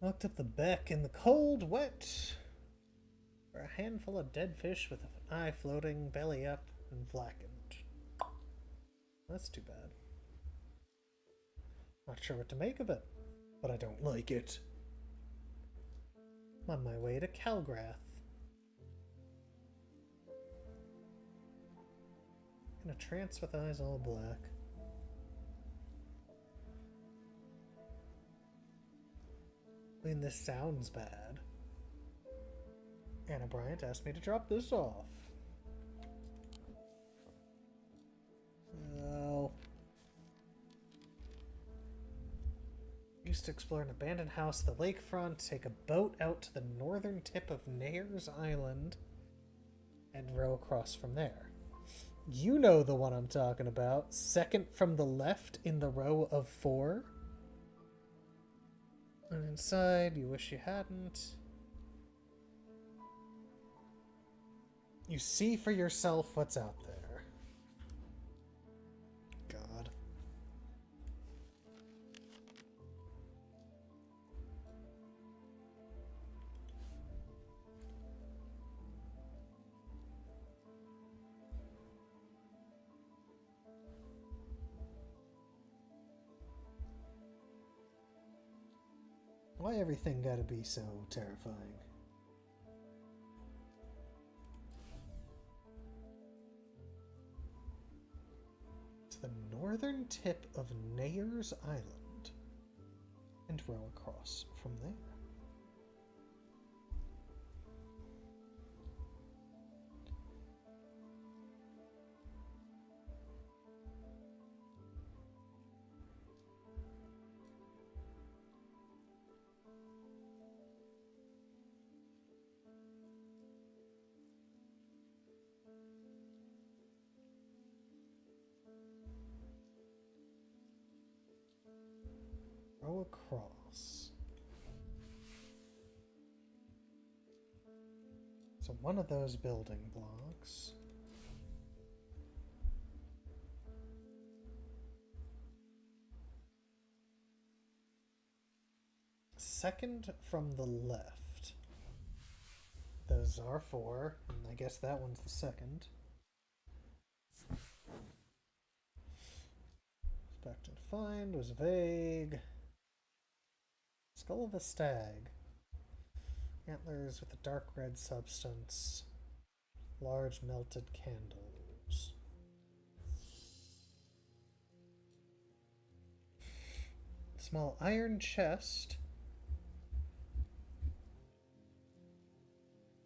Looked at the beck in the cold, wet, for a handful of dead fish with an eye floating, belly up, and blackened. That's too bad. Not sure what to make of it, but I don't like it. I'm on my way to Calgrath. In a trance with eyes all black. I mean, this sounds bad. Anna Bryant asked me to drop this off. Oh. Used to explore an abandoned house at the lakefront, take a boat out to the northern tip of Nayers Island, and row across from there. You know the one I'm talking about. Second from the left in the row of 4. And inside, you wish you hadn't. You see for yourself what's out there. God. Why everything gotta be so terrifying? To the northern tip of Nayers Island, and row across from there. Row across. So one of those building blocks. Second from the left. Those are 4, and I guess that one's the second. Expect and find was vague. Skull of a stag. Antlers with a dark red substance. Large melted candles. Small iron chest.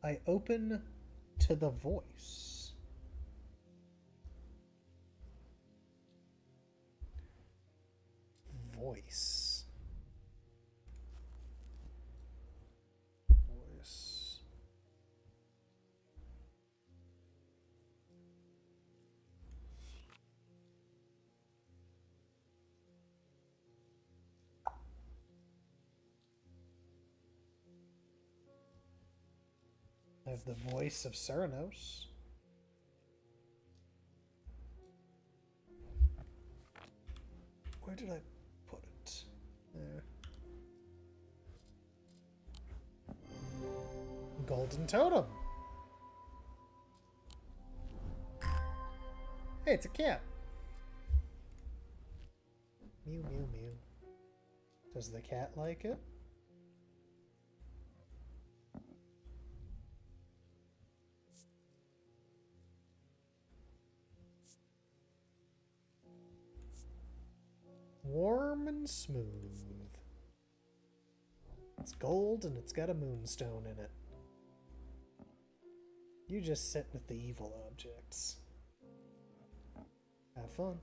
I open to the voice. Voice. Voice. I have the voice of Ceranos. Where did I put it? There. Golden totem. Hey, it's a cat. Mew, mew, mew. Does the cat like it? Warm and smooth. It's gold and it's got a moonstone in it. You just sit with the evil objects. Have fun.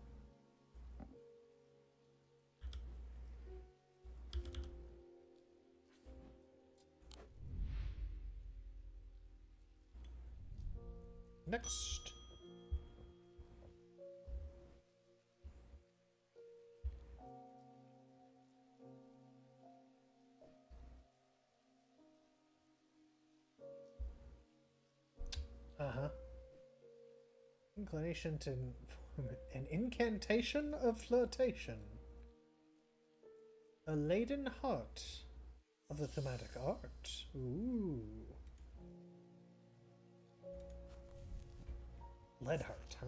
Next. Uh-huh. Inclination to an incantation of flirtation. A laden heart of the thematic art. Ooh. Lead heart, huh?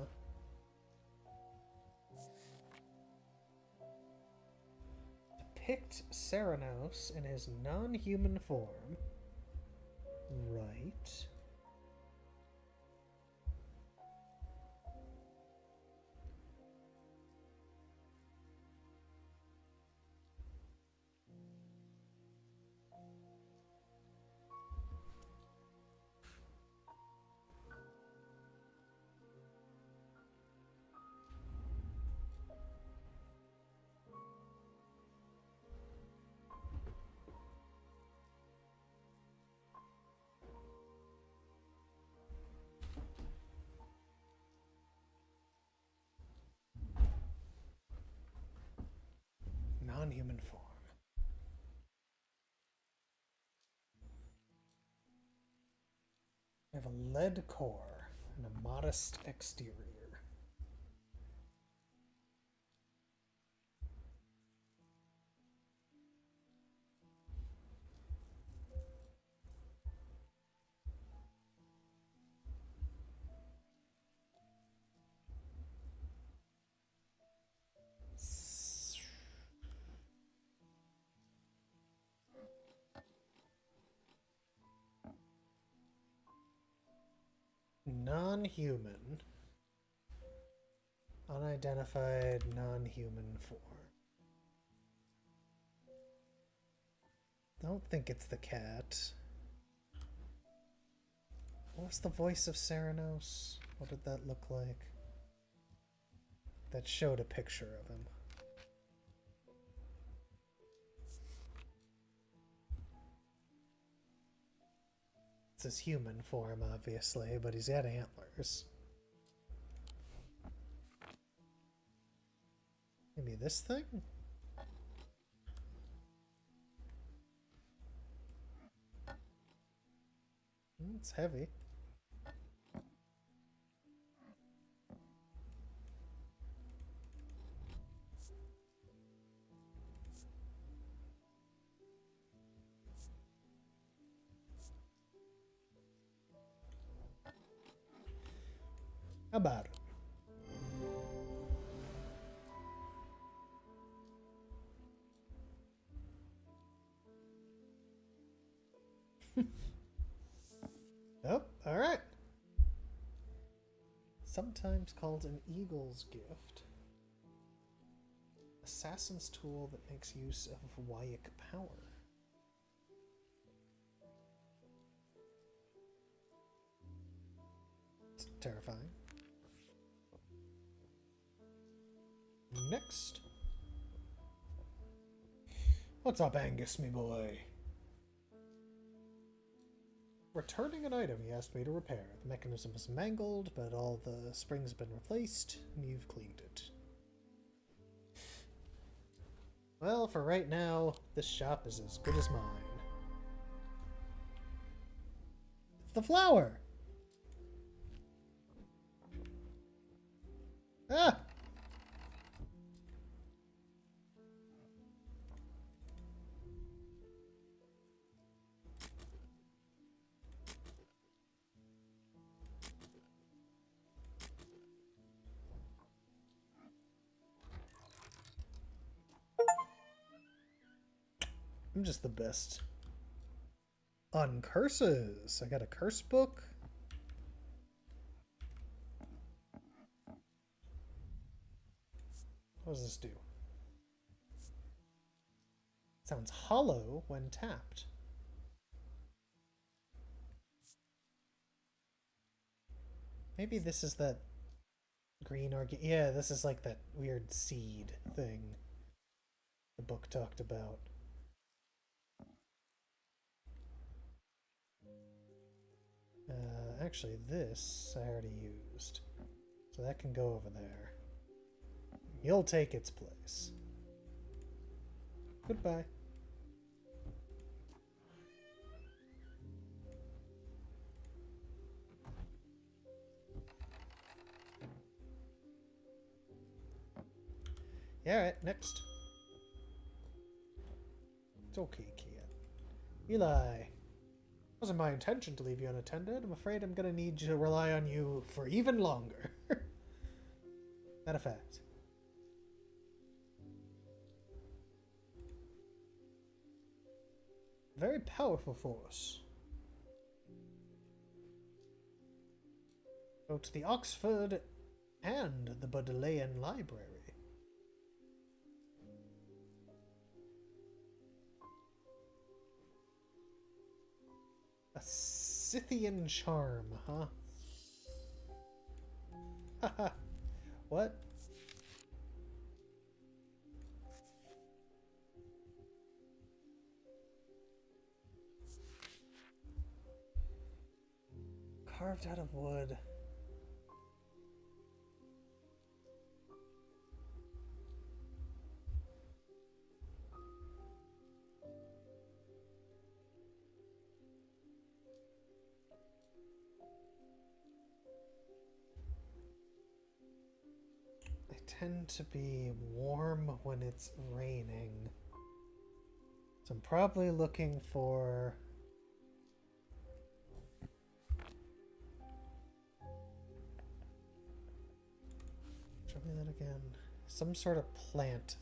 Depict Ceranos in his non-human form. Right. Non-human form. I have a lead core and a modest exterior. Non-human. Unidentified non-human form. Don't think it's the cat. What was the voice of Ceranos? What did that look like? That showed a picture of him. It's his human form, obviously, but he's got antlers. Maybe this thing? It's heavy. How about it? Oh, alright. Sometimes called an eagle's gift. Assassin's tool that makes use of Wyack power. It's terrifying. Next. What's up, Angus, me boy? Returning an item he asked me to repair. The mechanism is mangled, but all the springs have been replaced, and you've cleaned it. Well, for right now, this shop is as good as mine. It's the flower! Ah! I'm just the best. On curses! I got a curse book. What does this do? It sounds hollow when tapped. Maybe this is that green organ. Yeah, this is like that weird seed thing the book talked about. Actually, this I already used. So that can go over there. You'll take its place. Goodbye. Yeah, alright, next. It's okay, Keed. Eli. Wasn't my intention to leave you unattended. I'm afraid I'm gonna need to rely on you for even longer. Matter of fact. Very powerful force. Go to the Oxford and the Bodleian Library. A Scythian charm, huh? Haha. What? Carved out of wood. They tend to be warm when it's raining. So I'm probably looking for... Show me that again. Some sort of plant.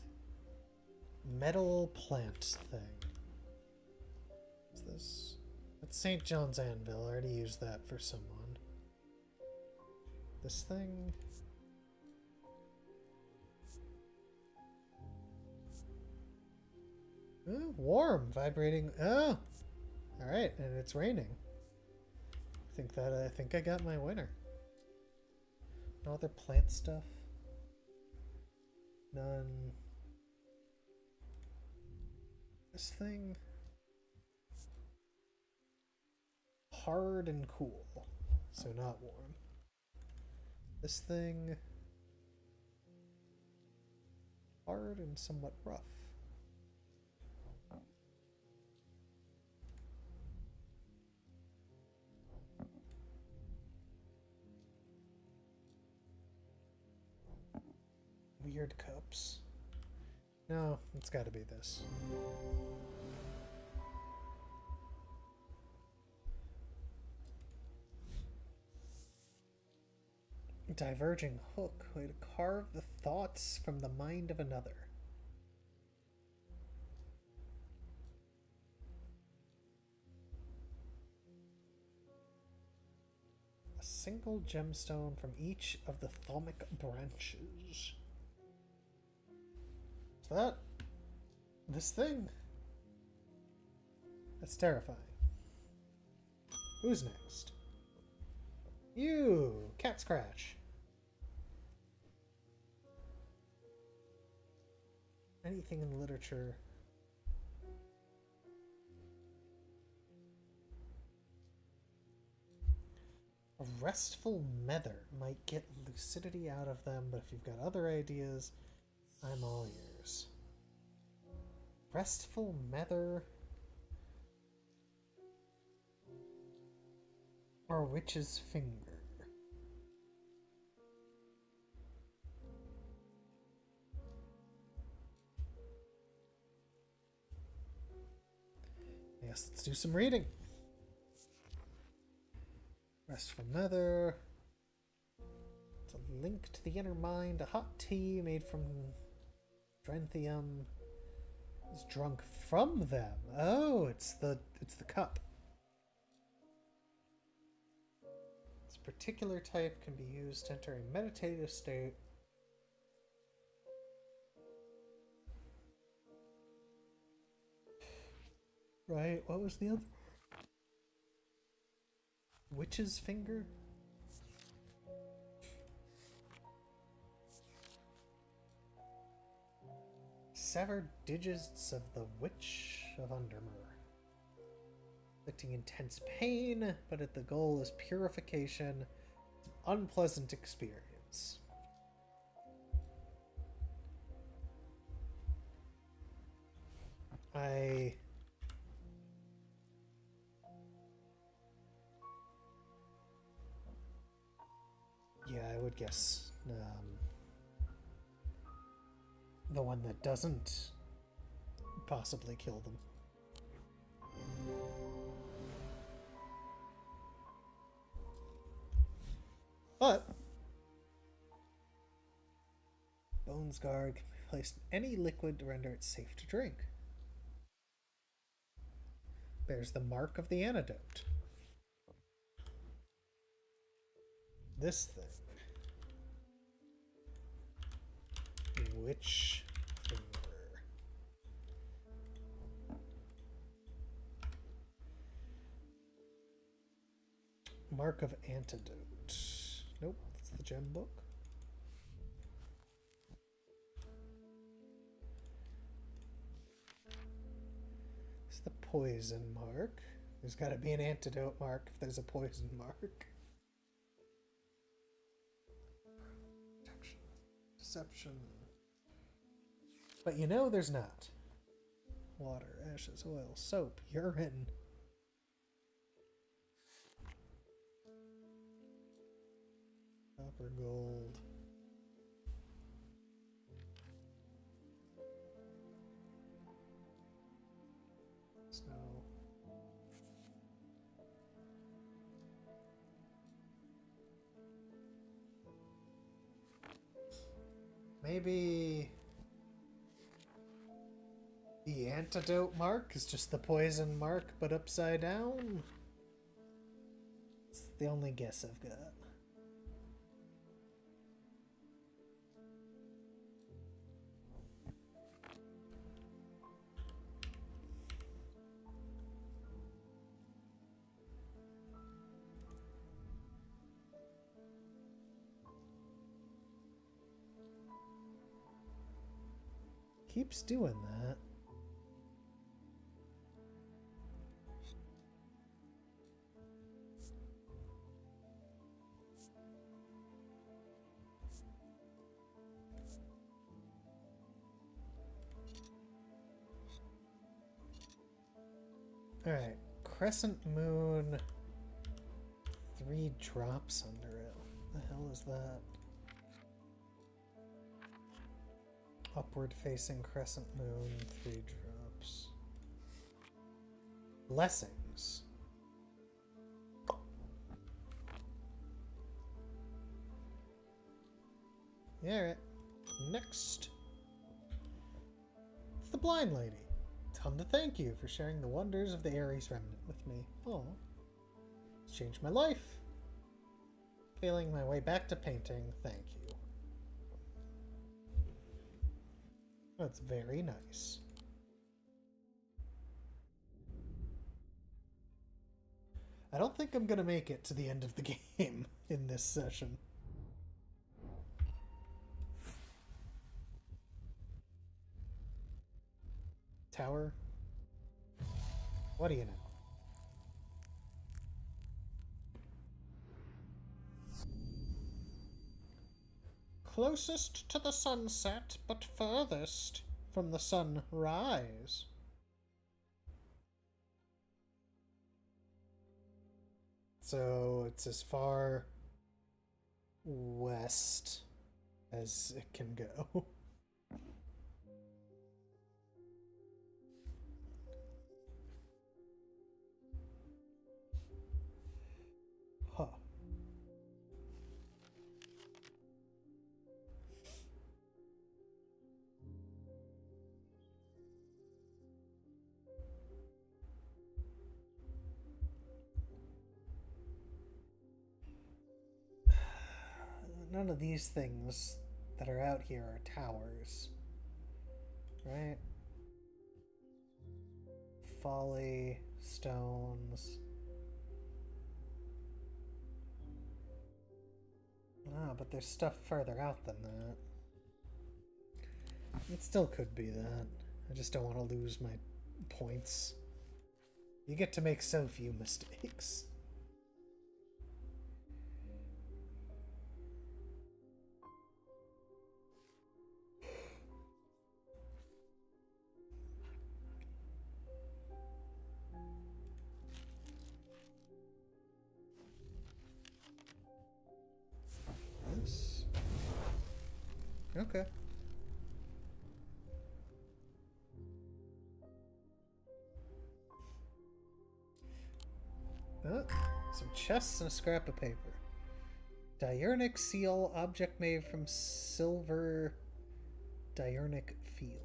Metal plant thing. What's this? That's St. John's Anvil. I already used that for someone. This thing... Oh, warm, vibrating. Oh, all right, and it's raining. I think I got my winner. No other plant stuff. None. This thing. Hard and cool, so not warm. This thing. Hard and somewhat rough. Weird cups. No, it's got to be this. Diverging hook. Way to carve the thoughts from the mind of another. A single gemstone from each of the thalmic branches. So that, this thing, that's terrifying. Who's next? You, Cat Scratch. Anything in literature. A restful mether might get lucidity out of them, but if you've got other ideas, I'm all ears. Restful mether. Or witch's finger. Yes, let's do some reading. Restful mether. It's a link to the inner mind. A hot tea made from Drenthium is drunk from them. Oh, it's the cup. This particular type can be used to enter a meditative state. Right, what was the other? Witch's finger? Severed digits of the Witch of Undermere. inflicting intense pain, but the goal is purification. Unpleasant experience. Yeah, I would guess the one that doesn't possibly kill them. But Bones Guard can be placed in any liquid to render it safe to drink. Bears the mark of the antidote. This thing. Which finger? Mark of antidote. Nope, that's the gem book. It's the poison mark. There's got to be an antidote mark if there's a poison mark. Protection. Deception. But you know there's not. Water, ashes, oil, soap, urine. Copper, gold. Snow. Maybe the antidote mark is just the poison mark, but upside down? It's the only guess I've got. Keeps doing that. Alright, crescent moon, 3 drops under it. What the hell is that? Upward facing crescent moon, 3 drops. Blessings. Alright, next. It's the blind lady. Come to thank you for sharing the wonders of the Ares Remnant with me. Oh, it's changed my life. Feeling my way back to painting, thank you. That's very nice. I don't think I'm gonna make it to the end of the game in this session. Tower? What do you know? Closest to the sunset, but furthest from the sunrise. So it's as far west as it can go. Huh. None of these things that are out here are towers, right? Folly, stones. Ah, but there's stuff further out than that. It still could be that. I just don't want to lose my points. You get to make so few mistakes. This. Okay. Some chests and a scrap of paper. Diurnic seal, object made from silver diurnic field.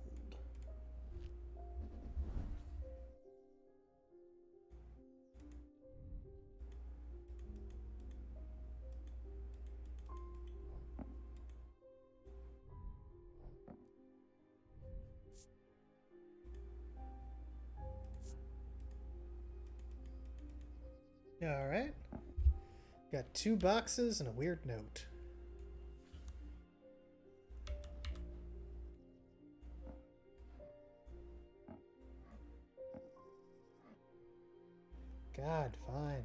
Alright. Got 2 boxes and a weird note. God, fine.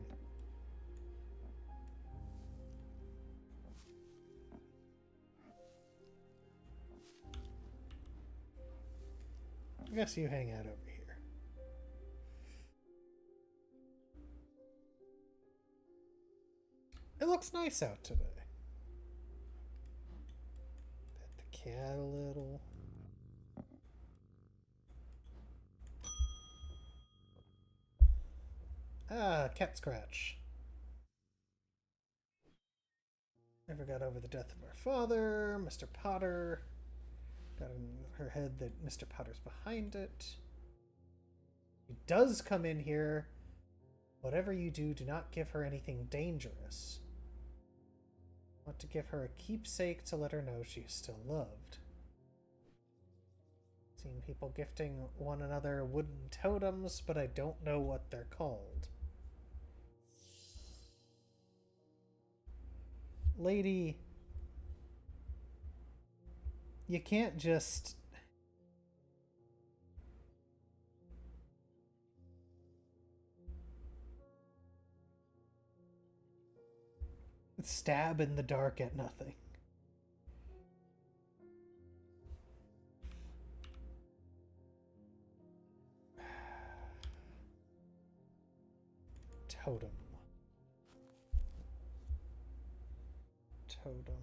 I guess you hang out over here. It looks nice out today. Pet the cat a little. Ah, cat scratch. Never got over the death of our father, Mr. Potter. Got in her head that Mr. Potter's behind it. He does come in here. Whatever you do, do not give her anything dangerous. Want to give her a keepsake to let her know she is still loved. Seen people gifting one another wooden totems, but I don't know what they're called. Lady, you can't just... stab in the dark at nothing. Totem. Totem.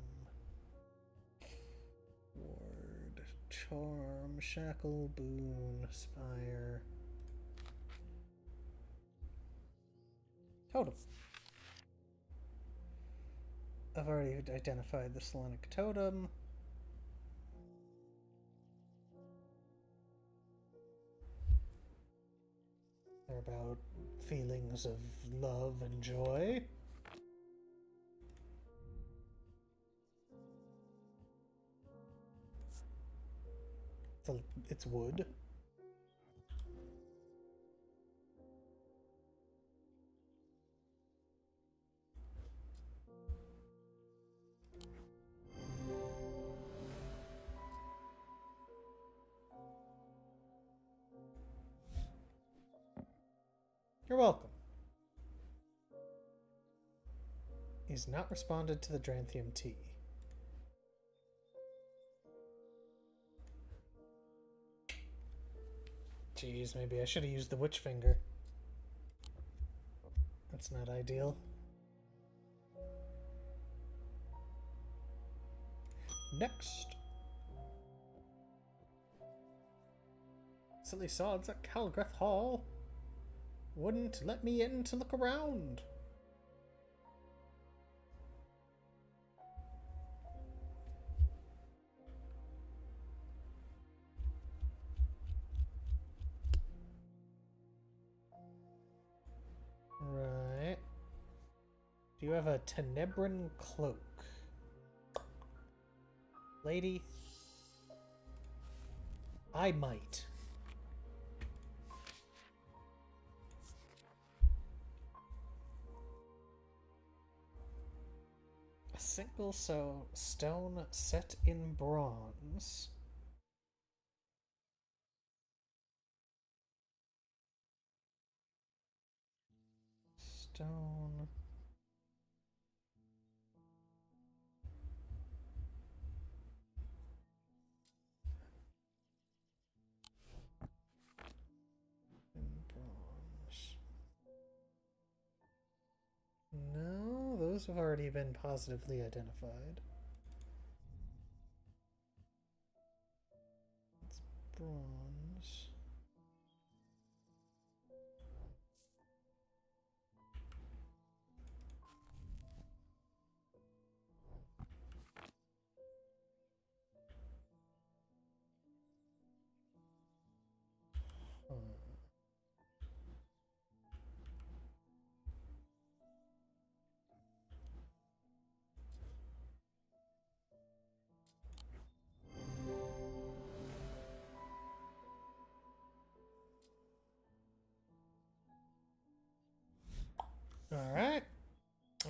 Ward. Charm. Shackle. Boon. Spire. Totem. I've already identified the Selenic totem. They're about feelings of love and joy. It's wood. You're welcome. He's not responded to the Dranthium tea. Jeez, maybe I should have used the witch finger. That's not ideal. Next. Silly sods at Calgreth Hall wouldn't let me in to look around. Right. Do you have a Tenebran cloak? Lady? I might. A single stone set in bronze. stone. And bronze. No, those have already been positively identified. It's bronze. Alright.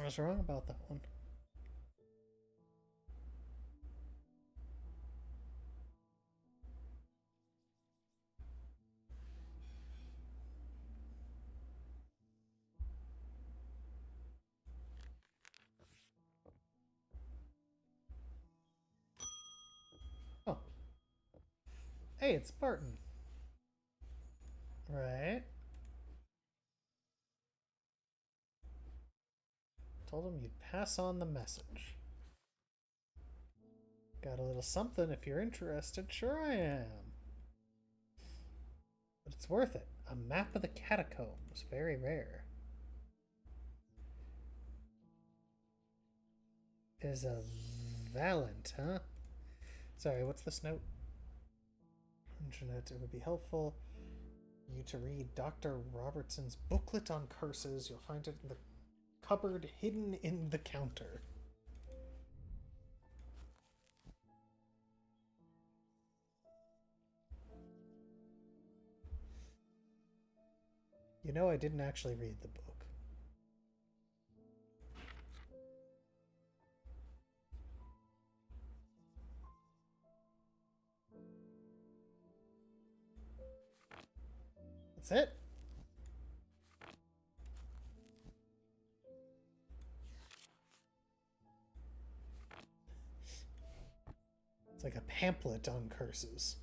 I was wrong about that one. Oh. Hey, it's Barton. Right. Told him you'd pass on the message. Got a little something if you're interested. Sure I am. But it's worth it. A map of the catacombs. Very rare. Is a Valent, huh? Sorry, what's this note? Internet, it would be helpful you to read Dr. Robertson's booklet on curses. You'll find it in the cupboard hidden in the counter. You know, I didn't actually read the book. That's it. It's like a pamphlet on curses.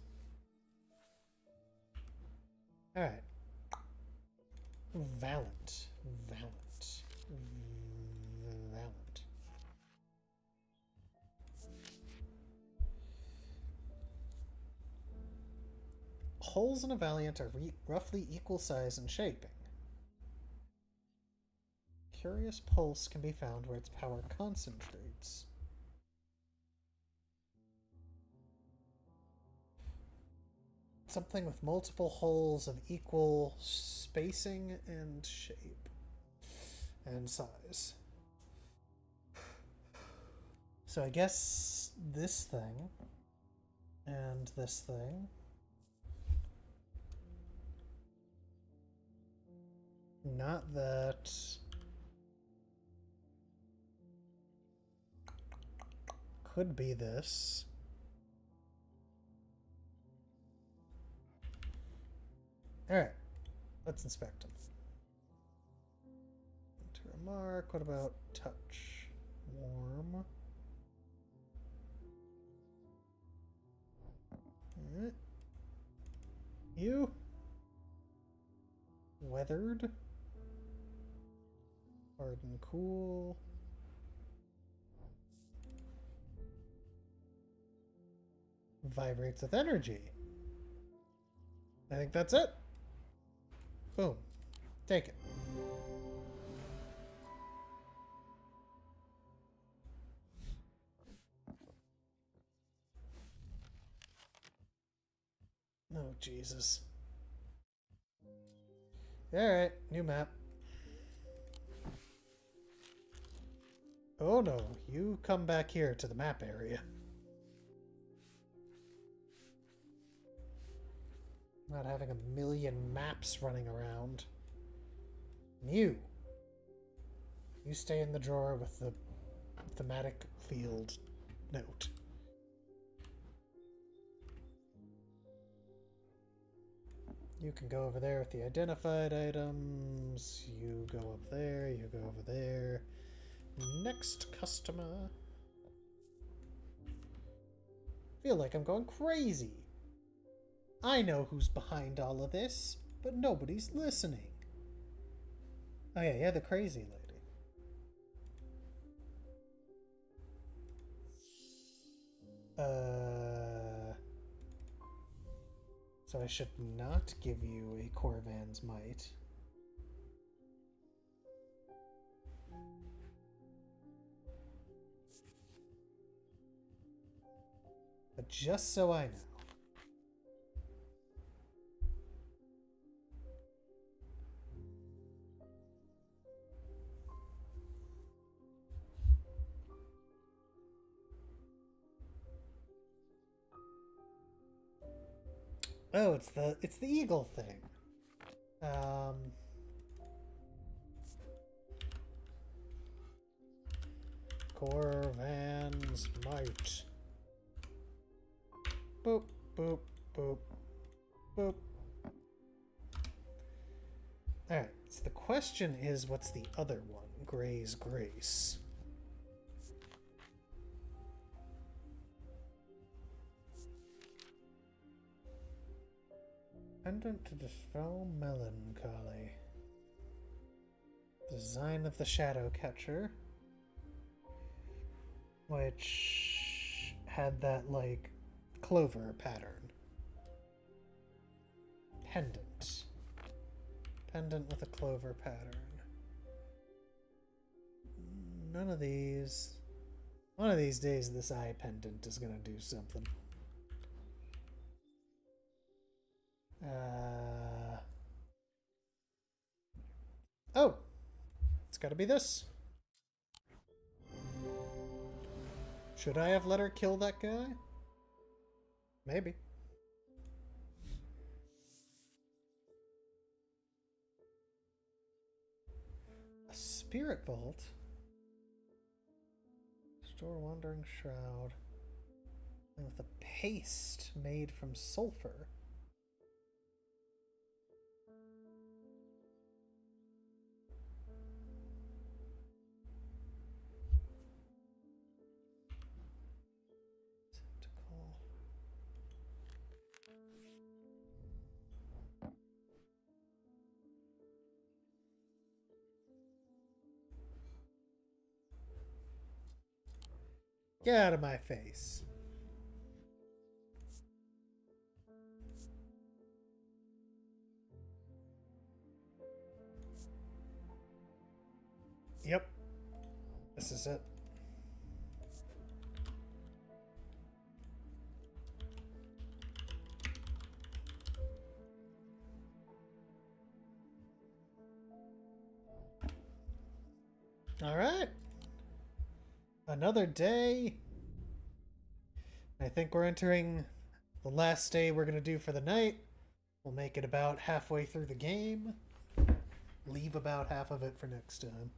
Alright. Valent. Valent. Valent. Holes in a Valiant are roughly equal size and shaping. Curious pulse can be found where its power concentrates. Something with multiple holes of equal spacing and shape and size. So I guess this thing and this thing. Not that. Could be this. Alright, let's inspect them. Enter a mark. What about touch? Warm. Alright. You? Weathered. Hard and cool. Vibrates with energy. I think that's it. Boom. Take it. Oh, Jesus. Alright, new map. Oh no, you come back here to the map area. Not having a million maps running around. You stay in the drawer with the thematic field note. You can go over there with the identified items. You go up there, you go over there. Next customer. Feel like I'm going crazy. I know who's behind all of this, but nobody's listening. Oh yeah, the crazy lady. So I should not give you a Corvan's Might. But just so I know. Oh, it's the eagle thing. Corvan's Might. Boop, boop, boop, boop. Alright, so the question is, what's the other one? Gray's Grace. Pendant to dispel melancholy. Design of the Shadow Catcher. Which had that, like, clover pattern. Pendant. Pendant with a clover pattern. None of these. One of these days this eye pendant is gonna do something. Oh! It's gotta be this. Should I have let her kill that guy? Maybe. A spirit vault? Store Wandering Shroud. And with a paste made from sulfur. Get out of my face. Yep. This is it. All right. Another day. I think we're entering the last day we're going to do for the night. We'll make it about halfway through the game. Leave about half of it for next time.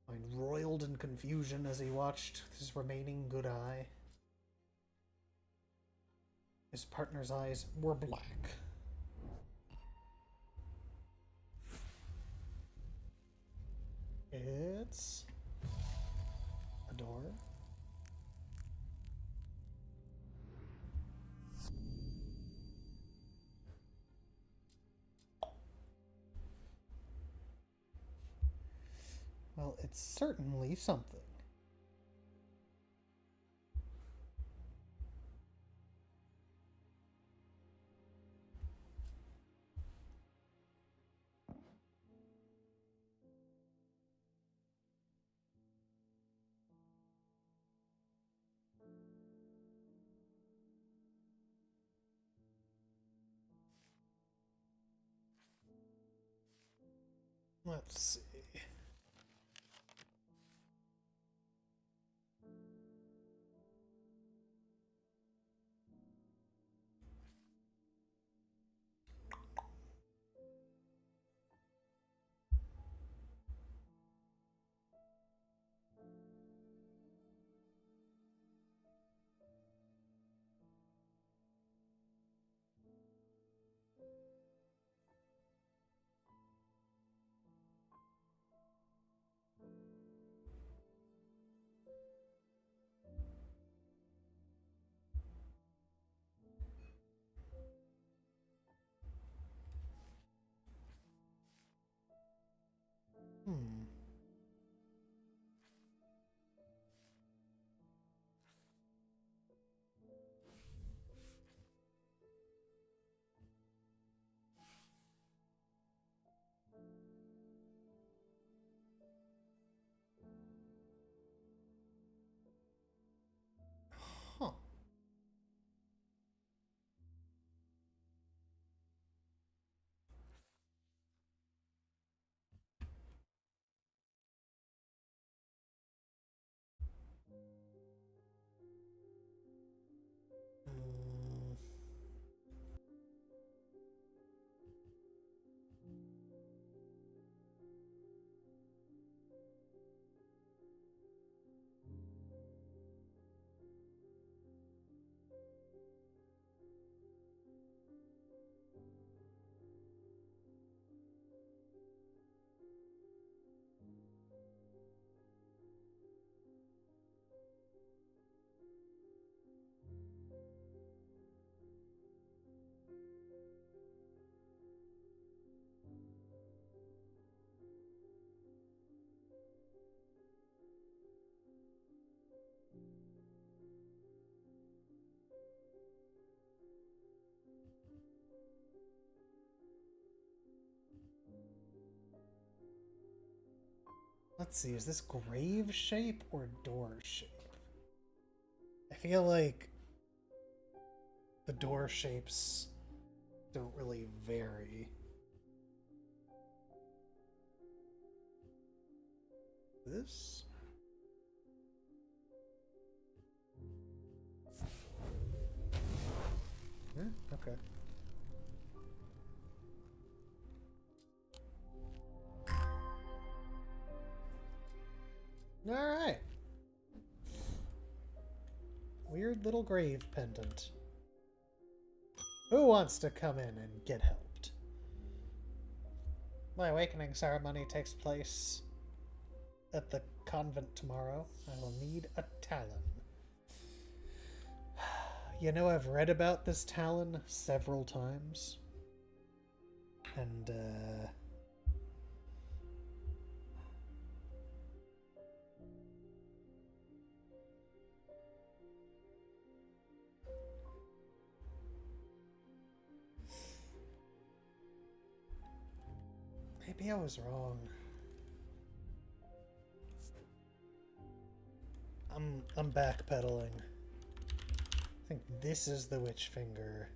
Mind roiled in confusion as he watched his remaining good eye. His partner's eyes were black. It's a door. Well, it's certainly something. Let's see. Let's see, is this grave shape or door shape? I feel like the door shapes don't really vary. This? Yeah, okay. Alright. Weird little grave pendant. Who wants to come in and get helped? My awakening ceremony takes place at the convent tomorrow. I will need a talon. You know, I've read about this talon several times. And, maybe I was wrong. I'm backpedaling. I think this is the witch finger.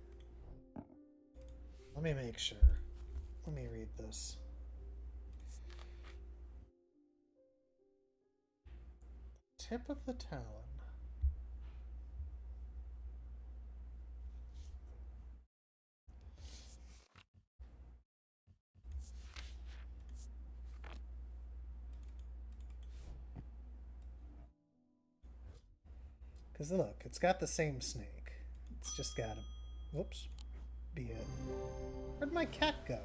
Let me make sure. Let me read this. Tip of the talon. Because look, it's got the same snake. It's just got a... Whoops. Be it. Where'd my cat go?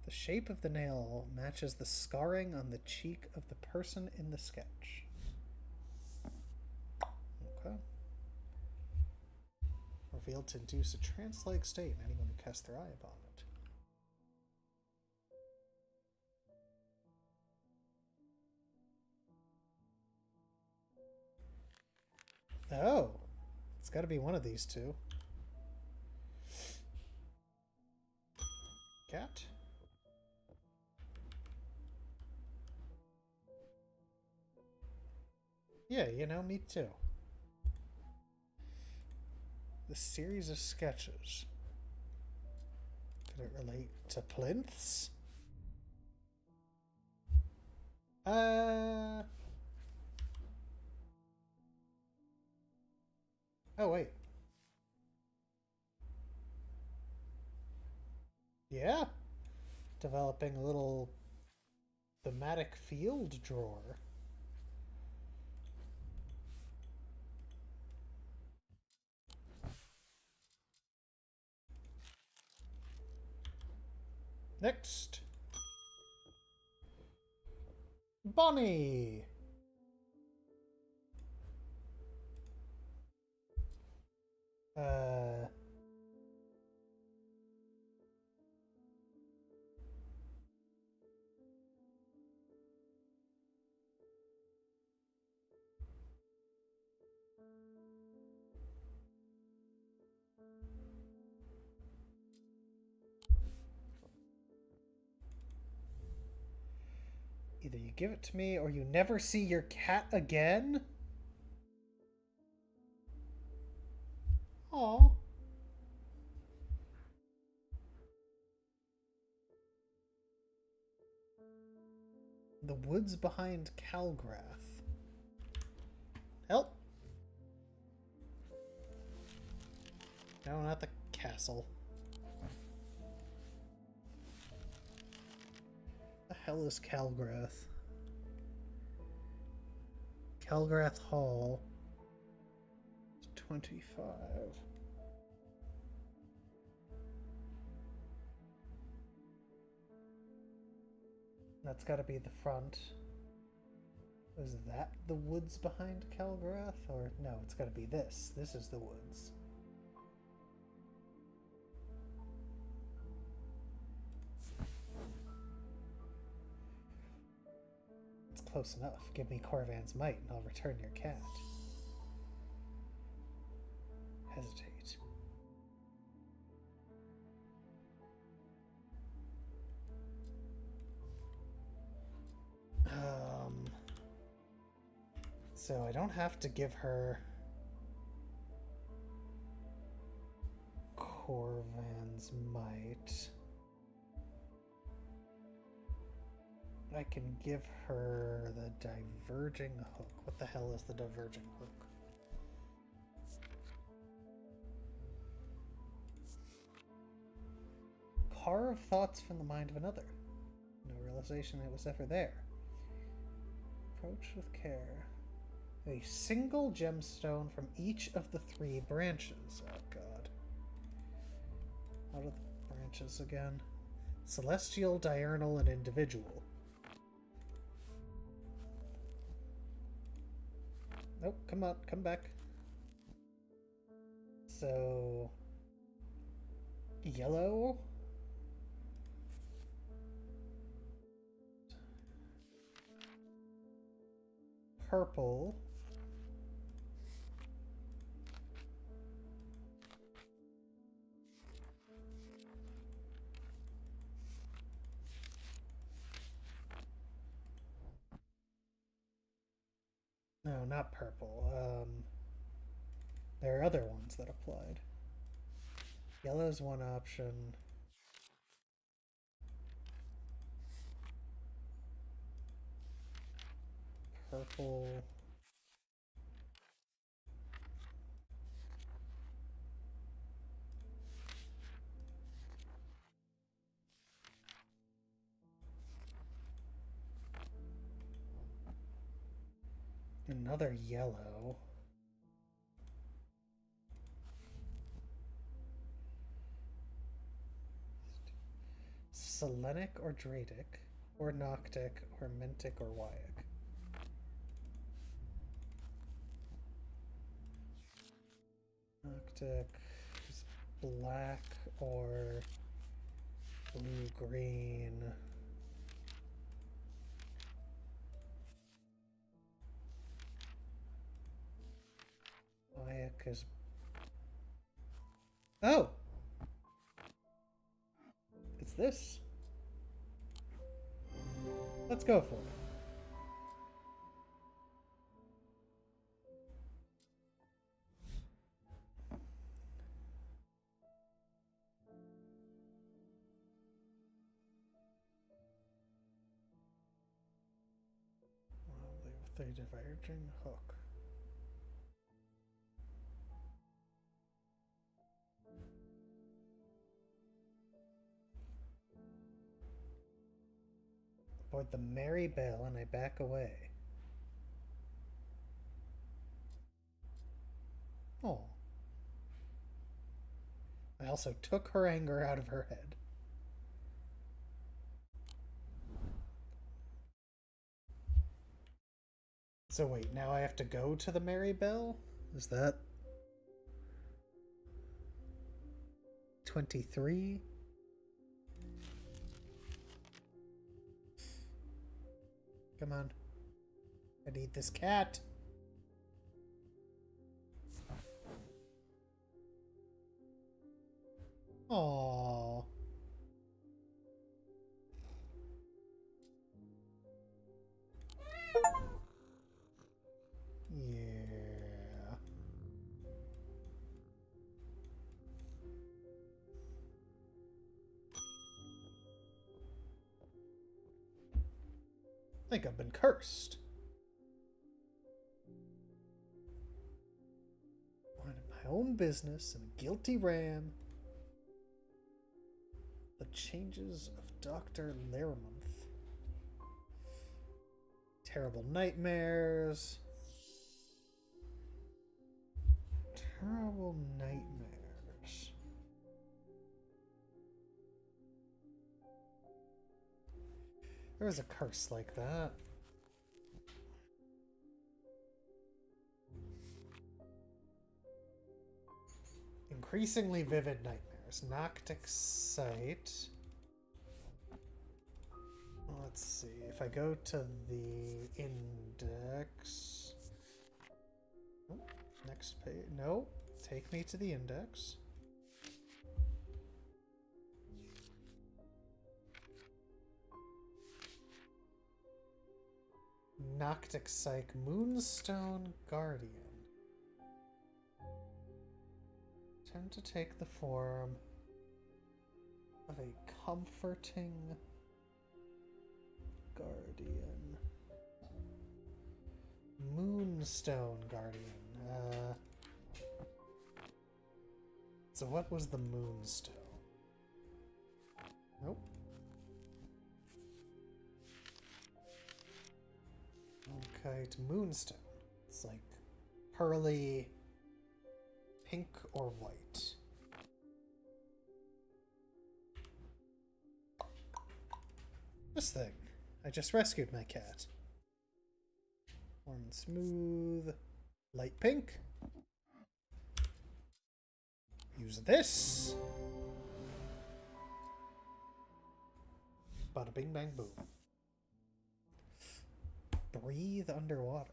The shape of the nail matches the scarring on the cheek of the person in the sketch. Okay. Revealed to induce a trance-like state in anyone who casts their eye upon it. Oh! It's gotta be one of these two. Cat? Yeah, you know, me too. The series of sketches. Could it relate to plinths? Oh, wait. Yeah. Developing a little thematic field drawer. Next. Bonnie. Either you give it to me or you never see your cat again? Aww. The woods behind Calgrath. Help! No, not the castle. The hell is Calgrath? Calgrath Hall. 25. That's gotta be the front. Is that the woods behind Calgrath? Or no, it's gotta be this. This is the woods. It's close enough. Give me Corvan's might and I'll return your cat. Hesitate. So I don't have to give her Corvan's Might. I can give her the Diverging Hook. What the hell is the Diverging Hook? Carve thoughts from the mind of another. No realization it was ever there. Approach with care. A single gemstone from each of the 3 branches. Oh god. What are the branches again? Celestial, diurnal, and individual. Nope, come on, come back. So... yellow? Purple. No, not purple. There are other ones that applied. Yellow's one option. Purple. Another yellow. Selenic or Dradic, or Noctic, or Mentic, or Wyack. Noctic is black or blue-green. Wyack is... oh! It's this. Let's go for it. With a diverging hook. Aboard the Merry Bell and I back away. Oh. I also took her anger out of her head. So wait, now I have to go to the Merry Bell? Is that 23? Come on. I need this cat. Aww. Yeah. I think I've been cursed. Minding my own business and a guilty ram. The changes of Dr. Laramonth. Terrible nightmares. Terrible nightmares. There was a curse like that. Increasingly vivid nightmares. Noctic sight. Let's see. If I go to the index. Oh, next page. No. Take me to the index. Noctic Psyche Moonstone Guardian. Tend to take the form of a comforting guardian. Moonstone Guardian. So what was the Moonstone? Nope. Okay, it's Moonstone. It's like pearly pink or white. This thing. I just rescued my cat. Warm and smooth. Light pink. Use this. Bada bing bang boom. Breathe underwater.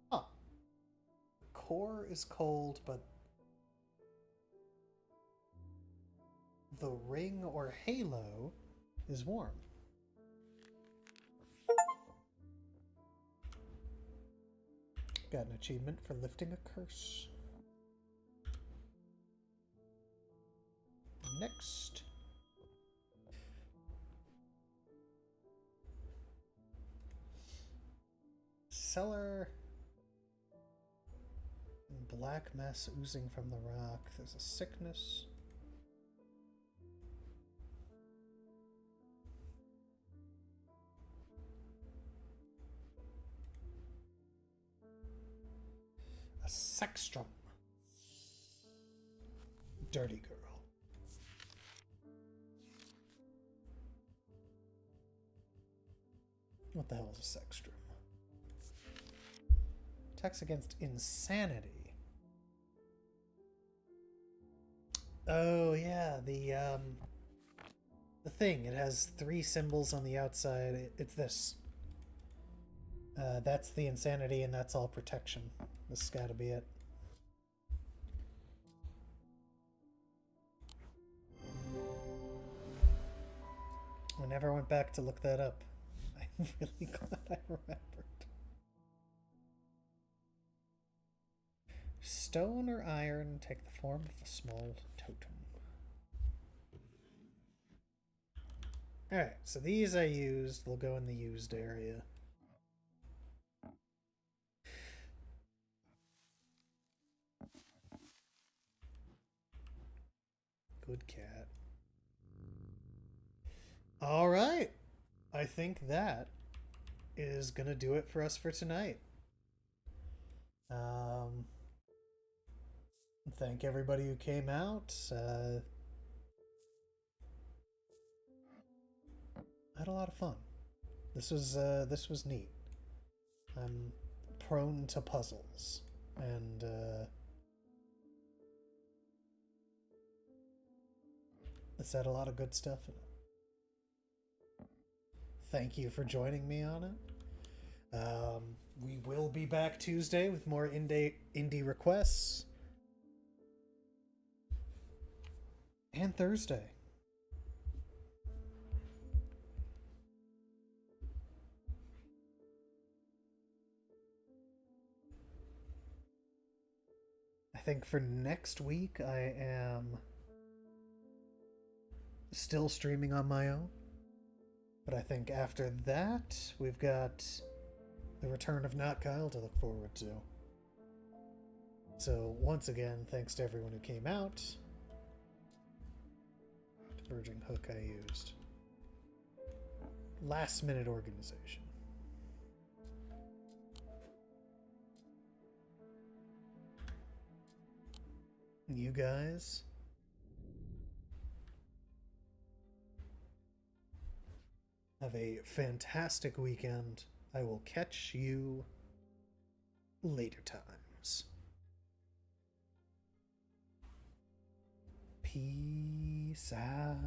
Huh. The core is cold, but the ring or halo is warm. Got an achievement for lifting a curse. Next. Cellar. Black mess oozing from the rock. There's a sickness. A sextrum. Dirty girl. What the hell is a sextrum? Attacks against insanity. Oh yeah, the thing. It has 3 symbols on the outside. It's this. That's the insanity, and that's all protection. This has got to be it. I never went back to look that up. I'm really glad I remembered. Stone or iron take the form of a small totem. Alright, so these I used. They'll go in the used area. Good cat. Alright. I think that is gonna do it for us for tonight. Thank everybody who came out. I had a lot of fun. This was neat. I'm prone to puzzles, and this had a lot of good stuff in it. Thank you for joining me on it. We will be back Tuesday with more indie requests. And Thursday. I think for next week I am still streaming on my own. But I think after that, we've got the return of Not Kyle to look forward to. So, once again, thanks to everyone who came out. Diverging hook I used. Last minute organization. You guys have a fantastic weekend. I will catch you later times. Peace out.